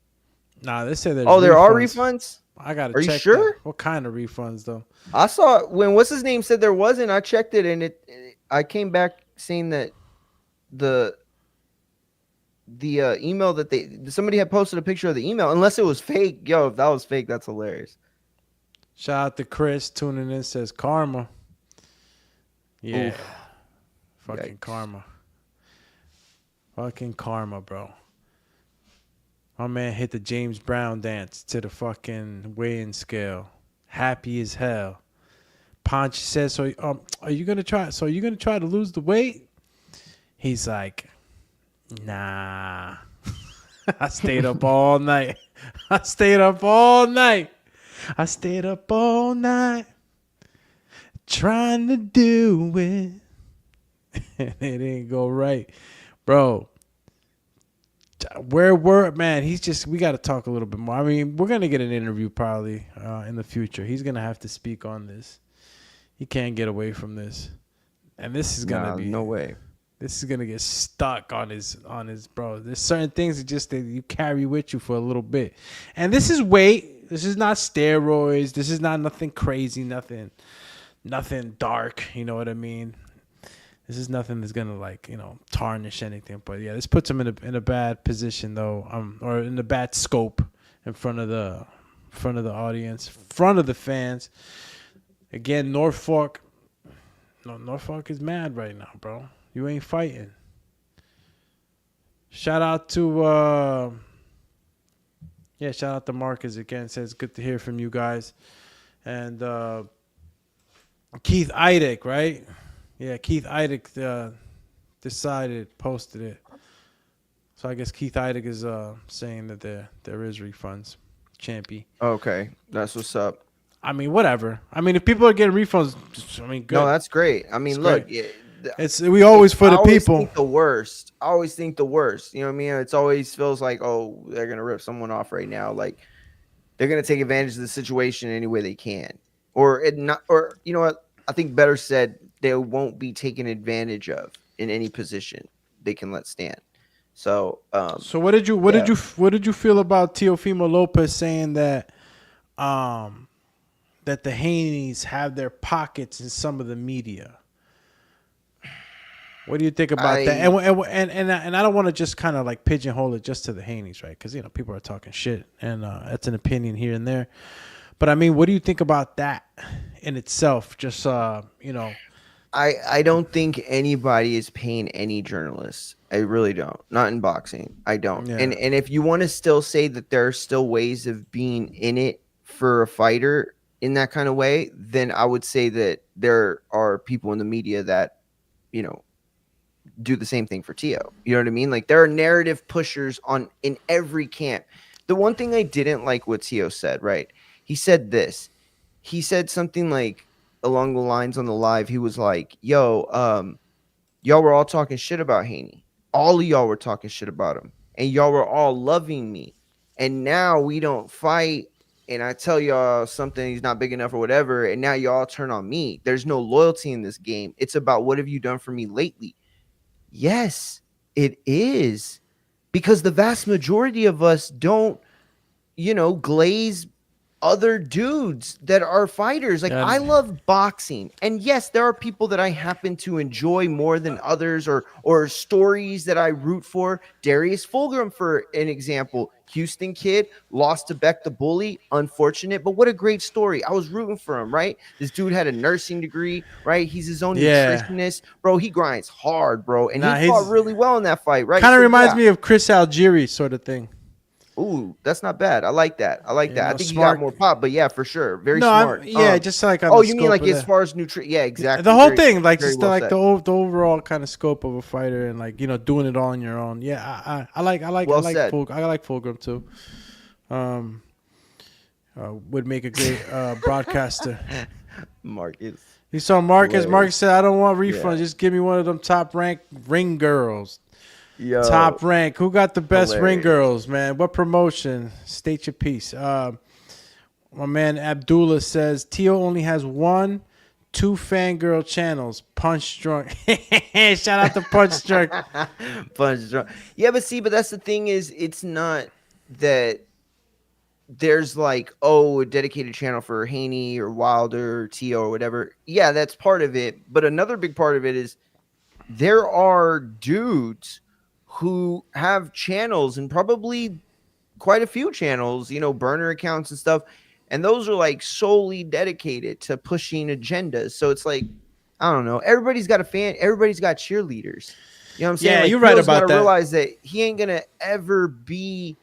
Nah, they said there's there are refunds. I gotta check. Are you sure? That. What kind of refunds though? I saw when what's his name said there wasn't. I checked it, and I came back saying that the email that somebody had posted a picture of the email, unless it was fake. Yo, if that was fake, that's hilarious. Shout out to Chris tuning in, says karma. Yeah. Oof. Fucking Yikes. Karma. Fucking karma, bro. My man hit the James Brown dance to the fucking weighing scale. Happy as hell. Ponch says, "So, are you gonna try? So, are you gonna try to lose the weight?" He's like, "Nah." I stayed up all night. I stayed up all night trying to do it. And it didn't go right, bro. We got to talk a little bit more. I mean, we're going to get an interview probably in the future. He's going to have to speak on this. He can't get away from this. And this is going to be no way. This is going to get stuck on his bro. There's certain things that you carry with you for a little bit. And this is weight. This is not steroids. This is not nothing crazy, nothing dark, you know what I mean? This is nothing that's gonna tarnish anything, but yeah, this puts him in a bad position though, or in a bad scope in front of the audience, front of the fans. Again, Norfolk is mad right now, bro. You ain't fighting. Shout out to Marcus again. Says good to hear from you guys. And Keith Idec, right? Yeah, Keith Idec posted it. So I guess Keith Idec is saying that there is refunds. Champy. Okay, that's what's up. I mean, whatever. I mean, if people are getting refunds, I mean, good. No, that's great. I mean, It's look, great. We always for the people. Think the worst. I always think the worst. You know what I mean? It's always feels like, oh, they're gonna rip someone off right now. Like they're gonna take advantage of the situation any way they can, or you know what? I think better said, they won't be taken advantage of in any position they can let stand. So, so what did you feel about Teofimo Lopez saying that, that the Haneys have their pockets in some of the media? What do you think about that? And I don't want to just kind of like pigeonhole it just to the Haneys, right? Because people are talking shit, and that's an opinion here and there. But I mean, what do you think about that in itself? Just I don't think anybody is paying any journalists. I really don't. Not in boxing. I don't. Yeah. And if you want to still say that there are still ways of being in it for a fighter in that kind of way, then I would say that there are people in the media that, do the same thing for Tio. You know what I mean? Like there are narrative pushers in every camp. The one thing I didn't like what Tio said, right? He said this. He said something like along the lines on the live. He was like, yo, y'all were all talking shit about Haney. All of y'all were talking shit about him. And y'all were all loving me. And now we don't fight. And I tell y'all something, he's not big enough or whatever. And now y'all turn on me. There's no loyalty in this game. It's about what have you done for me lately? Yes, it is. Because the vast majority of us don't, glaze other dudes that are fighters. Like, I love boxing. And yes, there are people that I happen to enjoy more than others, or stories that I root for. Darius Fulgham, for an example. Houston kid, lost to Beck the Bully. Unfortunate, but what a great story. I was rooting for him, right? This dude had a nursing degree, right? He's his own nutritionist. Bro, he grinds hard, bro. And he fought really well in that fight, right? Kind of reminds me of Chris Algieri sort of thing. Ooh, that's not bad. I like that. I think he got more pop, but yeah, for sure. Very smart. Just like you mean like as far as nutrition? Yeah, exactly. The whole thing, like just well the overall kind of scope of a fighter, and like doing it all on your own. Yeah, I like Fulgham too. Would make a great broadcaster. Marcus. You saw Marcus. Marcus said, "I don't want refunds. Just give me one of them top ranked ring girls." Yo, top rank. Who got the best ring girls, man? What promotion? State your piece. My man Abdullah says Tio only has 1-2 fangirl channels. Punch Drunk. Shout out to Punch Drunk. Punch Drunk. Yeah, but that's the thing is, it's not that there's like, a dedicated channel for Haney or Wilder or Tio or whatever. Yeah, that's part of it. But another big part of it is there are dudes who have channels, and probably quite a few channels, burner accounts and stuff. And those are like solely dedicated to pushing agendas. So it's like, I don't know. Everybody's got a fan. Everybody's got cheerleaders. You know what I'm saying? Yeah, you're right about that. Realize that he ain't going to ever be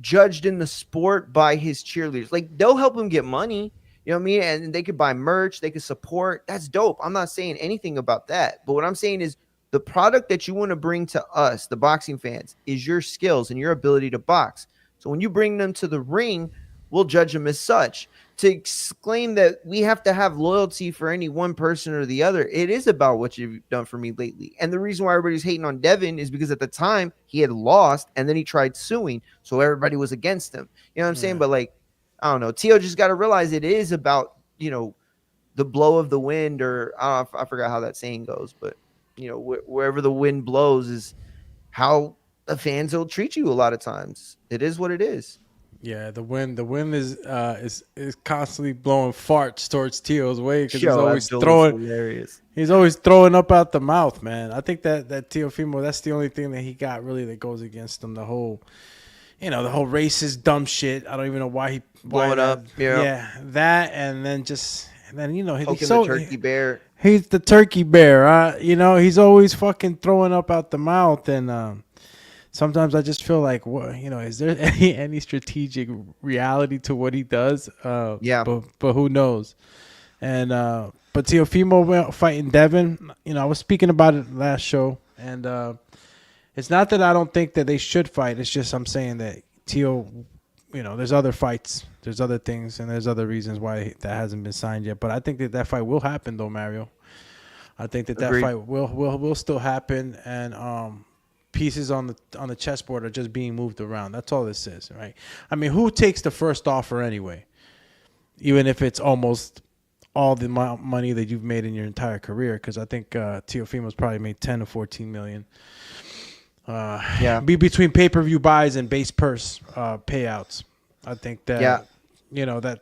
judged in the sport by his cheerleaders. Like they'll help him get money. You know what I mean? And they could buy merch. They could support. That's dope. I'm not saying anything about that. But what I'm saying is, the product that you want to bring to us, the boxing fans, is your skills and your ability to box. So when you bring them to the ring, we'll judge them as such. To exclaim that we have to have loyalty for any one person or the other, it is about what you've done for me lately. And the reason why everybody's hating on Devin is because at the time he had lost and then he tried suing. So everybody was against him. You know what I'm saying? But like, I don't know. Tio just got to realize it is about, the blow of the wind, or I forgot how that saying goes, but wherever the wind blows is how the fans will treat you a lot of times. It is what it is. Yeah, the wind is constantly blowing farts towards Tio's way because he's always throwing up out the mouth, man. I think that Teofimo, that's the only thing that he got really that goes against him. The whole racist dumb shit. I don't even know why he blowing up. Yeah, that, and then he's the turkey bear. He's the turkey bear. He's always fucking throwing up out the mouth, and sometimes I just feel like, what, is there any strategic reality to what he does? Yeah. But who knows? And but Teofimo fighting Devin, I was speaking about it last show, and it's not that I don't think that they should fight. It's just I'm saying that Teo, there's other fights, there's other things, and there's other reasons why that hasn't been signed yet. But I think that fight will happen, though, Mario. I think that Agreed. fight will still happen, and pieces on the chessboard are just being moved around. That's all this is, right? I mean, who takes the first offer anyway? Even if it's almost all the money that you've made in your entire career, because I think Teofimo's probably made 10 to 14 million. Be between pay-per-view buys and base purse payouts. I think that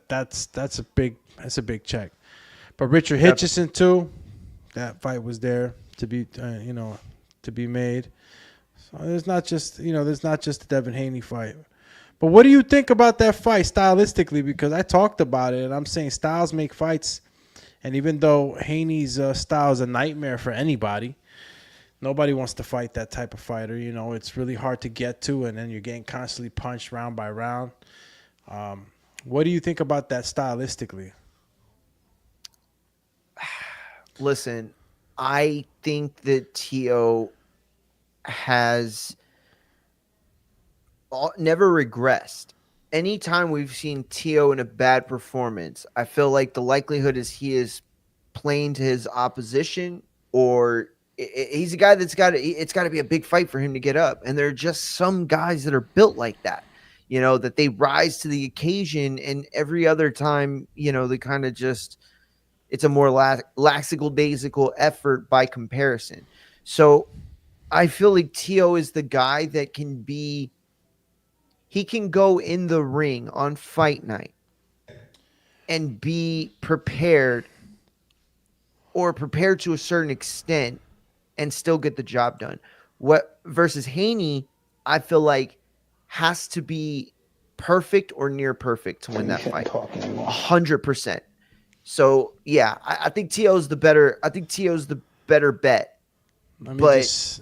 that's a big check. But Richard Hitchison too, that fight was there to be to be made. So there's not just the Devin Haney fight. But what do you think about that fight stylistically? Because I talked about it, and I'm saying styles make fights. And even though Haney's style is a nightmare for anybody, nobody wants to fight that type of fighter. It's really hard to get to, and then you're getting constantly punched round by round. What do you think about that stylistically? Listen, I think that Teo has never regressed. Anytime we've seen Teo in a bad performance, I feel like the likelihood is he is playing to his opposition, or he's a guy it's got to be a big fight for him to get up. And there are just some guys that are built like that, that they rise to the occasion, and every other time, they kind of just, it's a more lackadaisical effort by comparison. So I feel like Teo is the guy that he can go in the ring on fight night and be prepared, or prepared to a certain extent, and still get the job done. What versus Haney, I feel like has to be perfect or near perfect to win that fight. 100%. So yeah, I think Teo's the better. I think Teo's the better bet. Let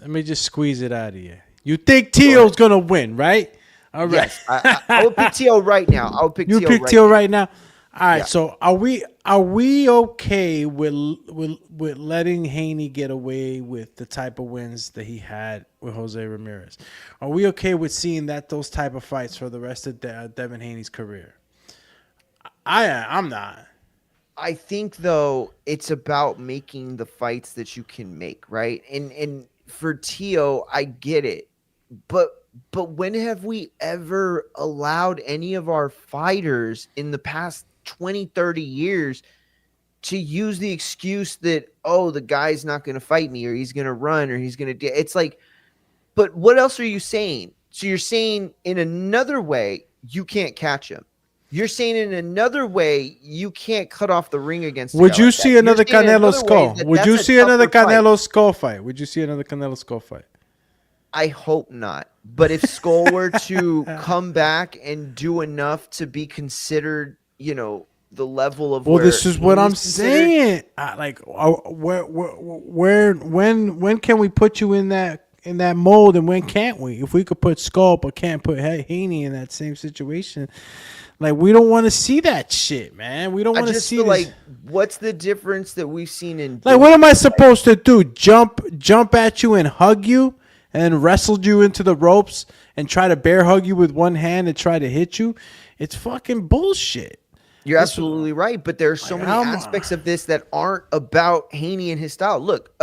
me just squeeze it out of you. You think Teo's gonna win, right? All right. Yes, I would pick Teo right now. I would pick Teo. You pick Teo right now. All right. Yeah. So are we okay with letting Haney get away with the type of wins that he had with Jose Ramirez? Are we okay with seeing those type of fights for the rest of Devin Haney's career? I'm not. I think, though, it's about making the fights that you can make, right? And for Teo, I get it. But when have we ever allowed any of our fighters in the past 20, 30 years to use the excuse that, the guy's not going to fight me, or he's going to run, or he's going to do? It's like, but what else are you saying? So you're saying in another way, you can't catch him. You're saying in another way, you can't cut off the ring against. Would you see another Canelo Skull? Would you see another Canelo Skull fight? Would you see another Canelo Skull fight? I hope not. But if Skull were to come back and do enough to be considered, the level of this is what I'm saying. When can we put you in that mold, and when can't we? If we could put Skull but can't put Haney in that same situation, we don't want to see that shit, man. We don't want to see this. What's the difference that we've seen in? What am I supposed to do? Jump at you and hug you, and wrestled you into the ropes and try to bear hug you with one hand and try to hit you? It's fucking bullshit. You're absolutely right, but there are so many aspects of this that aren't about Haney and his style. Look,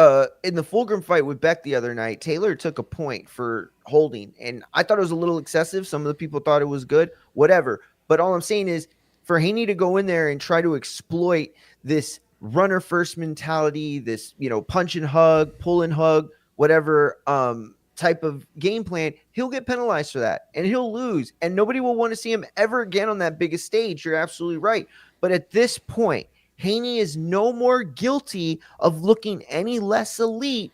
in the Fulgrim fight with Beck the other night, Taylor took a point for holding, and I thought it was a little excessive. Some of the people thought it was good, whatever. But all I'm saying is, for Haney to go in there and try to exploit this runner first mentality, this, punch and hug, pull and hug, whatever type of game plan, he'll get penalized for that, and he'll lose, and nobody will want to see him ever again on that biggest stage. You're absolutely right. But at this point, Haney is no more guilty of looking any less elite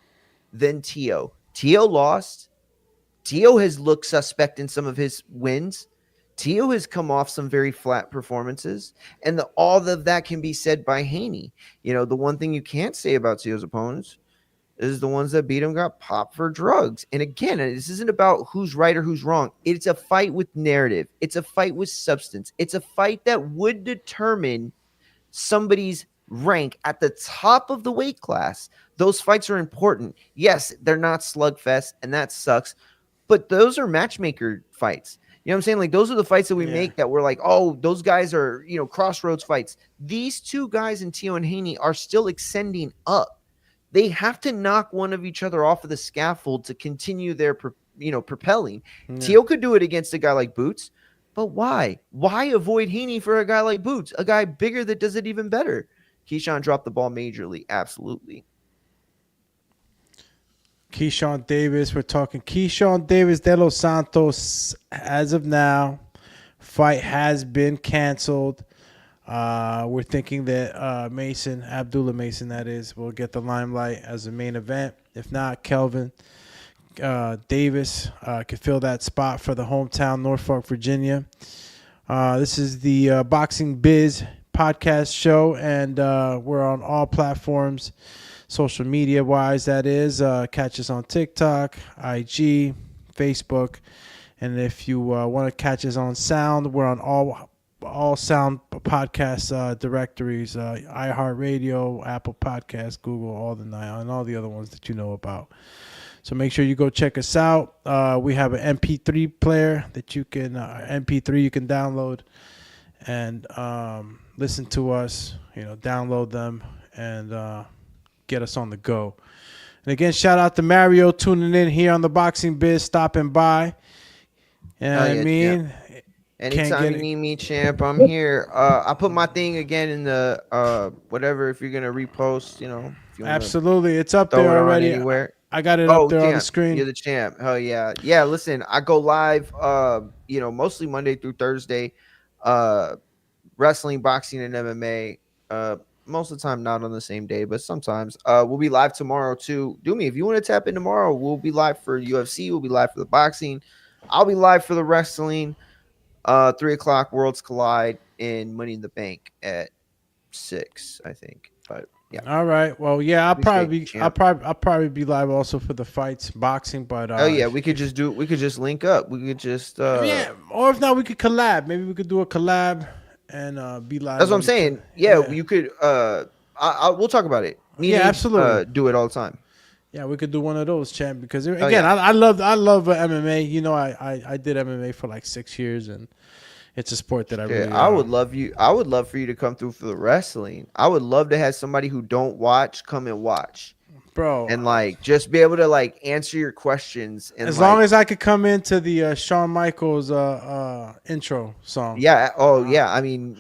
than Teo. Teo lost. Teo has looked suspect in some of his wins. Teo has come off some very flat performances, and all of that can be said by Haney. The one thing you can't say about Teo's opponents is the ones that beat him got popped for drugs. And again, this isn't about who's right or who's wrong. It's a fight with narrative. It's a fight with substance. It's a fight that would determine somebody's rank at the top of the weight class. Those fights are important. Yes, they're not slugfest, and that sucks. But those are matchmaker fights. You know what I'm saying? Like, those are the fights that we make that we're like, oh, those guys are, crossroads fights. These two guys in Teo and Haney are still ascending up. They have to knock one of each other off of the scaffold to continue their, propelling. Yeah. Teo could do it against a guy like Boots, but why? Why avoid Haney for a guy like Boots, a guy bigger that does it even better? Keyshawn dropped the ball majorly. Absolutely. Keyshawn Davis. We're talking Keyshawn Davis, De Los Santos. As of now, fight has been canceled. We're thinking that Mason, Abdullah Mason, that is, will get the limelight as a main event. If not, Kelvin Davis could fill that spot for the hometown Norfolk, Virginia. This is the Boxing Biz podcast show, and we're on all platforms, social media wise, that is. Catch us on TikTok, IG, Facebook, and if you want to catch us on sound, we're on all sound podcast directories, iHeartRadio, Apple Podcasts, Google, all the other ones that you know about. So make sure you go check us out. We have an MP3 player that you can MP3 you can download and listen to us, download them and get us on the go. And again, shout out to Mario tuning in here on the Boxing Biz, stopping by. I mean, yeah. Anytime you need me, champ, I'm here. I put my thing again in the whatever, if you're gonna repost, if you absolutely, it's up there already. Anywhere. I got it up there on the screen. You're the champ. Hell yeah. Yeah, listen, I go live mostly Monday through Thursday. Wrestling, boxing, and MMA. Most of the time not on the same day, but sometimes. We'll be live tomorrow too. Do me if you want to tap in tomorrow. We'll be live for UFC. We'll be live for the boxing. I'll be live for the wrestling. 3:00 Worlds Collide in Money in the Bank at 6, I think. But yeah. All right. Well, yeah, I'll probably be live also for the fights, boxing. But we could just link up. We could just or if not, we could collab. Maybe we could do a collab and be live. That's what I'm saying. Yeah, you could. We'll talk about it. Absolutely. Do it all the time. Yeah, we could do one of those, champ. Because again, I love MMA. I did MMA for like 6 years, and it's a sport that I really. I would love for you to come through for the wrestling. I would love to have somebody who don't watch come and watch, bro, and just be able to answer your questions. And as long as I could come into the Shawn Michaels intro song. Yeah. Oh yeah. I mean,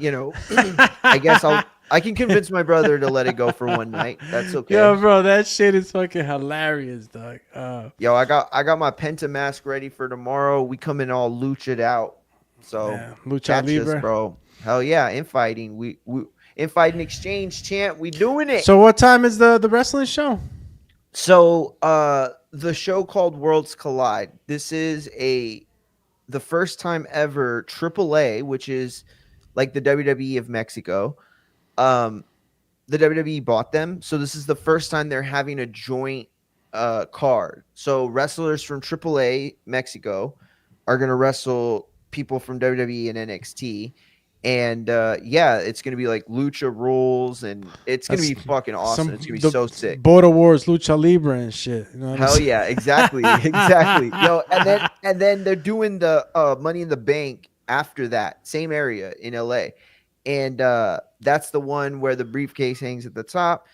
I guess I can convince my brother to let it go for one night. That's okay. Yo, bro, that shit is fucking hilarious, dog. Yo, I got my Penta mask ready for tomorrow. We come in all lucha'd out. So Lucha Libre, bro. Hell yeah, infighting. We infighting exchange, champ. We doing it. So what time is the wrestling show? So the show called Worlds Collide. This is the first time ever AAA, which is like the WWE of Mexico. The WWE bought them, so this is the first time they're having a joint card. So wrestlers from AAA Mexico are going to wrestle people from WWE and NXT, and it's going to be like lucha rules, and it's going to be fucking awesome. It's going to be so sick. Border Wars, Lucha Libre, and shit. Hell yeah, exactly, exactly. Yo, and then they're doing the Money in the Bank after that, same area in LA. And that's the one where the briefcase hangs at the top.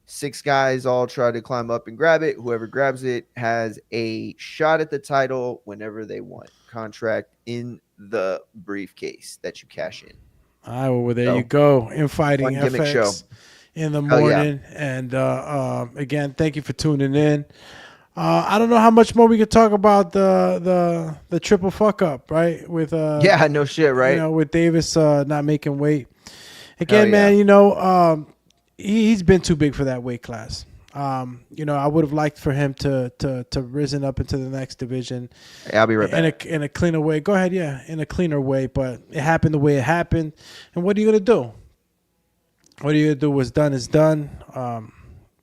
6 guys all try to climb up and grab it. Whoever grabs it has a shot at the title whenever they want. Contract in the briefcase that you cash in. All right, well, there you go. Infighting FX show in the morning. Yeah. And again, thank you for tuning in. I don't know how much more we could talk about the triple fuck up, right? With no shit, right? With Davis not making weight. Again, man, he's been too big for that weight class. I would have liked for him to risen up into the next division. Yeah, I'll be right back. In a cleaner way. Go ahead, in a cleaner way. But it happened the way it happened. And what are you gonna do? What are you gonna do? What's done is done.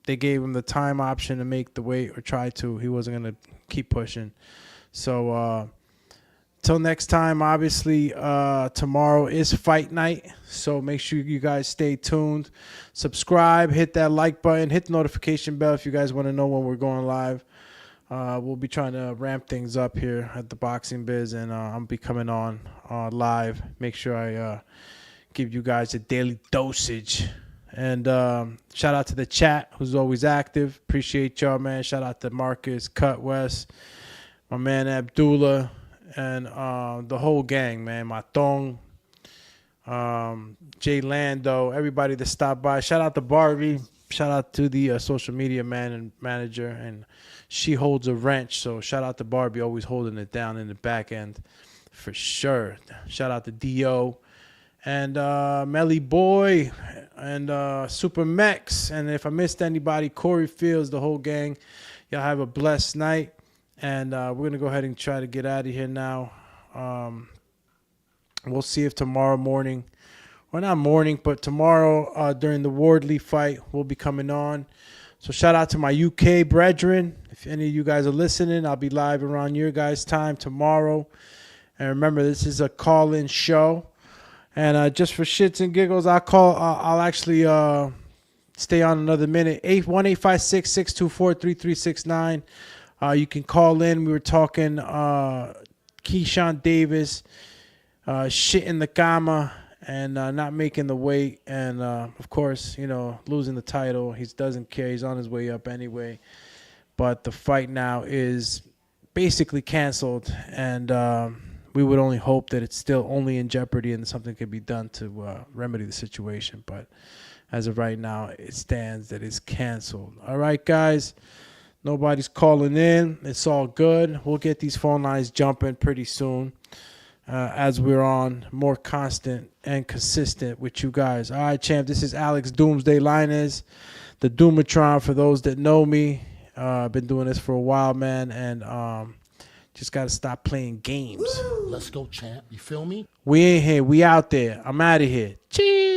they gave him the time option to make the weight or try to. He wasn't going to keep pushing. So till next time, obviously, tomorrow is fight night. So make sure you guys stay tuned. Subscribe, hit that like button, hit the notification bell if you guys want to know when we're going live. We'll be trying to ramp things up here at the Boxing Biz, and I'll be coming on live. Make sure I give you guys a daily dosage. And shout out to the chat, who's always active. Appreciate y'all, man. Shout out to Marcus, Cut West, my man Abdullah, and the whole gang, man. Matong, Jay Lando, everybody that stopped by. Shout out to Barbie. Shout out to the social media man and manager, and she holds a wrench. So shout out to Barbie, always holding it down in the back end for sure. Shout out to Dio and Melly Boy and Super Mex. And if I missed anybody, Corey Fields, the whole gang. Y'all have a blessed night. And we're going to go ahead and try to get out of here now. We'll see if tomorrow morning, or not morning, but tomorrow during the Wardley fight, we'll be coming on. So shout out to my UK brethren. If any of you guys are listening, I'll be live around your guys' time tomorrow. And remember, this is a call-in show. And just for shits and giggles, I'll actually stay on another minute. 1-856-624-3369. You can call in. We were talking Keyshawn Davis, shit in the cama, and not making the weight. And, of course, losing the title. He doesn't care. He's on his way up anyway. But the fight now is basically canceled. And we would only hope that it's still only in jeopardy and something could be done to remedy the situation. But as of right now, it stands that it's canceled. All right, guys. Nobody's calling in. It's all good. We'll get these phone lines jumping pretty soon as we're on more constant and consistent with you guys. All right, champ. This is Alex Doomsday Linus, the Doomatron for those that know me. I've been doing this for a while, man, and just got to stop playing games. Let's go, champ. You feel me? We ain't here. We out there. I'm out of here. Cheers.